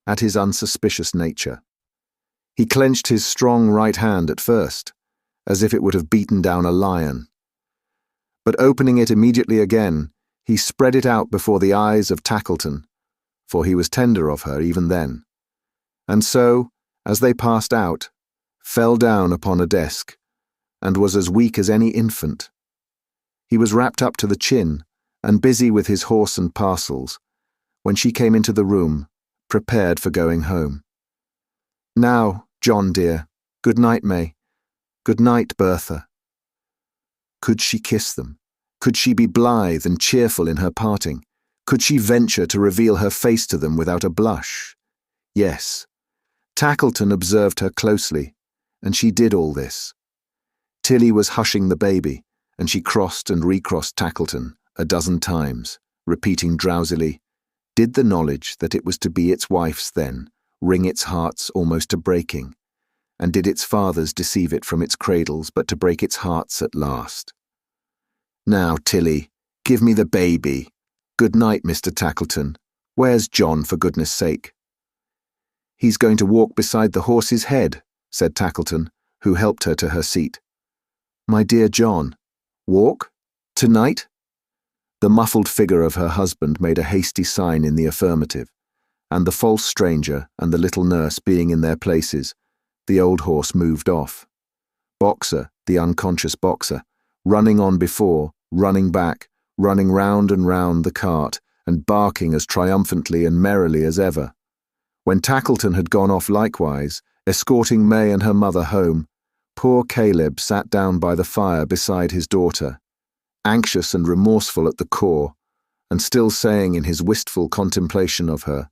at his unsuspicious nature. He clenched his strong right hand at first, as if it would have beaten down a lion. But opening it immediately again, he spread it out before the eyes of Tackleton, for he was tender of her even then, and so, as they passed out, fell down upon a desk, and was as weak as any infant. He was wrapped up to the chin, and busy with his horse and parcels, when she came into the room, prepared for going home. "Now, John dear, good night, May. Good night, Bertha." Could she kiss them? Could she be blithe and cheerful in her parting? Could she venture to reveal her face to them without a blush? Yes. Tackleton observed her closely, and she did all this. Tilly was hushing the baby, and she crossed and recrossed Tackleton a dozen times, repeating drowsily, "Did the knowledge that it was to be its wife's then wring its hearts almost to breaking, and did its fathers deceive it from its cradles but to break its hearts at last? Now, Tilly, give me the baby. Good night, Mr. Tackleton. Where's John, for goodness sake?" "He's going to walk beside the horse's head," said Tackleton, who helped her to her seat. "My dear John, walk? Tonight?" The muffled figure of her husband made a hasty sign in the affirmative, and the false stranger and the little nurse being in their places, the old horse moved off. Boxer, the unconscious Boxer, running on before, running back, running round and round the cart, and barking as triumphantly and merrily as ever. When Tackleton had gone off likewise, escorting May and her mother home, poor Caleb sat down by the fire beside his daughter, anxious and remorseful at the core, and still saying in his wistful contemplation of her,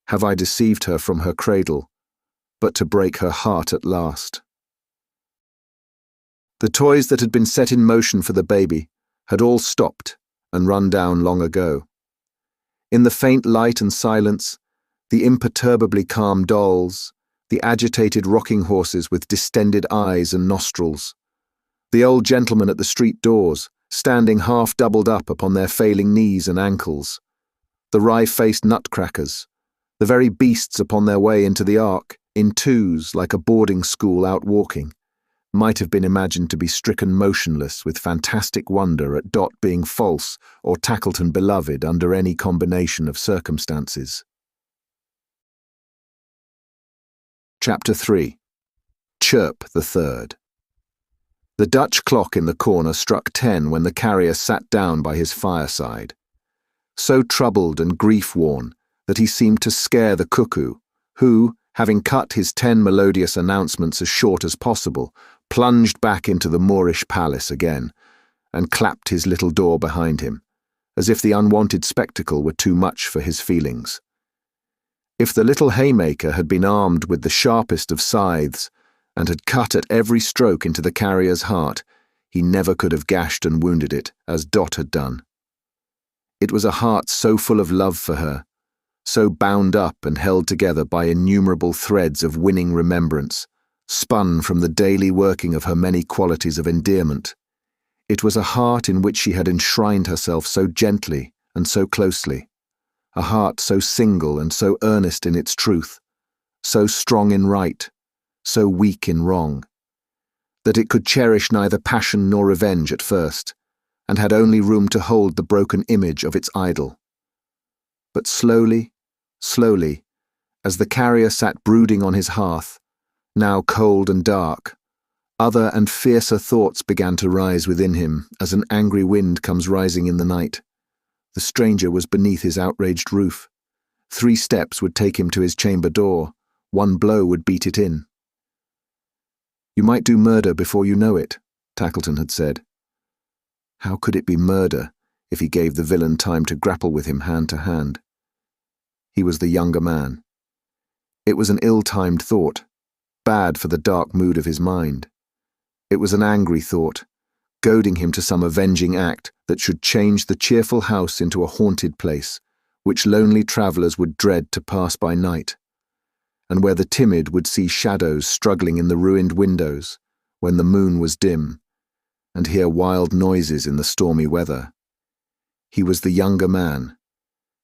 "Have I deceived her from her cradle, but to break her heart at last?" The toys that had been set in motion for the baby had all stopped and run down long ago. In the faint light and silence, the imperturbably calm dolls, the agitated rocking horses with distended eyes and nostrils, the old gentlemen at the street doors, standing half doubled up upon their failing knees and ankles, the wry-faced nutcrackers, the very beasts upon their way into the ark, in twos like a boarding school out walking, might have been imagined to be stricken motionless with fantastic wonder at Dot being false or Tackleton beloved under any combination of circumstances. Chapter 3. Chirp the Third. The Dutch clock in the corner struck 10 when the carrier sat down by his fireside, so troubled and grief-worn that he seemed to scare the cuckoo, who, having cut his 10 melodious announcements as short as possible, plunged back into the Moorish palace again, and clapped his little door behind him, as if the unwanted spectacle were too much for his feelings. If the little haymaker had been armed with the sharpest of scythes, and had cut at every stroke into the carrier's heart, he never could have gashed and wounded it, as Dot had done. It was a heart so full of love for her, so bound up and held together by innumerable threads of winning remembrance, spun from the daily working of her many qualities of endearment. It was a heart in which she had enshrined herself so gently and so closely, a heart so single and so earnest in its truth, so strong in right, so weak in wrong, that it could cherish neither passion nor revenge at first, and had only room to hold the broken image of its idol. But slowly, slowly, as the carrier sat brooding on his hearth, now cold and dark, other and fiercer thoughts began to rise within him as an angry wind comes rising in the night. The stranger was beneath his outraged roof. 3 steps would take him to his chamber door. 1 blow would beat it in. "You might do murder before you know it," Tackleton had said. How could it be murder if he gave the villain time to grapple with him hand to hand? He was the younger man. It was an ill-timed thought, bad for the dark mood of his mind. It was an angry thought, goading him to some avenging act that should change the cheerful house into a haunted place, which lonely travellers would dread to pass by night, and where the timid would see shadows struggling in the ruined windows when the moon was dim, and hear wild noises in the stormy weather. He was the younger man.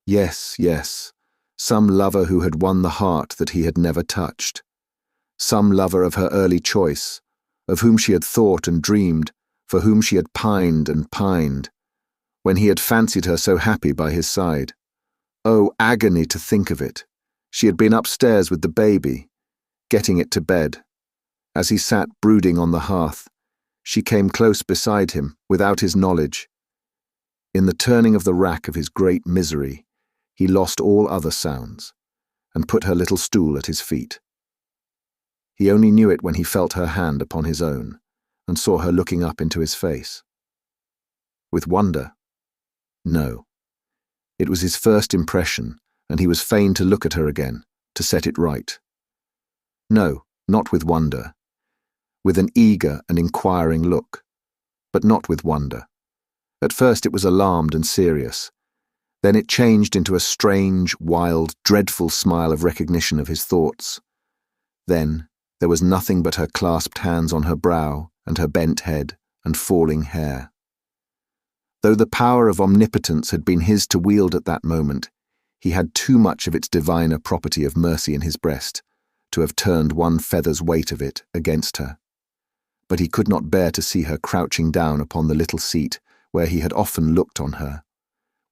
Yes, yes, some lover who had won the heart that he had never touched. Some lover of her early choice, of whom she had thought and dreamed, for whom she had pined and pined, when he had fancied her so happy by his side. Oh, agony to think of it! She had been upstairs with the baby, getting it to bed. As he sat brooding on the hearth, she came close beside him, without his knowledge. In the turning of the rack of his great misery, he lost all other sounds, and put her little stool at his feet. He only knew it when he felt her hand upon his own, and saw her looking up into his face. With wonder? No. It was his first impression, and he was fain to look at her again, to set it right. No, not with wonder. With an eager and inquiring look, but not with wonder. At first it was alarmed and serious. Then it changed into a strange, wild, dreadful smile of recognition of his thoughts. Then there was nothing but her clasped hands on her brow and her bent head and falling hair. Though the power of omnipotence had been his to wield at that moment, he had too much of its diviner property of mercy in his breast to have turned 1 feather's weight of it against her. But he could not bear to see her crouching down upon the little seat where he had often looked on her,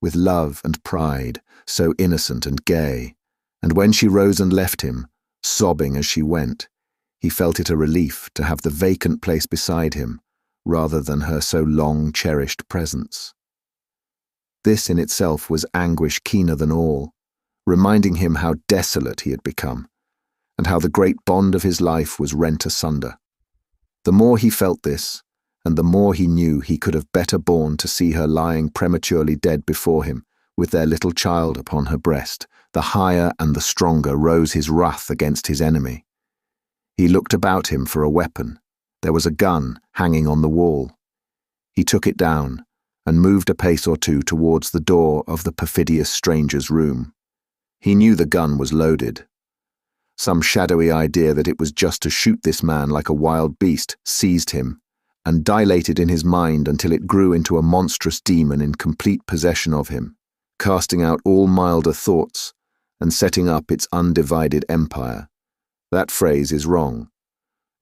with love and pride, so innocent and gay, and when she rose and left him, sobbing as she went, he felt it a relief to have the vacant place beside him, rather than her so long-cherished presence. This in itself was anguish keener than all, reminding him how desolate he had become, and how the great bond of his life was rent asunder. The more he felt this, and the more he knew he could have better borne to see her lying prematurely dead before him, with their little child upon her breast, the higher and the stronger rose his wrath against his enemy. He looked about him for a weapon. There was a gun hanging on the wall. He took it down and moved a pace or two towards the door of the perfidious stranger's room. He knew the gun was loaded. Some shadowy idea that it was just to shoot this man like a wild beast seized him and dilated in his mind until it grew into a monstrous demon in complete possession of him, casting out all milder thoughts and setting up its undivided empire. That phrase is wrong.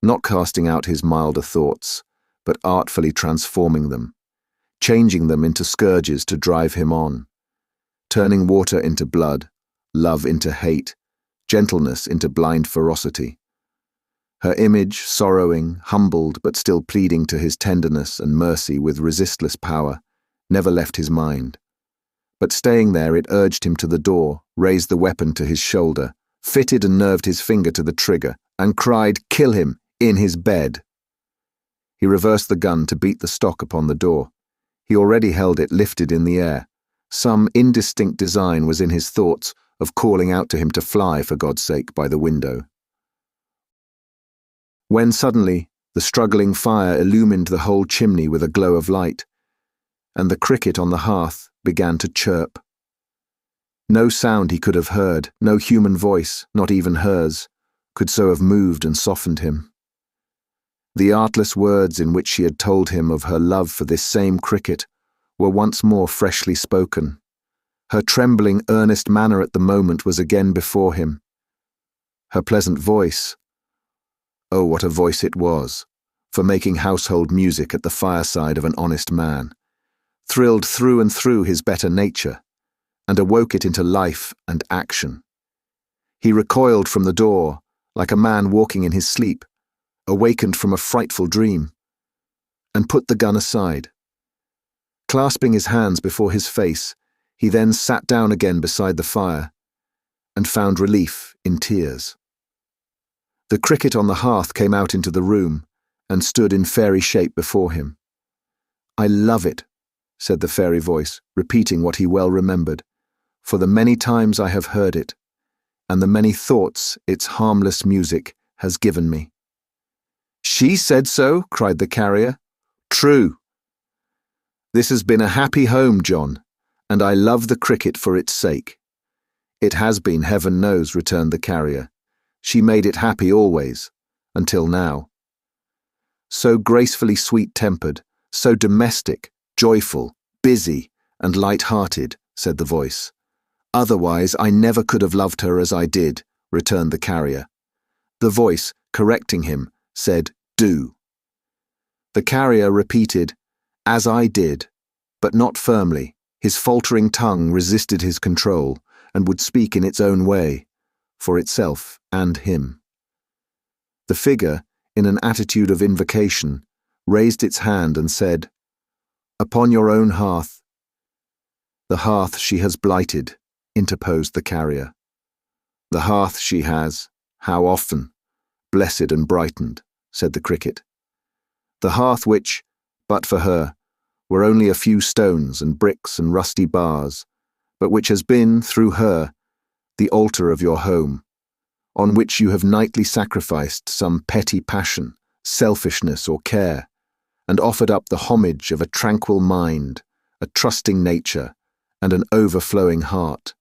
Not casting out his milder thoughts, but artfully transforming them, changing them into scourges to drive him on, turning water into blood, love into hate, gentleness into blind ferocity. Her image, sorrowing, humbled but still pleading to his tenderness and mercy with resistless power, never left his mind. But staying there, it urged him to the door, raised the weapon to his shoulder, fitted and nerved his finger to the trigger, and cried, "Kill him!" in his bed. He reversed the gun to beat the stock upon the door. He already held it lifted in the air. Some indistinct design was in his thoughts of calling out to him to fly, for God's sake, by the window. When suddenly the struggling fire illumined the whole chimney with a glow of light, and the cricket on the hearth began to chirp. No sound he could have heard, no human voice, not even hers, could so have moved and softened him. The artless words in which she had told him of her love for this same cricket were once more freshly spoken. Her trembling, earnest manner at the moment was again before him. Her pleasant voice, oh, what a voice it was, for making household music at the fireside of an honest man, thrilled through and through his better nature, and awoke it into life and action. He recoiled from the door, like a man walking in his sleep, awakened from a frightful dream, and put the gun aside. Clasping his hands before his face, he then sat down again beside the fire, and found relief in tears. The cricket on the hearth came out into the room, and stood in fairy shape before him. "I love it," said the fairy voice, repeating what he well remembered, "for the many times I have heard it, and the many thoughts its harmless music has given me." "She said so," cried the carrier. "True. This has been a happy home, John, and I love the cricket for its sake." "It has been, heaven knows," returned the carrier. "She made it happy always, until now." "So gracefully sweet-tempered, so domestic, joyful, busy, and light-hearted," said the voice. "Otherwise I never could have loved her as I did," returned the carrier. The voice, correcting him, said, "Do." The carrier repeated, "As I did," but not firmly. His faltering tongue resisted his control, and would speak in its own way, for itself and him. The figure, in an attitude of invocation, raised its hand and said, "Upon your own hearth." "The hearth she has blighted," interposed the carrier. "The hearth she has, how often, blessed and brightened," said the cricket. "The hearth which, but for her, were only a few stones and bricks and rusty bars, but which has been, through her, the altar of your home, on which you have nightly sacrificed some petty passion, selfishness or care, and offered up the homage of a tranquil mind, a trusting nature, and an overflowing heart.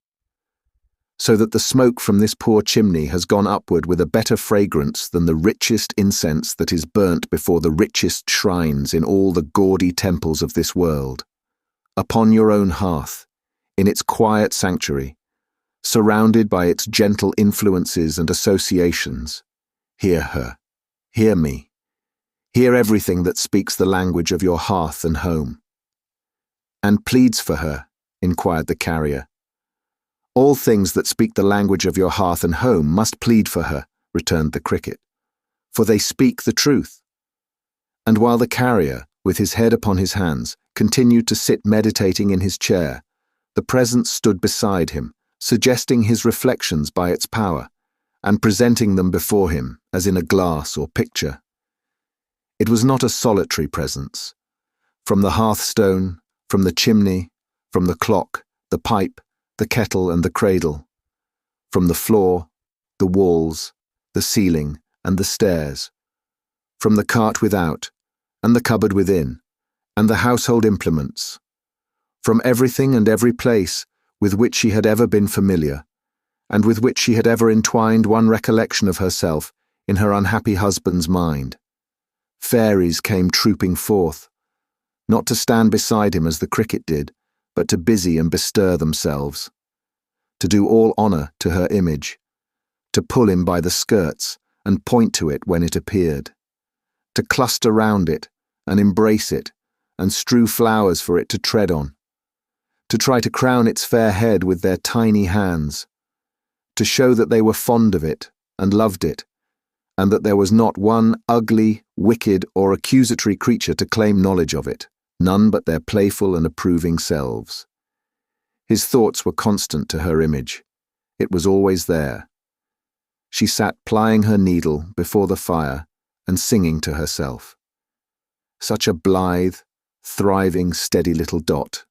So that the smoke from this poor chimney has gone upward with a better fragrance than the richest incense that is burnt before the richest shrines in all the gaudy temples of this world. Upon your own hearth, in its quiet sanctuary, surrounded by its gentle influences and associations, hear her, hear me, hear everything that speaks the language of your hearth and home." "And pleads for her?" inquired the carrier. "All things that speak the language of your hearth and home must plead for her," returned the cricket, "for they speak the truth." And while the carrier, with his head upon his hands, continued to sit meditating in his chair, the presence stood beside him, suggesting his reflections by its power, and presenting them before him as in a glass or picture. It was not a solitary presence. From the hearthstone, from the chimney, from the clock, the pipe, the kettle and the cradle, from the floor, the walls, the ceiling and the stairs, from the cart without, and the cupboard within, and the household implements, from everything and every place with which she had ever been familiar, and with which she had ever entwined one recollection of herself in her unhappy husband's mind. Fairies came trooping forth, not to stand beside him as the cricket did, but to busy and bestir themselves, to do all honour to her image, to pull him by the skirts and point to it when it appeared, to cluster round it and embrace it and strew flowers for it to tread on, to try to crown its fair head with their tiny hands, to show that they were fond of it and loved it, and that there was not one ugly, wicked, or accusatory creature to claim knowledge of it, none but their playful and approving selves. His thoughts were constant to her image. It was always there. She sat plying her needle before the fire and singing to herself. Such a blithe, thriving, steady little Dot.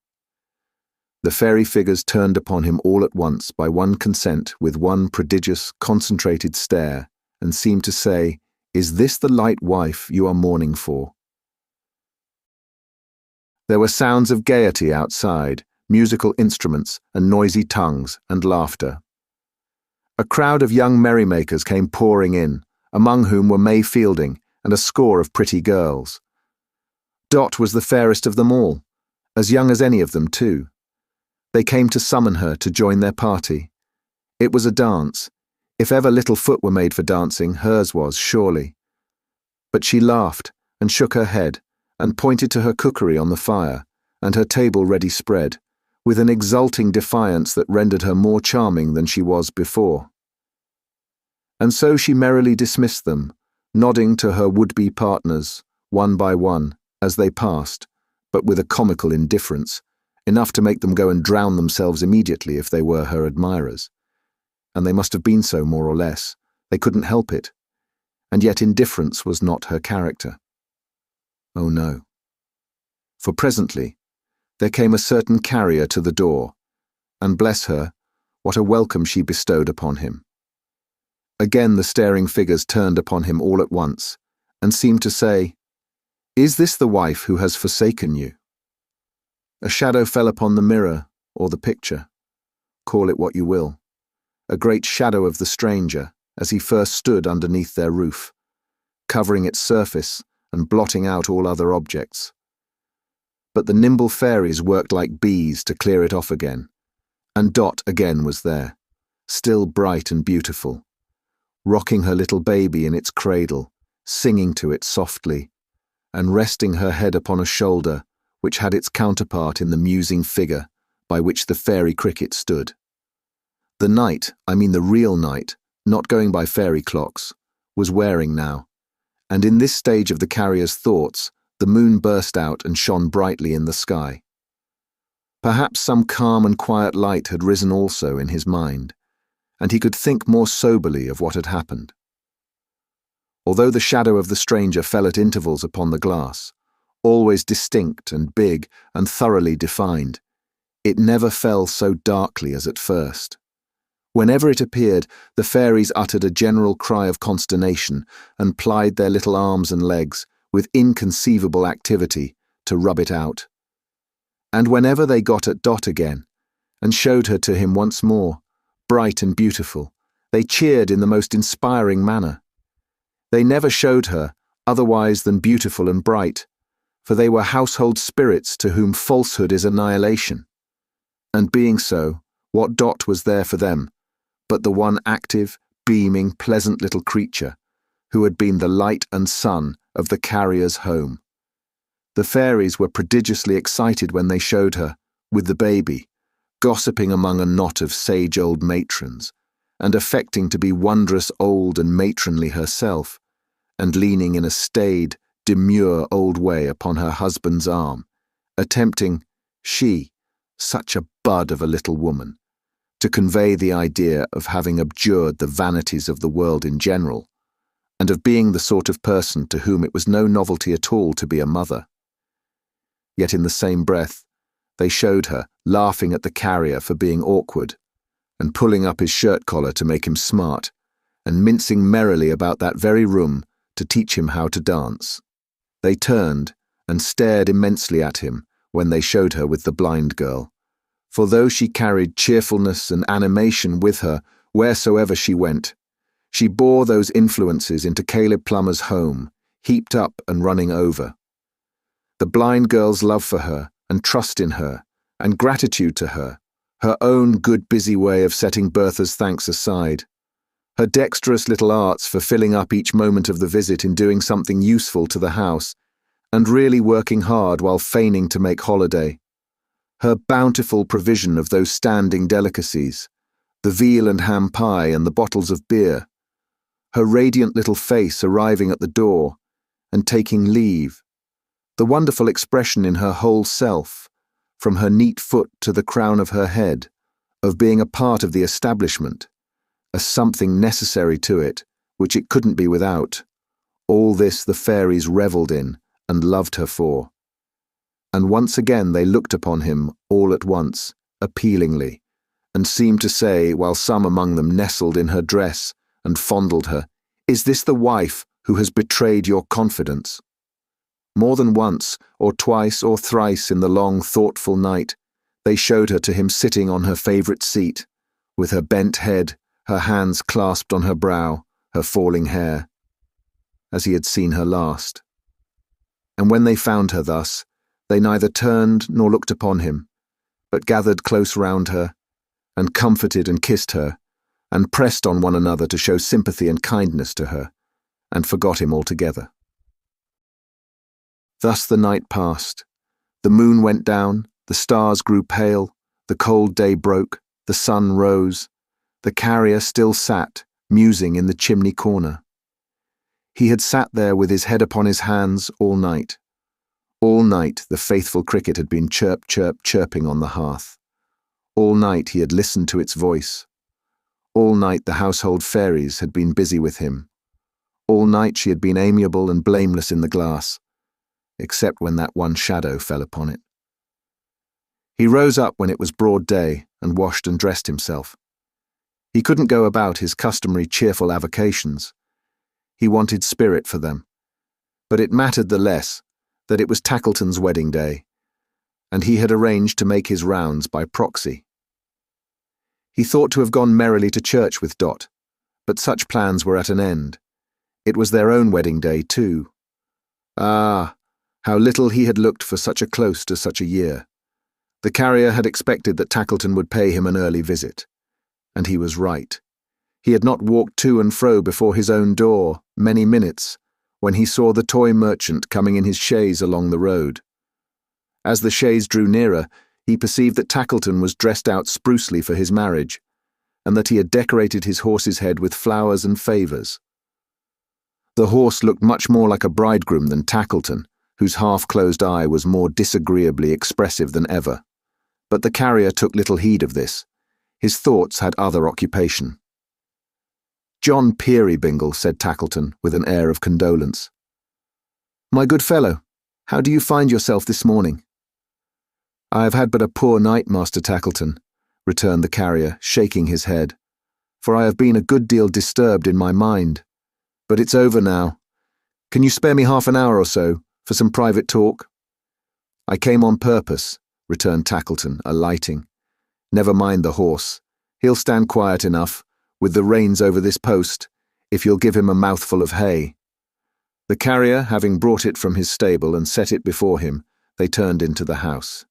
The fairy figures turned upon him all at once by one consent with one prodigious, concentrated stare, and seemed to say, "Is this the light wife you are mourning for?" There were sounds of gaiety outside, musical instruments and noisy tongues and laughter. A crowd of young merrymakers came pouring in, among whom were May Fielding and a score of pretty girls. Dot was the fairest of them all, as young as any of them too. They came to summon her to join their party. It was a dance. If ever little foot were made for dancing, hers was, surely. But she laughed and shook her head and pointed to her cookery on the fire and her table ready spread, with an exulting defiance that rendered her more charming than she was before. And so she merrily dismissed them, nodding to her would-be partners, one by one, as they passed, but with a comical indifference, enough to make them go and drown themselves immediately if they were her admirers. And they must have been so, more or less. They couldn't help it. And yet indifference was not her character. Oh no. For presently, there came a certain carrier to the door, and bless her, what a welcome she bestowed upon him. Again the staring figures turned upon him all at once, and seemed to say, "Is this the wife who has forsaken you?" A shadow fell upon the mirror, or the picture. Call it what you will. A great shadow of the stranger, as he first stood underneath their roof, covering its surface and blotting out all other objects. But the nimble fairies worked like bees to clear it off again, and Dot again was there, still bright and beautiful, rocking her little baby in its cradle, singing to it softly, and resting her head upon a shoulder which had its counterpart in the musing figure by which the fairy cricket stood. The night, I mean the real night, not going by fairy clocks, was wearing now, and in this stage of the carrier's thoughts, the moon burst out and shone brightly in the sky. Perhaps some calm and quiet light had risen also in his mind, and he could think more soberly of what had happened. Although the shadow of the stranger fell at intervals upon the glass, always distinct and big and thoroughly defined, it never fell so darkly as at first. Whenever it appeared, the fairies uttered a general cry of consternation and plied their little arms and legs with inconceivable activity to rub it out. And whenever they got at Dot again, and showed her to him once more, bright and beautiful, they cheered in the most inspiring manner. They never showed her otherwise than beautiful and bright, for they were household spirits to whom falsehood is annihilation. And being so, what Dot was there for them, but the one active, beaming, pleasant little creature, who had been the light and sun of the carrier's home. The fairies were prodigiously excited when they showed her, with the baby, gossiping among a knot of sage old matrons, and affecting to be wondrous old and matronly herself, and leaning in a staid, demure old way upon her husband's arm, attempting, she, such a bud of a little woman, to convey the idea of having abjured the vanities of the world in general, and of being the sort of person to whom it was no novelty at all to be a mother. Yet in the same breath, they showed her, laughing at the carrier for being awkward, and pulling up his shirt collar to make him smart, and mincing merrily about that very room to teach him how to dance. They turned and stared immensely at him when they showed her with the blind girl, for though she carried cheerfulness and animation with her wheresoever she went, she bore those influences into Caleb Plummer's home, heaped up and running over. The blind girl's love for her, and trust in her, and gratitude to her, her own good busy way of setting Bertha's thanks aside, her dexterous little arts for filling up each moment of the visit in doing something useful to the house, and really working hard while feigning to make holiday, her bountiful provision of those standing delicacies, the veal and ham pie and the bottles of beer, her radiant little face arriving at the door and taking leave, the wonderful expression in her whole self, from her neat foot to the crown of her head, of being a part of the establishment, as something necessary to it, which it couldn't be without. All this the fairies revelled in and loved her for. And once again they looked upon him all at once, appealingly, and seemed to say, while some among them nestled in her dress and fondled her, "Is this the wife who has betrayed your confidence?" More than once, or twice or thrice in the long, thoughtful night, they showed her to him sitting on her favourite seat, with her bent head, her hands clasped on her brow, her falling hair, as he had seen her last. And when they found her thus, they neither turned nor looked upon him, but gathered close round her, and comforted and kissed her, and pressed on one another to show sympathy and kindness to her, and forgot him altogether. Thus the night passed. The moon went down, the stars grew pale, the cold day broke, the sun rose. The carrier still sat, musing in the chimney corner. He had sat there with his head upon his hands all night. All night the faithful cricket had been chirp, chirp, chirping on the hearth. All night he had listened to its voice. All night the household fairies had been busy with him. All night she had been amiable and blameless in the glass, except when that one shadow fell upon it. He rose up when it was broad day and washed and dressed himself. He couldn't go about his customary cheerful avocations. He wanted spirit for them, but it mattered the less that it was Tackleton's wedding day, and he had arranged to make his rounds by proxy. He thought to have gone merrily to church with Dot, but such plans were at an end. It was their own wedding day, too. Ah, how little he had looked for such a close to such a year. The carrier had expected that Tackleton would pay him an early visit, and he was right. He had not walked to and fro before his own door many minutes when he saw the toy merchant coming in his chaise along the road. As the chaise drew nearer, he perceived that Tackleton was dressed out sprucely for his marriage, and that he had decorated his horse's head with flowers and favours. The horse looked much more like a bridegroom than Tackleton, whose half-closed eye was more disagreeably expressive than ever. But the carrier took little heed of this. His thoughts had other occupation. "John Peerybingle," said Tackleton, with an air of condolence. "My good fellow, how do you find yourself this morning?" "I have had but a poor night, Master Tackleton," returned the carrier, shaking his head, "for I have been a good deal disturbed in my mind. But it's over now. Can you spare me half an hour or so for some private talk?" "I came on purpose," returned Tackleton, alighting. "Never mind the horse. He'll stand quiet enough, with the reins over this post, if you'll give him a mouthful of hay." The carrier, having brought it from his stable and set it before him, they turned into the house.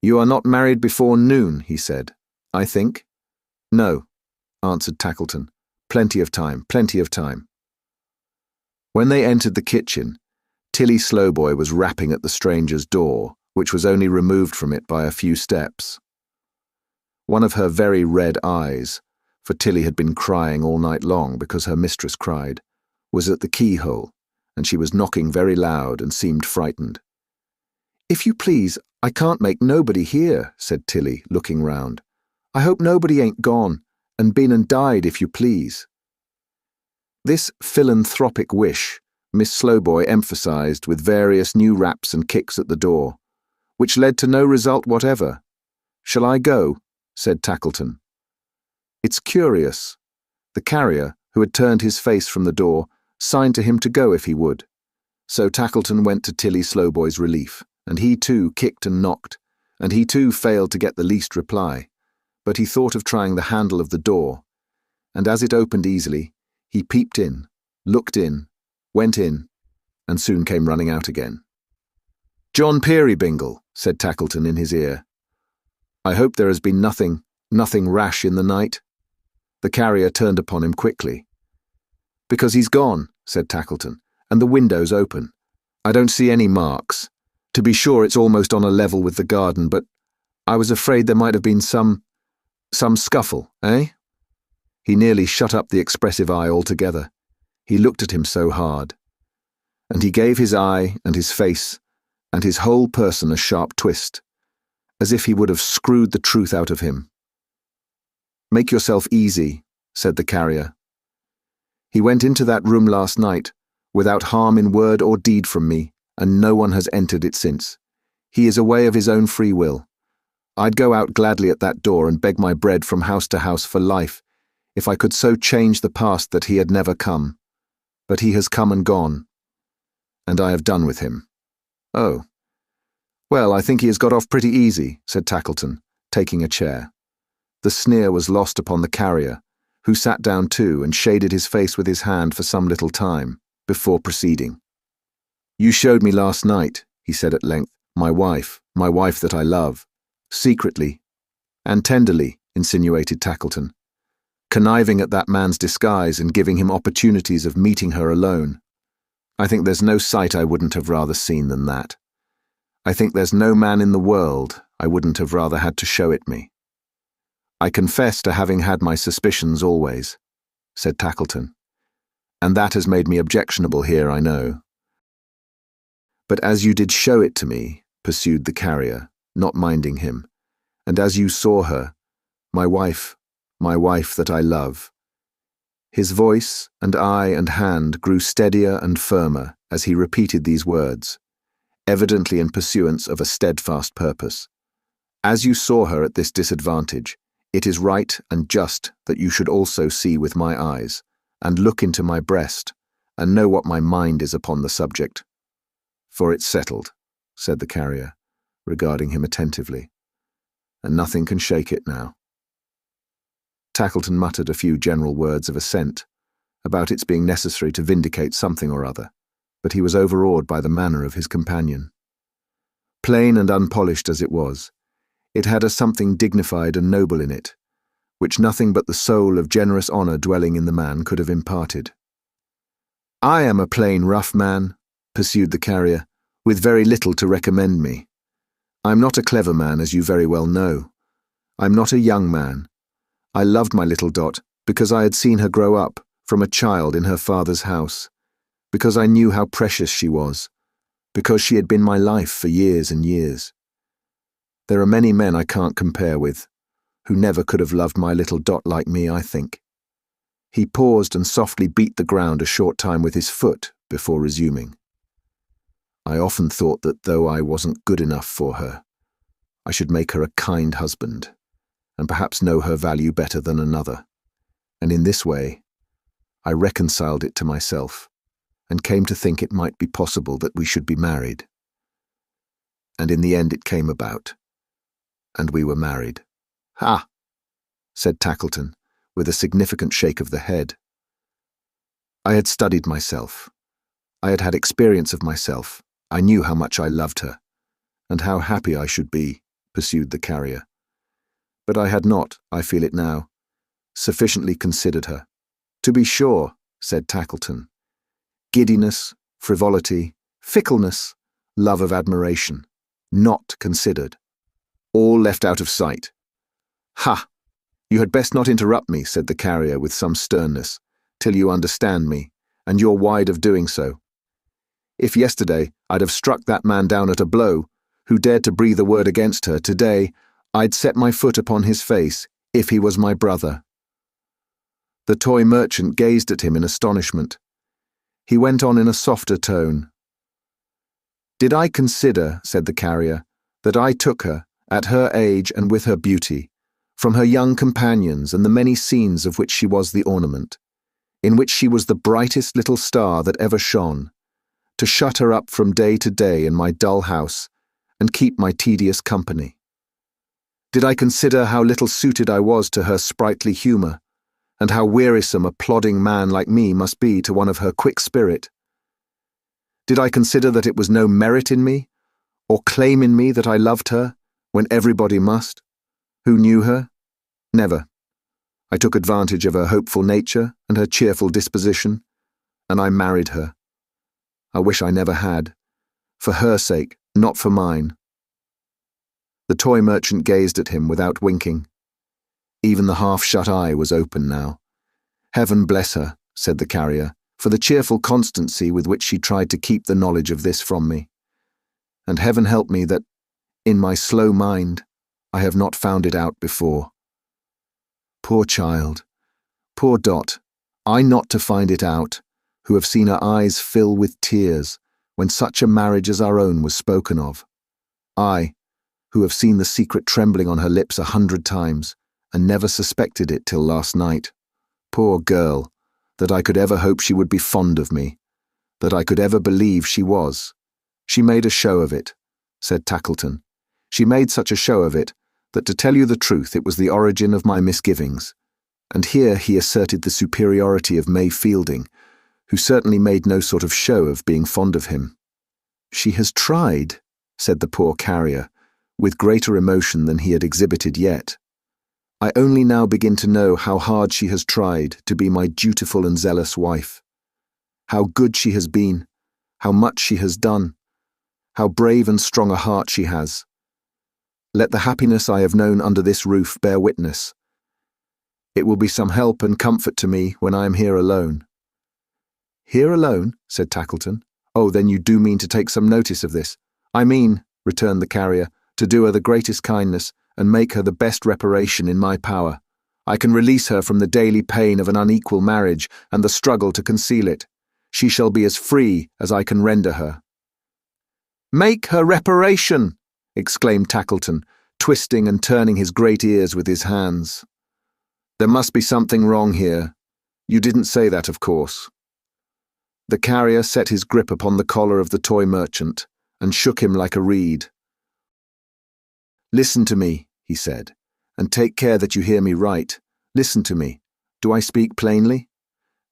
"You are not married before noon," he said, "I think?" "No," answered Tackleton. "Plenty of time, plenty of time." When they entered the kitchen, Tilly Slowboy was rapping at the stranger's door, which was only removed from it by a few steps. One of her very red eyes, for Tilly had been crying all night long because her mistress cried, was at the keyhole, and she was knocking very loud and seemed frightened. "If you please, I can't make nobody hear," said Tilly, looking round. "I hope nobody ain't gone, and been and died, if you please." This philanthropic wish Miss Slowboy emphasized with various new raps and kicks at the door, which led to no result whatever. "Shall I go?" said Tackleton. "It's curious." The carrier, who had turned his face from the door, signed to him to go if he would. So Tackleton went to Tilly Slowboy's relief, and he too kicked and knocked, and he too failed to get the least reply, but he thought of trying the handle of the door, and as it opened easily, he peeped in, looked in, went in, and soon came running out again. "John Peerybingle," said Tackleton in his ear. "I hope there has been nothing rash in the night?" The carrier turned upon him quickly. "Because he's gone," said Tackleton, "and the window's open. I don't see any marks. To be sure, it's almost on a level with the garden, but I was afraid there might have been some scuffle, eh?" He nearly shut up the expressive eye altogether. He looked at him so hard. And he gave his eye and his face and his whole person a sharp twist, as if he would have screwed the truth out of him. "Make yourself easy," said the carrier. "He went into that room last night, without harm in word or deed from me, and no one has entered it since. He is away of his own free will. I'd go out gladly at that door and beg my bread from house to house for life, if I could so change the past that he had never come. But he has come and gone, and I have done with him." "Oh. Well, I think he has got off pretty easy," said Tackleton, taking a chair. The sneer was lost upon the carrier, who sat down too and shaded his face with his hand for some little time, before proceeding. "You showed me last night," he said at length, my wife that I love." "Secretly and tenderly," insinuated Tackleton, "conniving at that man's disguise and giving him opportunities of meeting her alone. I think there's no sight I wouldn't have rather seen than that. I think there's no man in the world I wouldn't have rather had to show it me. I confess to having had my suspicions always," said Tackleton, "and that has made me objectionable here, I know. But as you did show it to me," pursued the carrier, not minding him, "and as you saw her, my wife that I love." His voice and eye and hand grew steadier and firmer as he repeated these words, evidently in pursuance of a steadfast purpose. "As you saw her at this disadvantage, it is right and just that you should also see with my eyes, and look into my breast, and know what my mind is upon the subject. For it's settled," said the carrier, regarding him attentively, "and nothing can shake it now." Tackleton muttered a few general words of assent, about its being necessary to vindicate something or other, but he was overawed by the manner of his companion. Plain and unpolished as it was, it had a something dignified and noble in it, which nothing but the soul of generous honour dwelling in the man could have imparted. "I am a plain, rough man," pursued the carrier, "with very little to recommend me. I'm not a clever man, as you very well know. I'm not a young man. I loved my little Dot because I had seen her grow up from a child in her father's house, because I knew how precious she was, because she had been my life for years and years. There are many men I can't compare with, who never could have loved my little Dot like me, I think." He paused and softly beat the ground a short time with his foot before resuming. "I often thought that though I wasn't good enough for her, I should make her a kind husband, and perhaps know her value better than another, and in this way I reconciled it to myself, and came to think it might be possible that we should be married. And in the end it came about, and we were married." "Ha!" said Tackleton, with a significant shake of the head. "I had studied myself. I had had experience of myself. I knew how much I loved her, and how happy I should be," pursued the carrier. "But I had not, I feel it now, sufficiently considered her." "To be sure," said Tackleton. "Giddiness, frivolity, fickleness, love of admiration, not considered. All left out of sight." "Ha! You had best not interrupt me," said the carrier with some sternness, "till you understand me, and you're wide of doing so. If yesterday I'd have struck that man down at a blow, who dared to breathe a word against her, today I'd set my foot upon his face, if he was my brother." The toy merchant gazed at him in astonishment. He went on in a softer tone. "Did I consider," said the carrier, "that I took her, at her age and with her beauty, from her young companions and the many scenes of which she was the ornament, in which she was the brightest little star that ever shone, to shut her up from day to day in my dull house and keep my tedious company? Did I consider how little suited I was to her sprightly humour, and how wearisome a plodding man like me must be to one of her quick spirit? Did I consider that it was no merit in me, or claim in me that I loved her, when everybody must? Who knew her? Never. I took advantage of her hopeful nature and her cheerful disposition, and I married her. I wish I never had, for her sake, not for mine." The toy merchant gazed at him without winking. Even the half-shut eye was open now. "Heaven bless her," said the carrier, "for the cheerful constancy with which she tried to keep the knowledge of this from me. And heaven help me that, in my slow mind, I have not found it out before. Poor child, poor Dot, I not to find it out, who have seen her eyes fill with tears when such a marriage as our own was spoken of. I, who have seen the secret trembling on her lips 100 times, and never suspected it till last night. Poor girl, that I could ever hope she would be fond of me, that I could ever believe she was. She made a show of it," said Tackleton. "She made such a show of it, that to tell you the truth it was the origin of my misgivings." And here he asserted the superiority of May Fielding, who certainly made no sort of show of being fond of him. "She has tried," said the poor carrier, with greater emotion than he had exhibited yet. "I only now begin to know how hard she has tried to be my dutiful and zealous wife. How good she has been, how much she has done, how brave and strong a heart she has. Let the happiness I have known under this roof bear witness. It will be some help and comfort to me when I am here alone." "Here alone?" said Tackleton. "Oh, then you do mean to take some notice of this." "I mean," returned the carrier, "to do her the greatest kindness, and make her the best reparation in my power. I can release her from the daily pain of an unequal marriage and the struggle to conceal it. She shall be as free as I can render her." "Make her reparation!" exclaimed Tackleton, twisting and turning his great ears with his hands. "There must be something wrong here. You didn't say that, of course." The carrier set his grip upon the collar of the toy merchant and shook him like a reed. "Listen to me," he said, "and take care that you hear me right. Listen to me. Do I speak plainly?"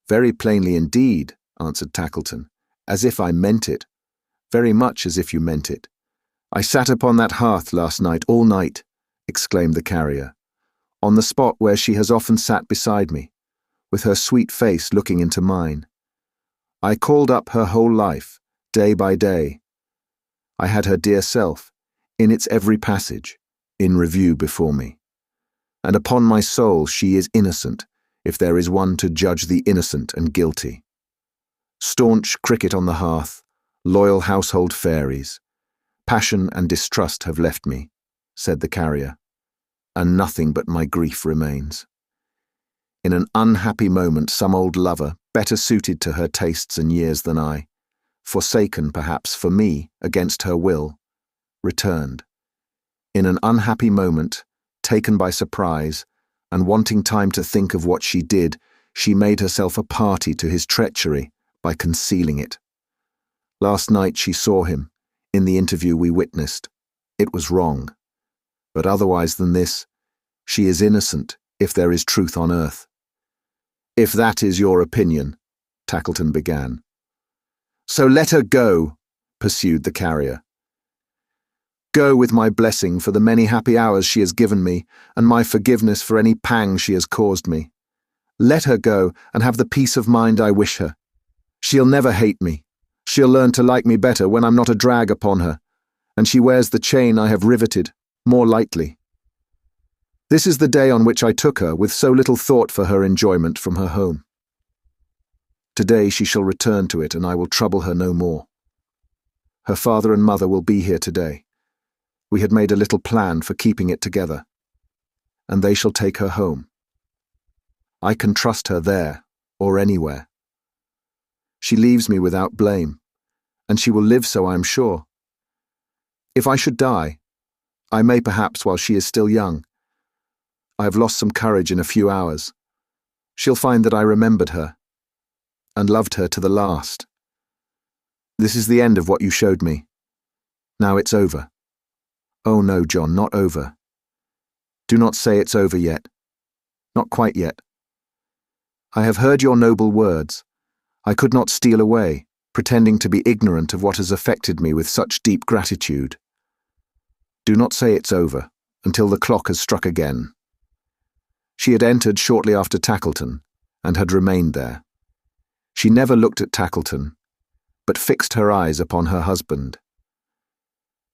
"Very plainly indeed," answered Tackleton, "as if I meant it. Very much as if you meant it." "I sat upon that hearth last night, all night," exclaimed the carrier, "on the spot where she has often sat beside me, with her sweet face looking into mine. I called up her whole life, day by day. I had her dear self, in its every passage, in review before me. And upon my soul she is innocent, if there is one to judge the innocent and guilty. Staunch cricket on the hearth, loyal household fairies. Passion and distrust have left me," said the carrier, "and nothing but my grief remains. In an unhappy moment some old lover, better suited to her tastes and years than I, forsaken perhaps for me against her will, returned. In an unhappy moment, taken by surprise, and wanting time to think of what she did, she made herself a party to his treachery by concealing it. Last night she saw him, in the interview we witnessed. It was wrong. But otherwise than this, she is innocent if there is truth on earth." "If that is your opinion," Tackleton began. "So let her go," pursued the carrier. "Go with my blessing for the many happy hours she has given me, and my forgiveness for any pangs she has caused me. Let her go, and have the peace of mind I wish her. She'll never hate me. She'll learn to like me better when I'm not a drag upon her, and she wears the chain I have riveted more lightly. This is the day on which I took her with so little thought for her enjoyment from her home. Today she shall return to it, and I will trouble her no more. Her father and mother will be here today. We had made a little plan for keeping it together, and they shall take her home. I can trust her there, or anywhere. She leaves me without blame, and she will live so, I am sure. If I should die, I may perhaps while she is still young. I have lost some courage in a few hours. She'll find that I remembered her, and loved her to the last. This is the end of what you showed me. Now it's over. Oh no, John, not over. Do not say it's over yet. Not quite yet. I have heard your noble words. I could not steal away, pretending to be ignorant of what has affected me with such deep gratitude. Do not say it's over, until the clock has struck again. She had entered shortly after Tackleton, and had remained there. She never looked at Tackleton, but fixed her eyes upon her husband.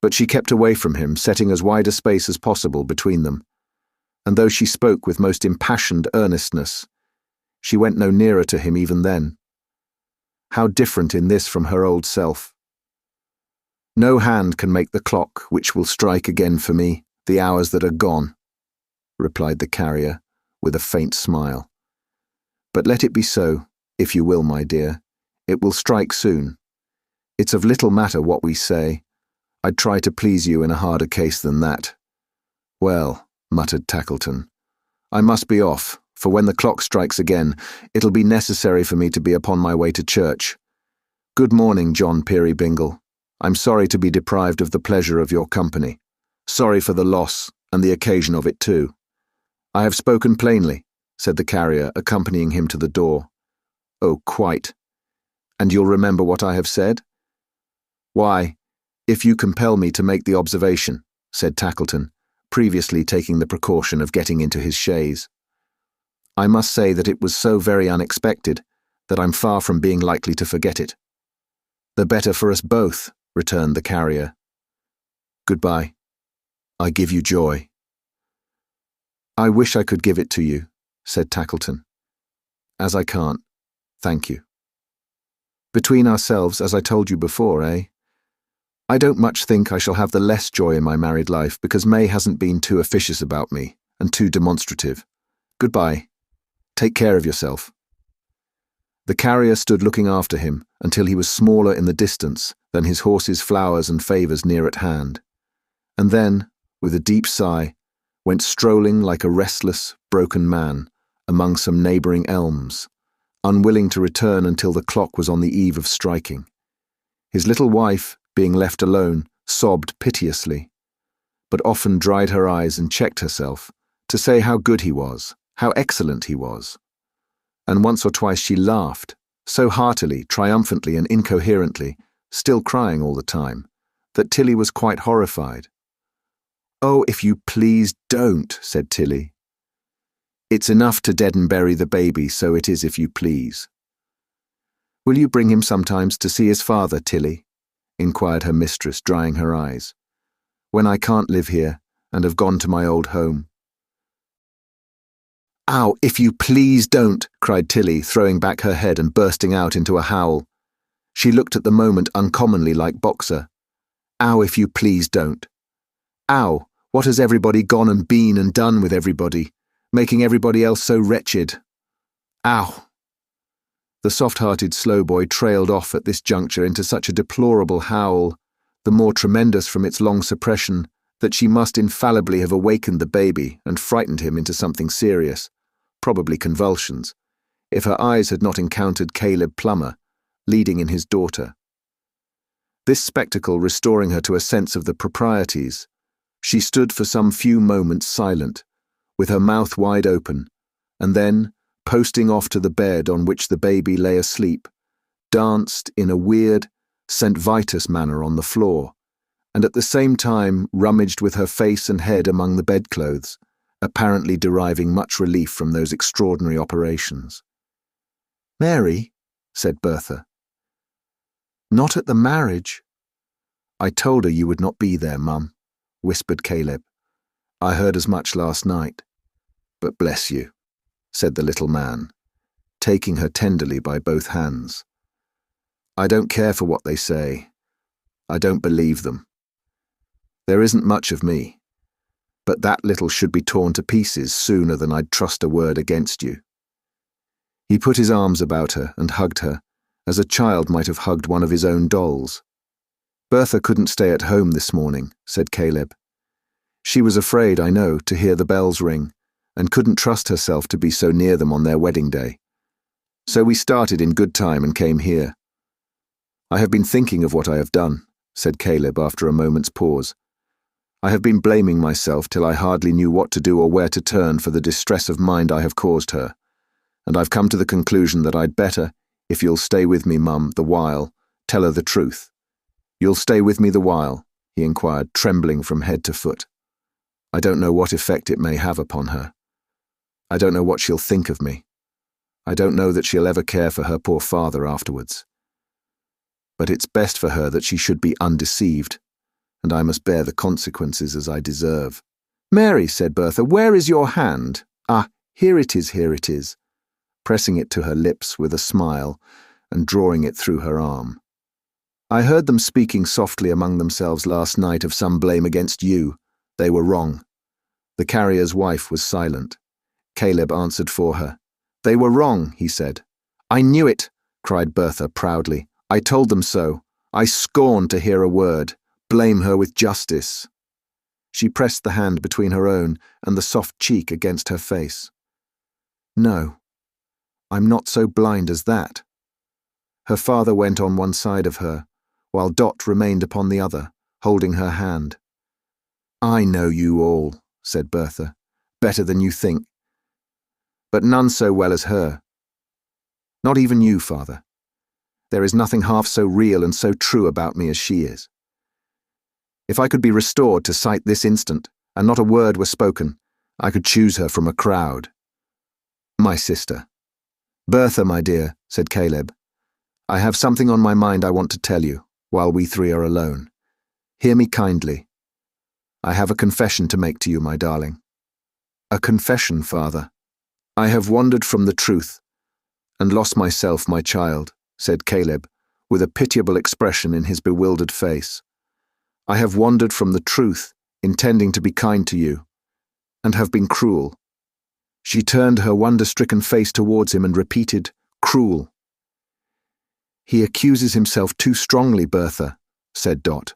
But she kept away from him, setting as wide a space as possible between them, and though she spoke with most impassioned earnestness, she went no nearer to him even then. How different in this from her old self. No hand can make the clock which will strike again for me the hours that are gone, replied the carrier, with a faint smile. But let it be so, if you will, my dear. It will strike soon. It's of little matter what we say. I'd try to please you in a harder case than that. Well, muttered Tackleton, I must be off, for when the clock strikes again, it'll be necessary for me to be upon my way to church. Good morning, John Peerybingle. I'm sorry to be deprived of the pleasure of your company. Sorry for the loss, and the occasion of it too. I have spoken plainly, said the carrier, accompanying him to the door. Oh, quite. And you'll remember what I have said? Why, if you compel me to make the observation, said Tackleton, previously taking the precaution of getting into his chaise. I must say that it was so very unexpected that I'm far from being likely to forget it. The better for us both, returned the carrier. Goodbye. I give you joy. I wish I could give it to you, said Tackleton. As I can't, thank you. Between ourselves, as I told you before, eh? I don't much think I shall have the less joy in my married life because May hasn't been too officious about me and too demonstrative. Goodbye. Take care of yourself. The carrier stood looking after him until he was smaller in the distance than his horse's flowers and favours near at hand, and then, with a deep sigh, went strolling like a restless, broken man among some neighbouring elms, unwilling to return until the clock was on the eve of striking. His little wife, being left alone, sobbed piteously, but often dried her eyes and checked herself to say how good he was, how excellent he was. And once or twice she laughed, so heartily, triumphantly and incoherently, still crying all the time, that Tilly was quite horrified. Oh, if you please don't, said Tilly. It's enough to dead and bury the baby, so it is if you please. Will you bring him sometimes to see his father, Tilly? Inquired her mistress, drying her eyes. When I can't live here, and have gone to my old home. Ow, if you please don't, cried Tilly, throwing back her head and bursting out into a howl. She looked at the moment uncommonly like Boxer. Ow, if you please don't. Ow, what has everybody gone and been and done with everybody, making everybody else so wretched? Ow. The soft-hearted slow boy trailed off at this juncture into such a deplorable howl, the more tremendous from its long suppression, that she must infallibly have awakened the baby and frightened him into something serious, probably convulsions, if her eyes had not encountered Caleb Plummer, leading in his daughter. This spectacle restoring her to a sense of the proprieties, she stood for some few moments silent, with her mouth wide open, and then, posting off to the bed on which the baby lay asleep, danced in a weird, St. Vitus manner on the floor, and at the same time rummaged with her face and head among the bedclothes, apparently deriving much relief from those extraordinary operations. Mary, said Bertha. Not at the marriage. I told her you would not be there, Mum, whispered Caleb. I heard as much last night. But bless you, said the little man, taking her tenderly by both hands. I don't care for what they say. I don't believe them. There isn't much of me, but that little should be torn to pieces sooner than I'd trust a word against you. He put his arms about her and hugged her, as a child might have hugged one of his own dolls. "Bertha couldn't stay at home this morning," said Caleb. "She was afraid, I know, to hear the bells ring, and couldn't trust herself to be so near them on their wedding day. So we started in good time and came here." "I have been thinking of what I have done," said Caleb after a moment's pause. "I have been blaming myself till I hardly knew what to do or where to turn for the distress of mind I have caused her, and I've come to the conclusion that I'd better, if you'll stay with me, Mum, the while, tell her the truth. You'll stay with me the while?" he inquired, trembling from head to foot. "I don't know what effect it may have upon her. I don't know what she'll think of me. I don't know that she'll ever care for her poor father afterwards. But it's best for her that she should be undeceived, and I must bear the consequences as I deserve." "Mary," said Bertha, "where is your hand? Ah, here it is, pressing it to her lips with a smile and drawing it through her arm. "I heard them speaking softly among themselves last night of some blame against you. They were wrong." The carrier's wife was silent. Caleb answered for her. "They were wrong," he said. "I knew it," cried Bertha proudly. "I told them so. I scorn to hear a word. Blame her with justice." She pressed the hand between her own and the soft cheek against her face. "No, I'm not so blind as that." Her father went on one side of her, while Dot remained upon the other, holding her hand. "I know you all," said Bertha, "better than you think. But none so well as her. Not even you, father. There is nothing half so real and so true about me as she is. If I could be restored to sight this instant, and not a word were spoken, I could choose her from a crowd. My sister." "Bertha, my dear," said Caleb, "I have something on my mind I want to tell you, while we three are alone. Hear me kindly. I have a confession to make to you, my darling." "A confession, father?" "I have wandered from the truth, and lost myself, my child," said Caleb, with a pitiable expression in his bewildered face. "I have wandered from the truth, intending to be kind to you, and have been cruel." She turned her wonder-stricken face towards him and repeated, "Cruel." "He accuses himself too strongly, Bertha," said Dot.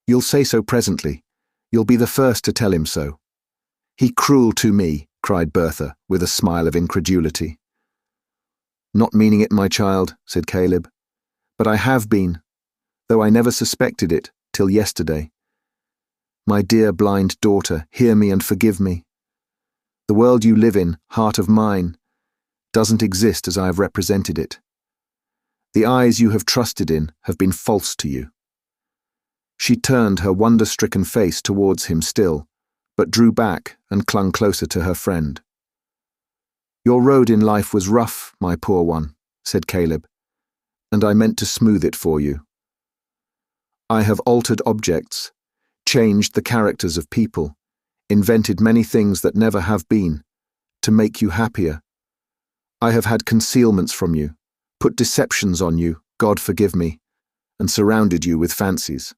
"You'll say so presently. You'll be the first to tell him so." "He cruel to me," cried Bertha, with a smile of incredulity. "Not meaning it, my child," said Caleb. "But I have been, though I never suspected it till yesterday. My dear blind daughter, hear me and forgive me. The world you live in, heart of mine, doesn't exist as I have represented it. The eyes you have trusted in have been false to you." She turned her wonder-stricken face towards him still, but drew back and clung closer to her friend. "Your road in life was rough, my poor one," said Caleb, "and I meant to smooth it for you. I have altered objects, changed the characters of people, invented many things that never have been, to make you happier. I have had concealments from you, put deceptions on you, God forgive me, and surrounded you with fancies.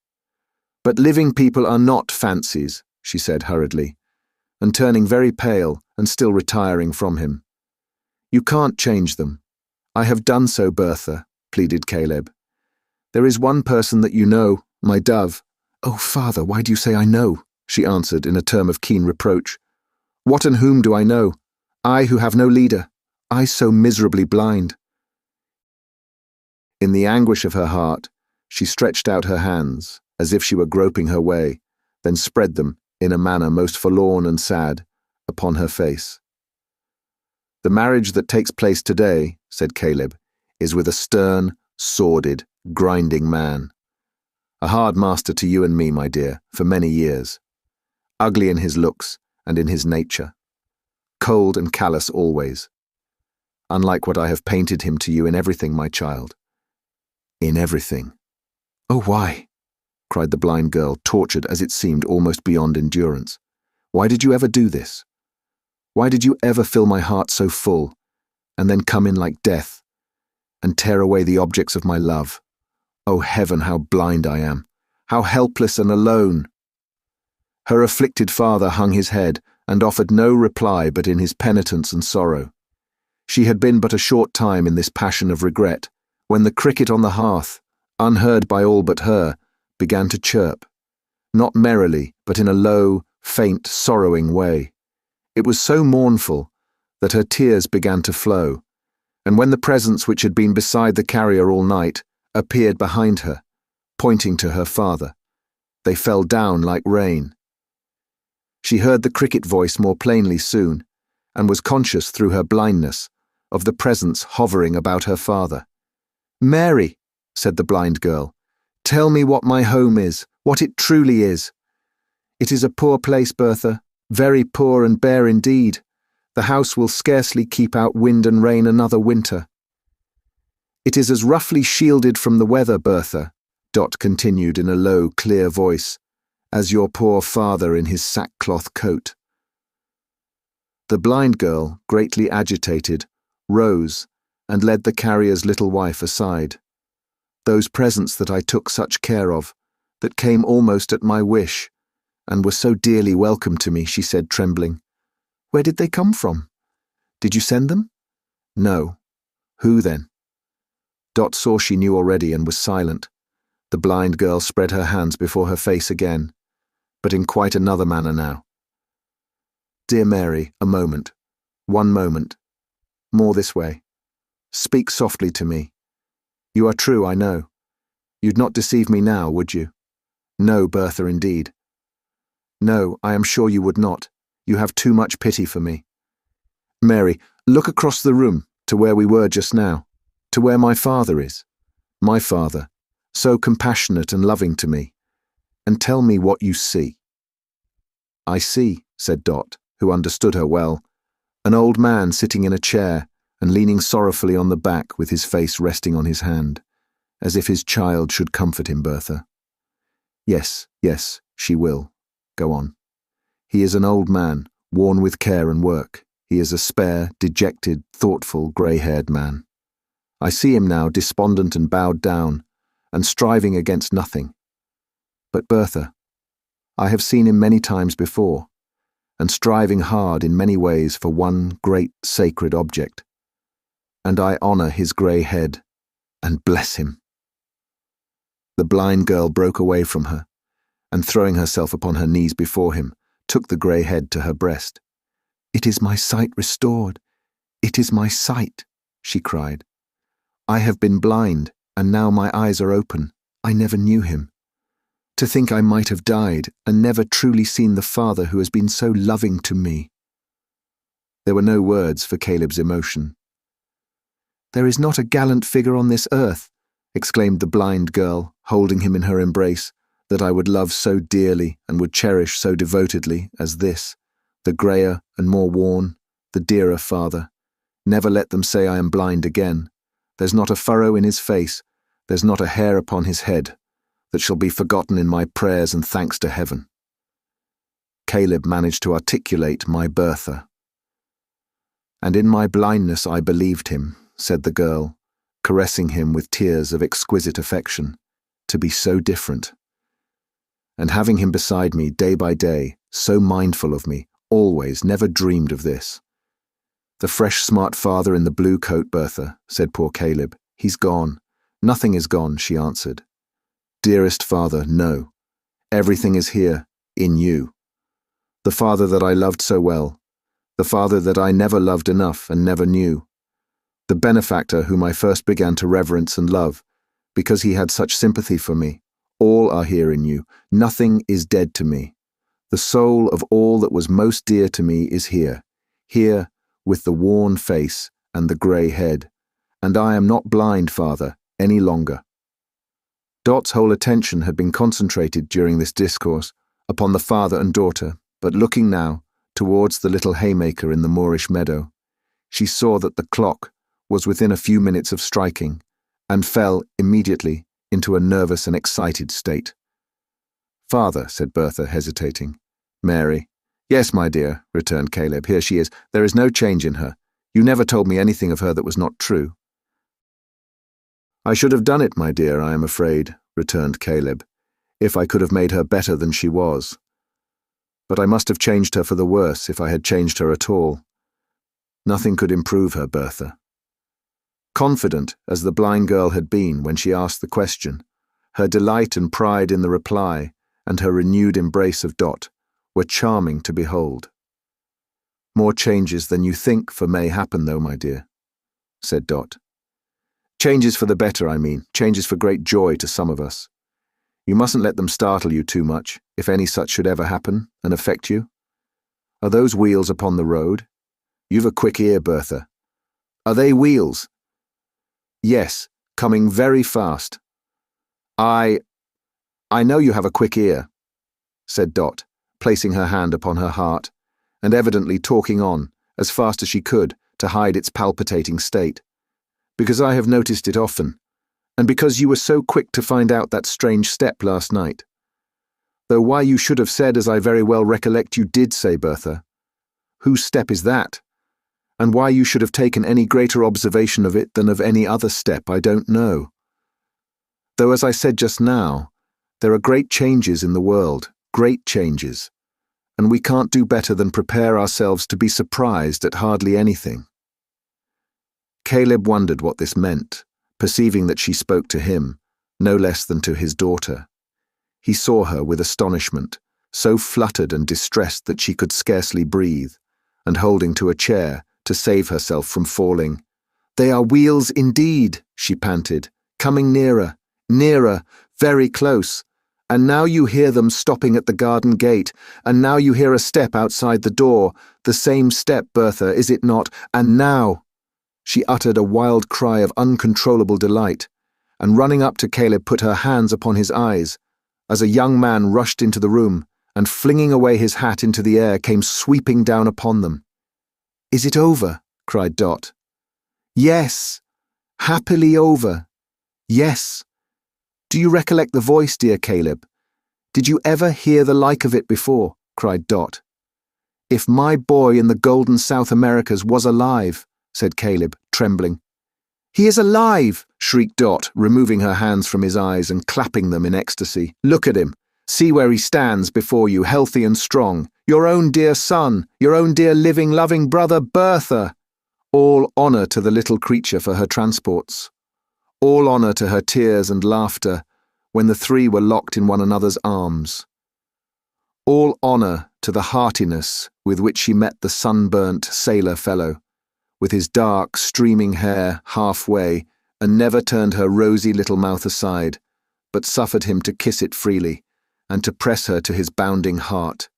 But living people are not fancies," she said hurriedly, and turning very pale and still retiring from him. "You can't change them." "I have done so, Bertha," pleaded Caleb. "There is one person that you know, my dove." "Oh, father, why do you say I know?" she answered in a term of keen reproach. "What and whom do I know? I who have no leader, I so miserably blind." In the anguish of her heart, she stretched out her hands, as if she were groping her way, then spread them, in a manner most forlorn and sad, upon her face. "The marriage that takes place today," said Caleb, "is with a stern, sordid, grinding man. A hard master to you and me, my dear, for many years. Ugly in his looks and in his nature. Cold and callous always. Unlike what I have painted him to you in everything, my child. In everything." "Oh, why?" cried the blind girl, tortured as it seemed almost beyond endurance. "Why did you ever do this? Why did you ever fill my heart so full, and then come in like death, and tear away the objects of my love? Oh, heaven, how blind I am! How helpless and alone!" Her afflicted father hung his head, and offered no reply but in his penitence and sorrow. She had been but a short time in this passion of regret, when the cricket on the hearth, unheard by all but her, began to chirp, not merrily, but in a low, faint, sorrowing way. It was so mournful that her tears began to flow, and when the presence which had been beside the carrier all night appeared behind her, pointing to her father, they fell down like rain. She heard the cricket voice more plainly soon, and was conscious through her blindness of the presence hovering about her father. "Mary," said the blind girl, "tell me what my home is, what it truly is." "It is a poor place, Bertha, very poor and bare indeed. The house will scarcely keep out wind and rain another winter." "It is as roughly shielded from the weather, Bertha," Dot continued in a low, clear voice, "as your poor father in his sackcloth coat." The blind girl, greatly agitated, rose and led the carrier's little wife aside. "Those presents that I took such care of, that came almost at my wish, and were so dearly welcome to me," she said, trembling. "Where did they come from? Did you send them?" "No." "Who then?" Dot saw she knew already and was silent. The blind girl spread her hands before her face again, but in quite another manner now. "Dear Mary, a moment. One moment. More this way. Speak softly to me. You are true, I know. You'd not deceive me now, would you?" "No, Bertha, indeed." "No, I am sure you would not. You have too much pity for me. Mary, look across the room to where we were just now, to where my father is. My father, so compassionate and loving to me. And tell me what you see." "I see," said Dot, who understood her well, "an old man sitting in a chair and leaning sorrowfully on the back with his face resting on his hand, as if his child should comfort him, Bertha." "Yes, yes, she will. Go on. He is an old man, worn with care and work. He is a spare, dejected, thoughtful, grey-haired man. I see him now, despondent and bowed down, and striving against nothing. But Bertha, I have seen him many times before, and striving hard in many ways for one great sacred object. And I honour his grey head, and bless him." The blind girl broke away from her, and throwing herself upon her knees before him, took the grey head to her breast. "It is my sight restored. It is my sight," she cried. "I have been blind, and now my eyes are open. I never knew him. To think I might have died, and never truly seen the father who has been so loving to me." There were no words for Caleb's emotion. "There is not a gallant figure on this earth," exclaimed the blind girl, holding him in her embrace, "that I would love so dearly and would cherish so devotedly as this, the greyer and more worn, the dearer father. Never let them say I am blind again. There's not a furrow in his face, there's not a hair upon his head, that shall be forgotten in my prayers and thanks to heaven." Caleb managed to articulate "my Bertha." "And in my blindness I believed him," said the girl, caressing him with tears of exquisite affection, "to be so different. And having him beside me day by day, so mindful of me, always, never dreamed of this." "The fresh smart father in the blue coat, Bertha," said poor Caleb. "He's gone." "Nothing is gone," she answered. "Dearest father, no. Everything is here, in you. The father that I loved so well, the father that I never loved enough and never knew, the benefactor whom I first began to reverence and love, because he had such sympathy for me, all are here in you. Nothing is dead to me. The soul of all that was most dear to me is here, here with the worn face and the grey head, and I am not blind, father, any longer." Dot's whole attention had been concentrated during this discourse upon the father and daughter, but looking now towards the little haymaker in the moorish meadow, she saw that the clock was within a few minutes of striking, and fell immediately into a nervous and excited state. "Father," said Bertha, hesitating. "Mary." "Yes, my dear," returned Caleb. "Here she is. There is no change in her. You never told me anything of her that was not true." "I should have done it, my dear, I am afraid," returned Caleb, "if I could have made her better than she was. But I must have changed her for the worse if I had changed her at all. Nothing could improve her, Bertha. Confident as the blind girl had been when she asked the question, her delight and pride in the reply, and her renewed embrace of Dot, were charming to behold. "More changes than you think for may happen, though, my dear," said Dot. "Changes for the better, I mean, changes for great joy to some of us. You mustn't let them startle you too much, if any such should ever happen and affect you. Are those wheels upon the road? You've a quick ear, Bertha. Are they wheels?" "Yes, coming very fast." I know you have a quick ear," said Dot, placing her hand upon her heart, and evidently talking on, as fast as she could, to hide its palpitating state, "because I have noticed it often, and because you were so quick to find out that strange step last night. Though why you should have said, as I very well recollect you did say, Bertha, 'Whose step is that?' and why you should have taken any greater observation of it than of any other step, I don't know. Though, as I said just now, there are great changes in the world, great changes, and we can't do better than prepare ourselves to be surprised at hardly anything." Caleb wondered what this meant, perceiving that she spoke to him, no less than to his daughter. He saw her with astonishment, so fluttered and distressed that she could scarcely breathe, and holding to a chair to save herself from falling. "They are wheels indeed," she panted, "coming nearer, nearer, very close. And now you hear them stopping at the garden gate, and now you hear a step outside the door, the same step, Bertha, is it not? And now—" She uttered a wild cry of uncontrollable delight, and running up to Caleb put her hands upon his eyes, as a young man rushed into the room, and flinging away his hat into the air came sweeping down upon them. "Is it over?" cried Dot. "Yes, happily over. Yes. Do you recollect the voice, dear Caleb? Did you ever hear the like of it before?" cried Dot. "If my boy in the golden South Americas was alive," said Caleb, trembling. "He is alive!" shrieked Dot, removing her hands from his eyes and clapping them in ecstasy. "Look at him. See where he stands before you, healthy and strong. Your own dear son, your own dear living, loving brother, Bertha. All honour to the little creature for her transports. All honour to her tears and laughter when the three were locked in one another's arms. All honour to the heartiness with which she met the sunburnt sailor fellow, with his dark, streaming hair halfway, and never turned her rosy little mouth aside, but suffered him to kiss it freely, and to press her to his bounding heart.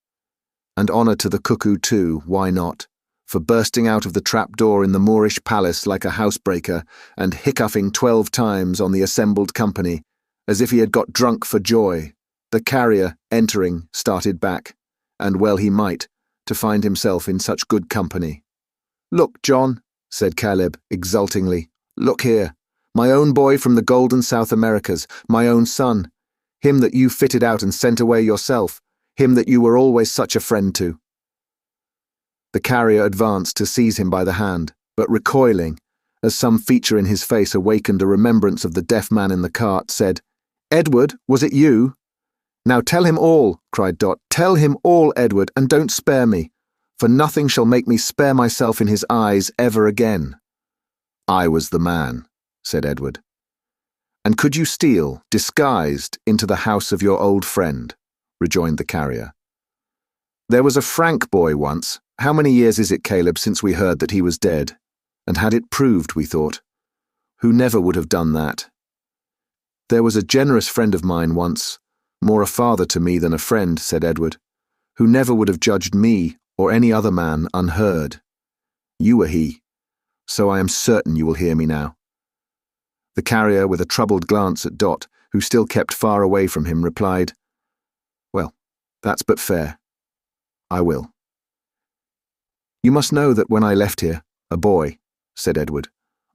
And honour to the cuckoo too, why not, for bursting out of the trap-door in the Moorish palace like a housebreaker, and hiccoughing 12 times on the assembled company, as if he had got drunk for joy. The carrier, entering, started back, and well he might, to find himself in such good company. "Look, John," said Caleb, exultingly, "look here, my own boy from the golden South Americas, my own son, him that you fitted out and sent away yourself, him that you were always such a friend to." The carrier advanced to seize him by the hand, but recoiling, as some feature in his face awakened a remembrance of the deaf man in the cart, said, "Edward, was it you?" "Now tell him all," cried Dot. "Tell him all, Edward, and don't spare me, for nothing shall make me spare myself in his eyes ever again." "I was the man," said Edward. "And could you steal, disguised, into the house of your old friend?" rejoined the carrier. "There was a Frank boy once. How many years is it, Caleb, since we heard that he was dead, and had it proved, we thought, who never would have done that? There was a generous friend of mine once, more a father to me than a friend," said Edward, "who never would have judged me or any other man unheard. You were he, so I am certain you will hear me now." The carrier, with a troubled glance at Dot, who still kept far away from him, replied, "Well, that's but fair. I will." "You must know that when I left here, a boy," said Edward,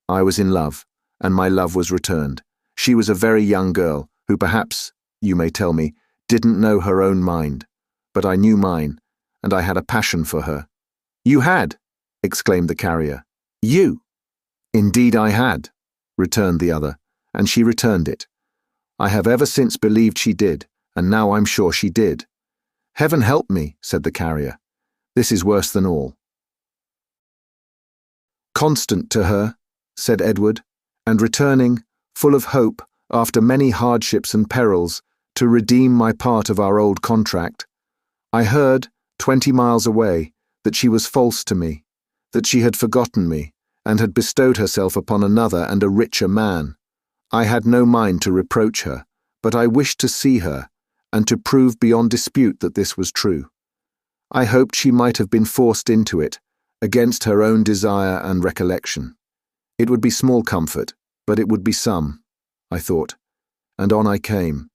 "I was in love, and my love was returned. She was a very young girl, who perhaps, you may tell me, didn't know her own mind, but I knew mine, and I had a passion for her." "You had?" exclaimed the carrier. "You?" "Indeed I had," returned the other, "and she returned it. I have ever since believed she did, and now I'm sure she did." "Heaven help me," said the carrier. "This is worse than all." "Constant to her," said Edward, "and returning, full of hope, after many hardships and perils, to redeem my part of our old contract. I heard, 20 miles away, that she was false to me, that she had forgotten me, and had bestowed herself upon another and a richer man. I had no mind to reproach her, but I wished to see her, and to prove beyond dispute that this was true. I hoped she might have been forced into it, against her own desire and recollection. It would be small comfort, but it would be some, I thought, and on I came,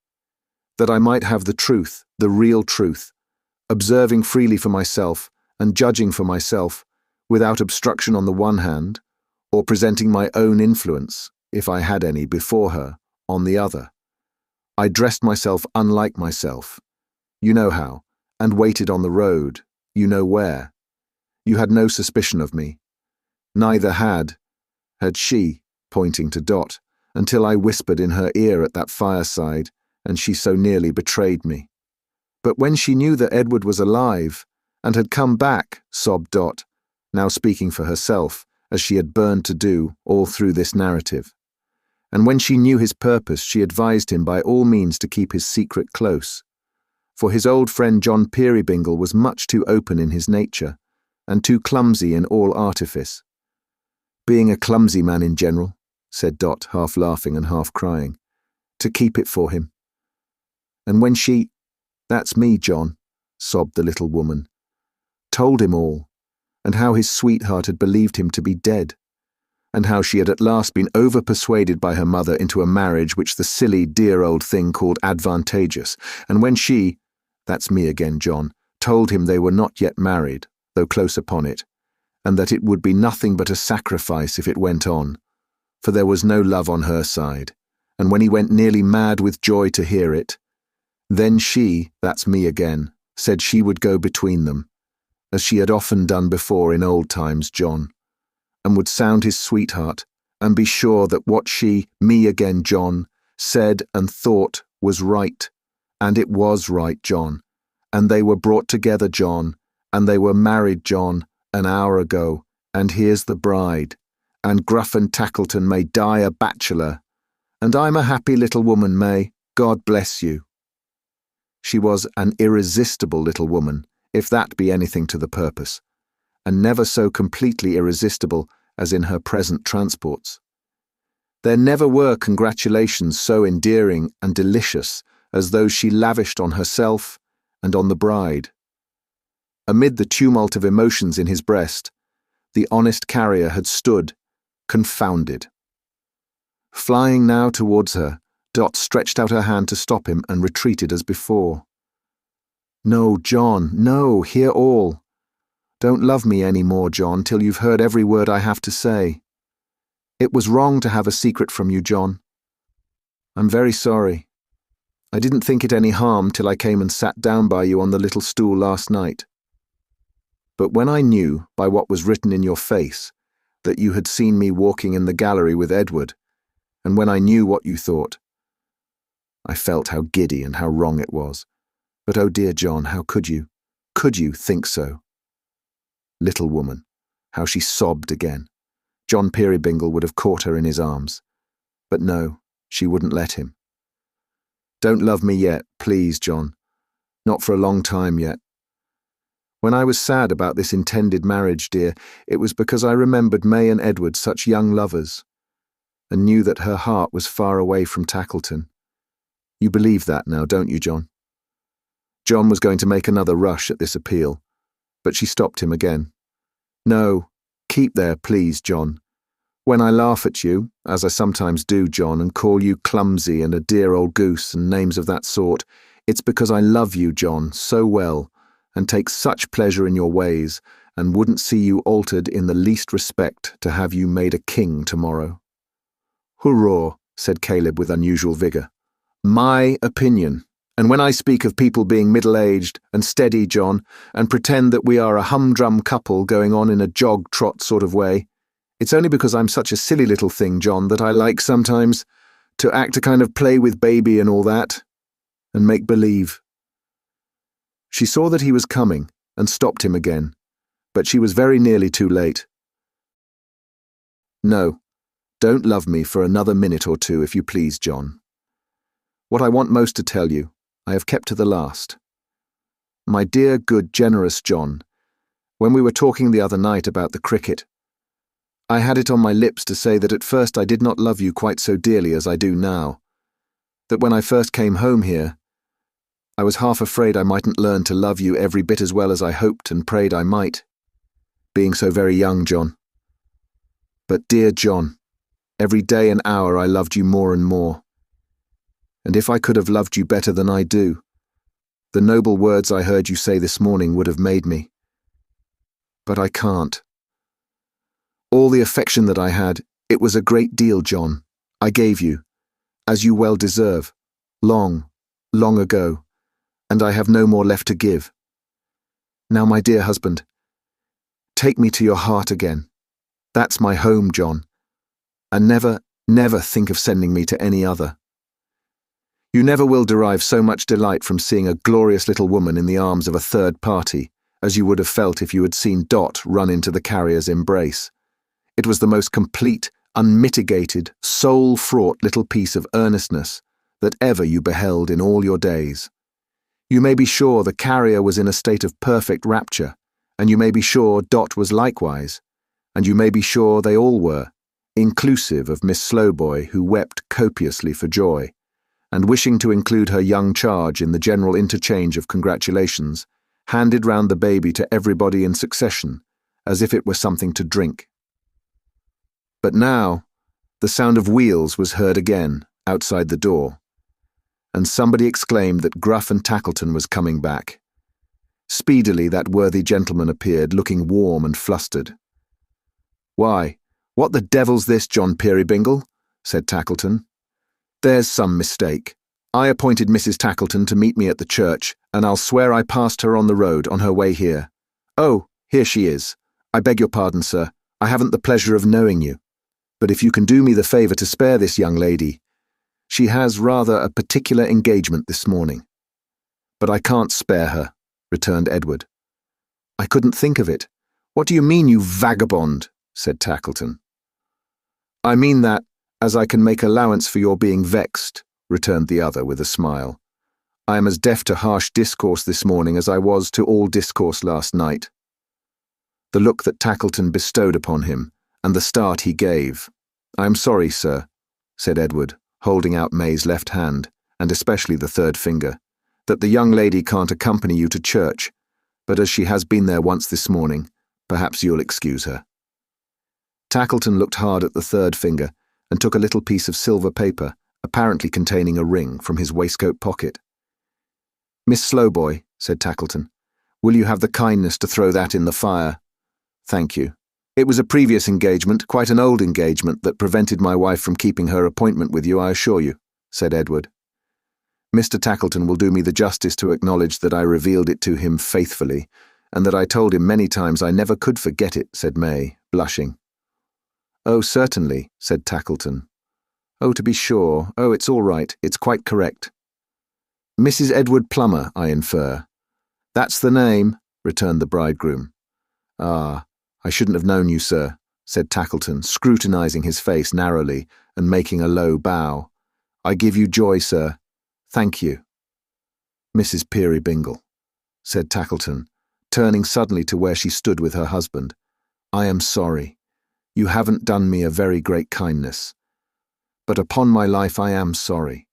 that I might have the truth, the real truth, observing freely for myself and judging for myself, without obstruction on the one hand, or presenting my own influence, if I had any, before her, on the other. I dressed myself unlike myself, you know how, and waited on the road, you know where. You had no suspicion of me. Neither had she, pointing to Dot, until I whispered in her ear at that fireside, and she so nearly betrayed me. But when she knew that Edward was alive, and had come back, sobbed Dot, now speaking for herself, as she had burned to do all through this narrative. And when she knew his purpose, she advised him by all means to keep his secret close. For his old friend John Peerybingle was much too open in his nature, and too clumsy in all artifice. Being a clumsy man in general, said Dot, half laughing and half crying, to keep it for him. And when she, "That's me, John," sobbed the little woman, told him all, and how his sweetheart had believed him to be dead, and how she had at last been over-persuaded by her mother into a marriage which the silly, dear old thing called advantageous, and when she, "That's me again, John," told him they were not yet married, though close upon it, and that it would be nothing but a sacrifice if it went on, for there was no love on her side, and when he went nearly mad with joy to hear it, then she, "That's me again," said she would go between them, as she had often done before in old times, John, and would sound his sweetheart, and be sure that what she, "Me again, John," said and thought was right, and it was right, John, and they were brought together, John, and they were married, John, an hour ago, and here's the bride, and Gruffen Tackleton may die a bachelor, and I'm a happy little woman, May, God bless you. She was an irresistible little woman, if that be anything to the purpose, and never so completely irresistible as in her present transports. There never were congratulations so endearing and delicious as those she lavished on herself and on the bride. Amid the tumult of emotions in his breast, the honest carrier had stood, confounded. Flying now towards her, Dot stretched out her hand to stop him and retreated as before. "No, John, no, hear all. Don't love me any more, John, till you've heard every word I have to say. It was wrong to have a secret from you, John. I'm very sorry. I didn't think it any harm till I came and sat down by you on the little stool last night. But when I knew, by what was written in your face, that you had seen me walking in the gallery with Edward, and when I knew what you thought, I felt how giddy and how wrong it was. But oh dear, John, how could you think so?" Little woman, how she sobbed again. John Peerybingle would have caught her in his arms. But no, she wouldn't let him. "Don't love me yet, please, John. Not for a long time yet. When I was sad about this intended marriage, dear, it was because I remembered May and Edward such young lovers, and knew that her heart was far away from Tackleton. You believe that now, don't you, John?" John was going to make another rush at this appeal, but she stopped him again. "No, keep there, please, John. When I laugh at you, as I sometimes do, John, and call you clumsy and a dear old goose and names of that sort, it's because I love you, John, so well, and take such pleasure in your ways, and wouldn't see you altered in the least respect to have you made a king tomorrow." "Hurrah," said Caleb with unusual vigour. "My opinion. And when I speak of people being middle-aged and steady, John, and pretend that we are a humdrum couple going on in a jog-trot sort of way, it's only because I'm such a silly little thing, John, that I like sometimes to act a kind of play with baby and all that, and make believe." She saw that he was coming and stopped him again, but she was very nearly too late. No, don't love me for another minute or two, if you please, John. What I want most to tell you, I have kept to the last. My dear, good, generous John, when we were talking the other night about the cricket, I had it on my lips to say that at first I did not love you quite so dearly as I do now, that when I first came home here, I was half afraid I mightn't learn to love you every bit as well as I hoped and prayed I might, being so very young, John. But dear John, every day and hour I loved you more and more, and if I could have loved you better than I do, the noble words I heard you say this morning would have made me. But I can't. All the affection that I had, it was a great deal, John, I gave you, as you well deserve, long, long ago, and I have no more left to give. Now, my dear husband, take me to your heart again. That's my home, John, and never, never think of sending me to any other. You never will derive so much delight from seeing a glorious little woman in the arms of a third party as you would have felt if you had seen Dot run into the carrier's embrace. It was the most complete, unmitigated, soul-fraught little piece of earnestness that ever you beheld in all your days. You may be sure the carrier was in a state of perfect rapture, and you may be sure Dot was likewise, and you may be sure they all were, inclusive of Miss Slowboy, who wept copiously for joy, and wishing to include her young charge in the general interchange of congratulations, handed round the baby to everybody in succession, as if it were something to drink. But now, the sound of wheels was heard again, outside the door, and somebody exclaimed that Gruff and Tackleton was coming back. Speedily that worthy gentleman appeared, looking warm and flustered. "Why, what the devil's this, John Peerybingle?" said Tackleton. "There's some mistake. I appointed Mrs. Tackleton to meet me at the church, and I'll swear I passed her on the road on her way here. Oh, here she is. I beg your pardon, sir. I haven't the pleasure of knowing you. But if you can do me the favour to spare this young lady, she has rather a particular engagement this morning." "But I can't spare her," returned Edward. "I couldn't think of it. What do you mean, you vagabond?" said Tackleton. "I mean that, as I can make allowance for your being vexed," returned the other with a smile. "I am as deaf to harsh discourse this morning as I was to all discourse last night." The look that Tackleton bestowed upon him, and the start he gave. "I am sorry, sir," said Edward, holding out May's left hand, and especially the third finger, "that the young lady can't accompany you to church, but as she has been there once this morning, perhaps you'll excuse her." Tackleton looked hard at the third finger, and took a little piece of silver paper, apparently containing a ring, from his waistcoat pocket. "Miss Slowboy," said Tackleton, "will you have the kindness to throw that in the fire?" "Thank you. It was a previous engagement, quite an old engagement, that prevented my wife from keeping her appointment with you, I assure you," said Edward. "Mr. Tackleton will do me the justice to acknowledge that I revealed it to him faithfully, and that I told him many times I never could forget it," said May, blushing. "Oh, certainly," said Tackleton. "Oh, to be sure. Oh, it's all right. It's quite correct." "Mrs. Edward Plummer, I infer." "That's the name," returned the bridegroom. "Ah, I shouldn't have known you, sir," said Tackleton, scrutinizing his face narrowly and making a low bow. "I give you joy, sir. Thank you." "Mrs. Peerybingle," said Tackleton, turning suddenly to where she stood with her husband, "I am sorry. You haven't done me a very great kindness. But upon my life I am sorry.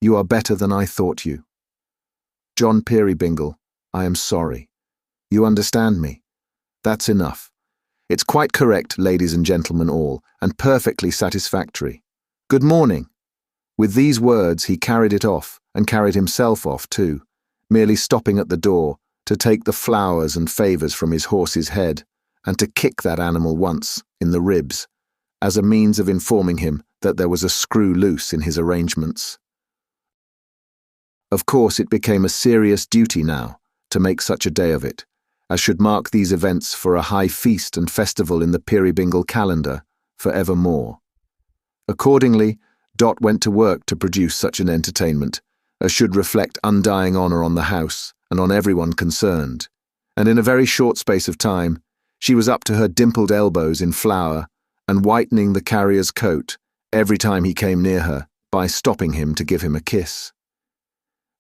You are better than I thought you. John Peerybingle, I am sorry. You understand me? That's enough. It's quite correct, ladies and gentlemen all, and perfectly satisfactory. Good morning." With these words he carried it off, and carried himself off too, merely stopping at the door to take the flowers and favours from his horse's head, and to kick that animal once, in the ribs, as a means of informing him that there was a screw loose in his arrangements. Of course it became a serious duty now to make such a day of it, as should mark these events for a high feast and festival in the Peerybingle calendar for evermore. Accordingly, Dot went to work to produce such an entertainment as should reflect undying honour on the house and on everyone concerned, and in a very short space of time she was up to her dimpled elbows in flour and whitening the carrier's coat every time he came near her by stopping him to give him a kiss.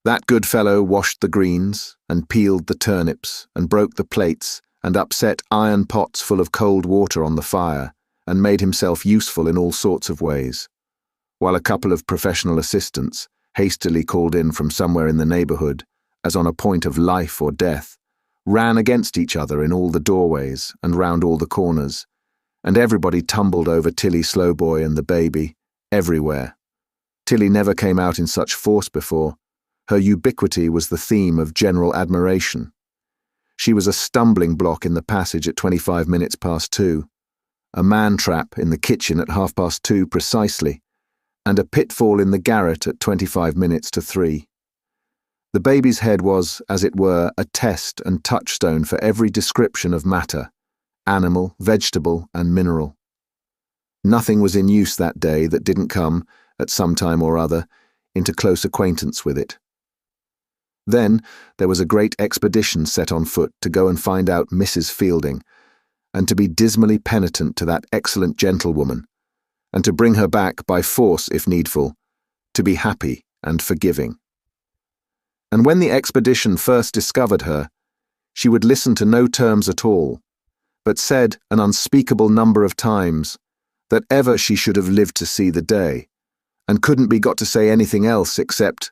That good fellow washed the greens and peeled the turnips and broke the plates and upset iron pots full of cold water on the fire and made himself useful in all sorts of ways, while a couple of professional assistants, hastily called in from somewhere in the neighbourhood, as on a point of life or death, ran against each other in all the doorways and round all the corners, and everybody tumbled over Tilly Slowboy and the baby, everywhere. Tilly never came out in such force before. Her ubiquity was the theme of general admiration. She was a stumbling block in the passage at 25 minutes past 2, a man-trap in the kitchen at 2:30 precisely, and a pitfall in the garret at 25 minutes to 3. The baby's head was, as it were, a test and touchstone for every description of matter, animal, vegetable, and mineral. Nothing was in use that day that didn't come, at some time or other, into close acquaintance with it. Then there was a great expedition set on foot to go and find out Mrs. Fielding, and to be dismally penitent to that excellent gentlewoman, and to bring her back by force if needful, to be happy and forgiving. And when the expedition first discovered her, she would listen to no terms at all, but said an unspeakable number of times that ever she should have lived to see the day, and couldn't be got to say anything else except,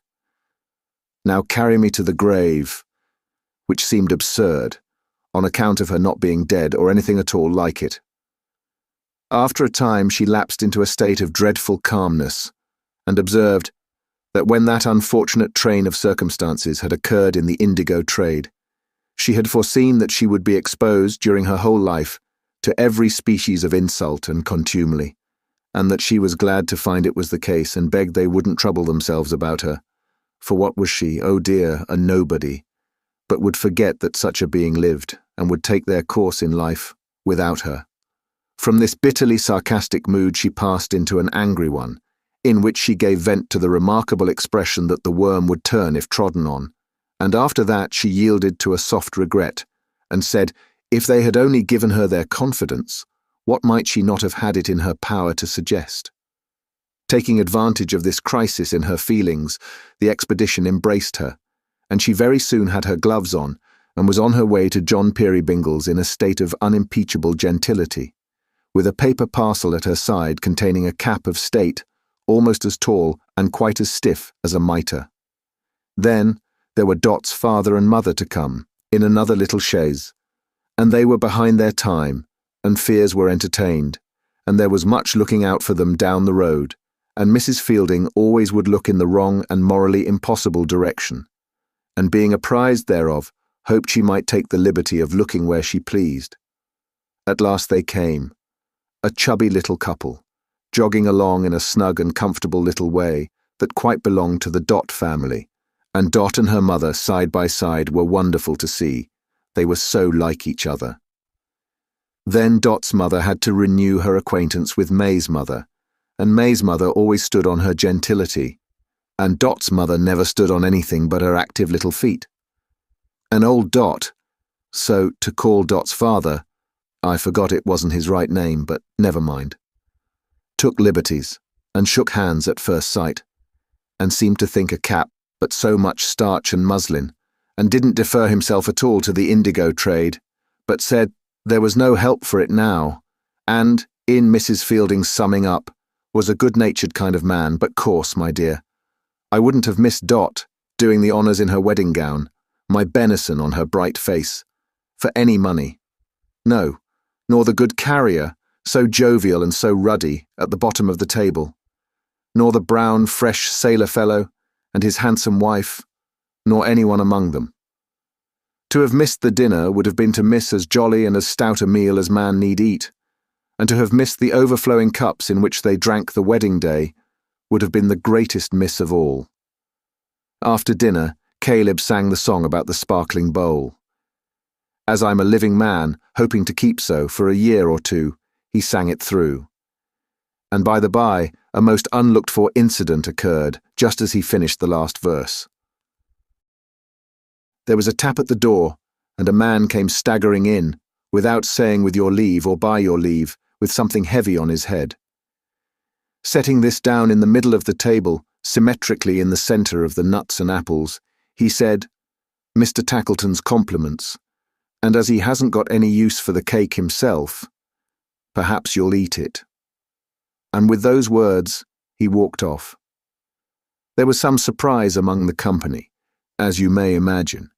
"Now carry me to the grave," which seemed absurd, on account of her not being dead or anything at all like it. After a time she lapsed into a state of dreadful calmness, and observed that when that unfortunate train of circumstances had occurred in the indigo trade, she had foreseen that she would be exposed during her whole life to every species of insult and contumely, and that she was glad to find it was the case and begged they wouldn't trouble themselves about her, for what was she, oh dear, a nobody, but would forget that such a being lived and would take their course in life without her. From this bitterly sarcastic mood she passed into an angry one, in which she gave vent to the remarkable expression that the worm would turn if trodden on, and after that she yielded to a soft regret, and said if they had only given her their confidence, what might she not have had it in her power to suggest? Taking advantage of this crisis in her feelings, the expedition embraced her, and she very soon had her gloves on, and was on her way to John Peerybingle's in a state of unimpeachable gentility, with a paper parcel at her side containing a cap of state, almost as tall and quite as stiff as a mitre. Then there were Dot's father and mother to come, in another little chaise, and they were behind their time, and fears were entertained, and there was much looking out for them down the road, and Mrs. Fielding always would look in the wrong and morally impossible direction, and being apprised thereof, hoped she might take the liberty of looking where she pleased. At last they came, a chubby little couple, jogging along in a snug and comfortable little way that quite belonged to the Dot family, and Dot and her mother side by side were wonderful to see. They were so like each other. Then Dot's mother had to renew her acquaintance with May's mother, and May's mother always stood on her gentility, and Dot's mother never stood on anything but her active little feet. And old Dot, so to call Dot's father, I forgot it wasn't his right name, but never mind, took liberties, and shook hands at first sight, and seemed to think a cap but so much starch and muslin, and didn't defer himself at all to the indigo trade, but said there was no help for it now, and, in Mrs. Fielding's summing up, was a good-natured kind of man, but coarse, my dear. I wouldn't have missed Dot, doing the honours in her wedding gown, my benison on her bright face, for any money. No, nor the good carrier, so jovial and so ruddy, at the bottom of the table, nor the brown, fresh sailor fellow, and his handsome wife, nor anyone among them. To have missed the dinner would have been to miss as jolly and as stout a meal as man need eat, and to have missed the overflowing cups in which they drank the wedding day would have been the greatest miss of all. After dinner, Caleb sang the song about the sparkling bowl. As I'm a living man, hoping to keep so for a year or two, he sang it through. And by the by, a most unlooked-for incident occurred just as he finished the last verse. There was a tap at the door, and a man came staggering in, without saying with your leave or by your leave, with something heavy on his head. Setting this down in the middle of the table, symmetrically in the centre of the nuts and apples, he said, "Mr. Tackleton's compliments, and as he hasn't got any use for the cake himself, perhaps you'll eat it." And with those words, he walked off. There was some surprise among the company, as you may imagine.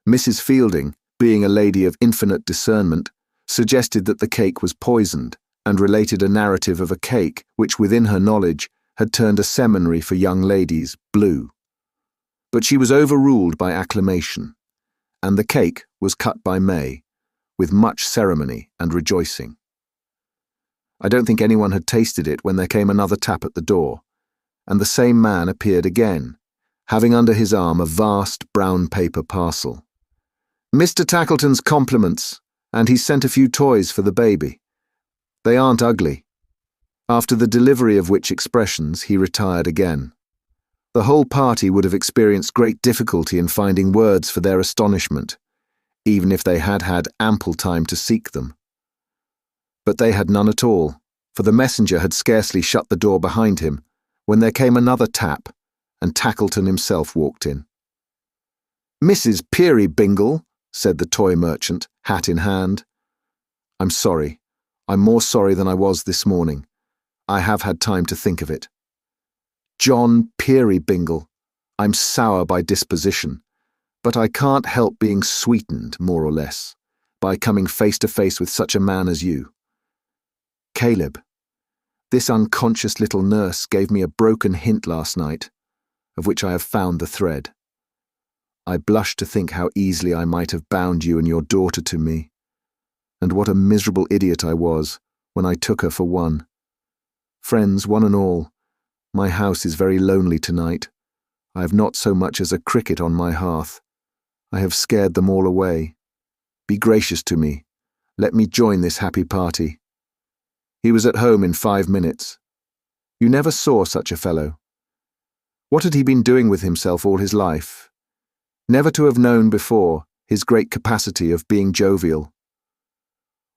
Mrs. Fielding, being a lady of infinite discernment, suggested that the cake was poisoned, and related a narrative of a cake which, within her knowledge, had turned a seminary for young ladies blue. But she was overruled by acclamation, and the cake was cut by May, with much ceremony and rejoicing. I don't think anyone had tasted it when there came another tap at the door, and the same man appeared again, having under his arm a vast brown paper parcel. "Mr. Tackleton's compliments, and he's sent a few toys for the baby. They aren't ugly." After the delivery of which expressions, he retired again. The whole party would have experienced great difficulty in finding words for their astonishment, even if they had had ample time to seek them. But they had none at all, for the messenger had scarcely shut the door behind him when there came another tap, and Tackleton himself walked in. "Mrs. Peerybingle," said the toy merchant, hat in hand. "I'm sorry. I'm more sorry than I was this morning. I have had time to think of it. John Peerybingle. I'm sour by disposition, but I can't help being sweetened, more or less, by coming face to face with such a man as you. Caleb, this unconscious little nurse gave me a broken hint last night, of which I have found the thread. I blush to think how easily I might have bound you and your daughter to me, and what a miserable idiot I was when I took her for one. Friends, one and all, my house is very lonely tonight. I have not so much as a cricket on my hearth. I have scared them all away. Be gracious to me. Let me join this happy party." He was at home in 5 minutes. You never saw such a fellow. What had he been doing with himself all his life? Never to have known before his great capacity of being jovial.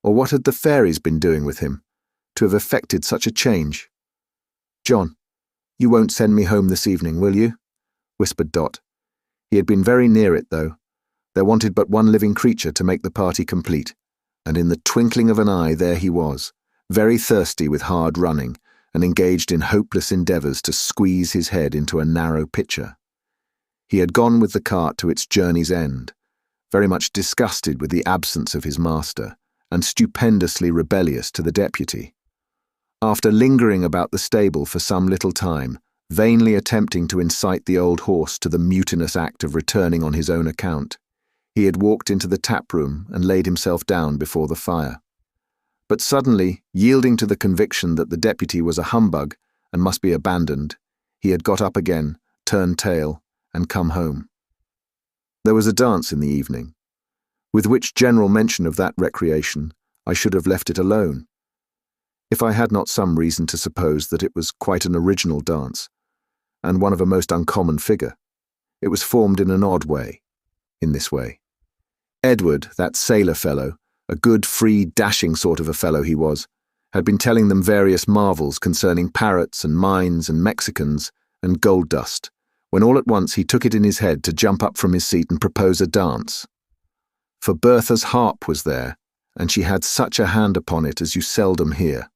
Or what had the fairies been doing with him, to have effected such a change? "John, you won't send me home this evening, will you?" whispered Dot. He had been very near it, though. There wanted but one living creature to make the party complete, and in the twinkling of an eye there he was, very thirsty with hard running, and engaged in hopeless endeavours to squeeze his head into a narrow pitcher. He had gone with the cart to its journey's end, very much disgusted with the absence of his master, and stupendously rebellious to the deputy. After lingering about the stable for some little time, vainly attempting to incite the old horse to the mutinous act of returning on his own account, he had walked into the tap-room and laid himself down before the fire. But suddenly, yielding to the conviction that the deputy was a humbug and must be abandoned, he had got up again, turned tail, and come home. There was a dance in the evening, with which general mention of that recreation I should have left it alone, if I had not some reason to suppose that it was quite an original dance, and one of a most uncommon figure. It was formed in an odd way, in this way. Edward, that sailor fellow, a good, free, dashing sort of a fellow he was, had been telling them various marvels concerning parrots and mines and Mexicans and gold dust, when all at once he took it in his head to jump up from his seat and propose a dance. For Bertha's harp was there, and she had such a hand upon it as you seldom hear.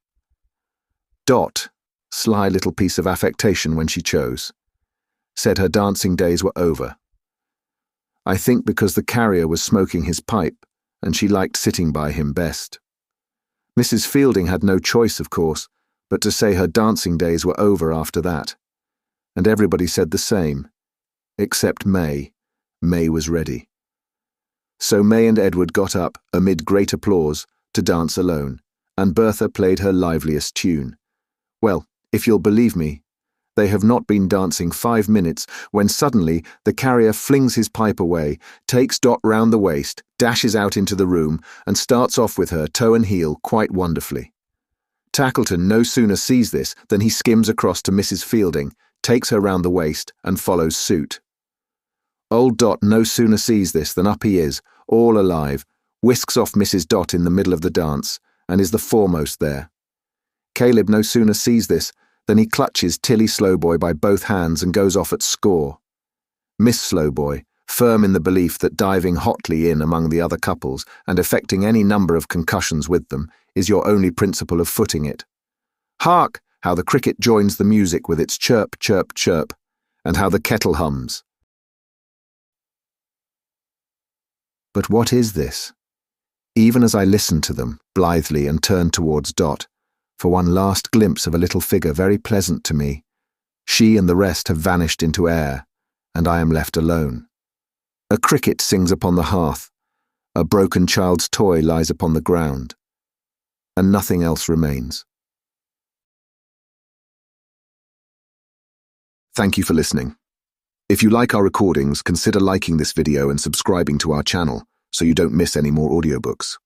Dot, sly little piece of affectation when she chose, said her dancing days were over. I think because the carrier was smoking his pipe, and she liked sitting by him best. Mrs. Fielding had no choice, of course, but to say her dancing days were over after that, and everybody said the same, except May. May was ready. So May and Edward got up, amid great applause, to dance alone, and Bertha played her liveliest tune. Well, if you'll believe me, they have not been dancing 5 minutes when suddenly the carrier flings his pipe away, takes Dot round the waist, dashes out into the room, and starts off with her toe and heel quite wonderfully. Tackleton no sooner sees this than he skims across to Mrs. Fielding, takes her round the waist, and follows suit. Old Dot no sooner sees this than up he is, all alive, whisks off Mrs. Dot in the middle of the dance, and is the foremost there. Caleb no sooner sees this than he clutches Tilly Slowboy by both hands and goes off at score. Miss Slowboy, firm in the belief that diving hotly in among the other couples and effecting any number of concussions with them is your only principle of footing it. Hark, how the cricket joins the music with its chirp, chirp, chirp, and how the kettle hums. But what is this? Even as I listen to them, blithely, and turn towards Dot, for one last glimpse of a little figure very pleasant to me, she and the rest have vanished into air, and I am left alone. A cricket sings upon the hearth, a broken child's toy lies upon the ground, and nothing else remains. Thank you for listening. If you like our recordings, consider liking this video and subscribing to our channel so you don't miss any more audiobooks.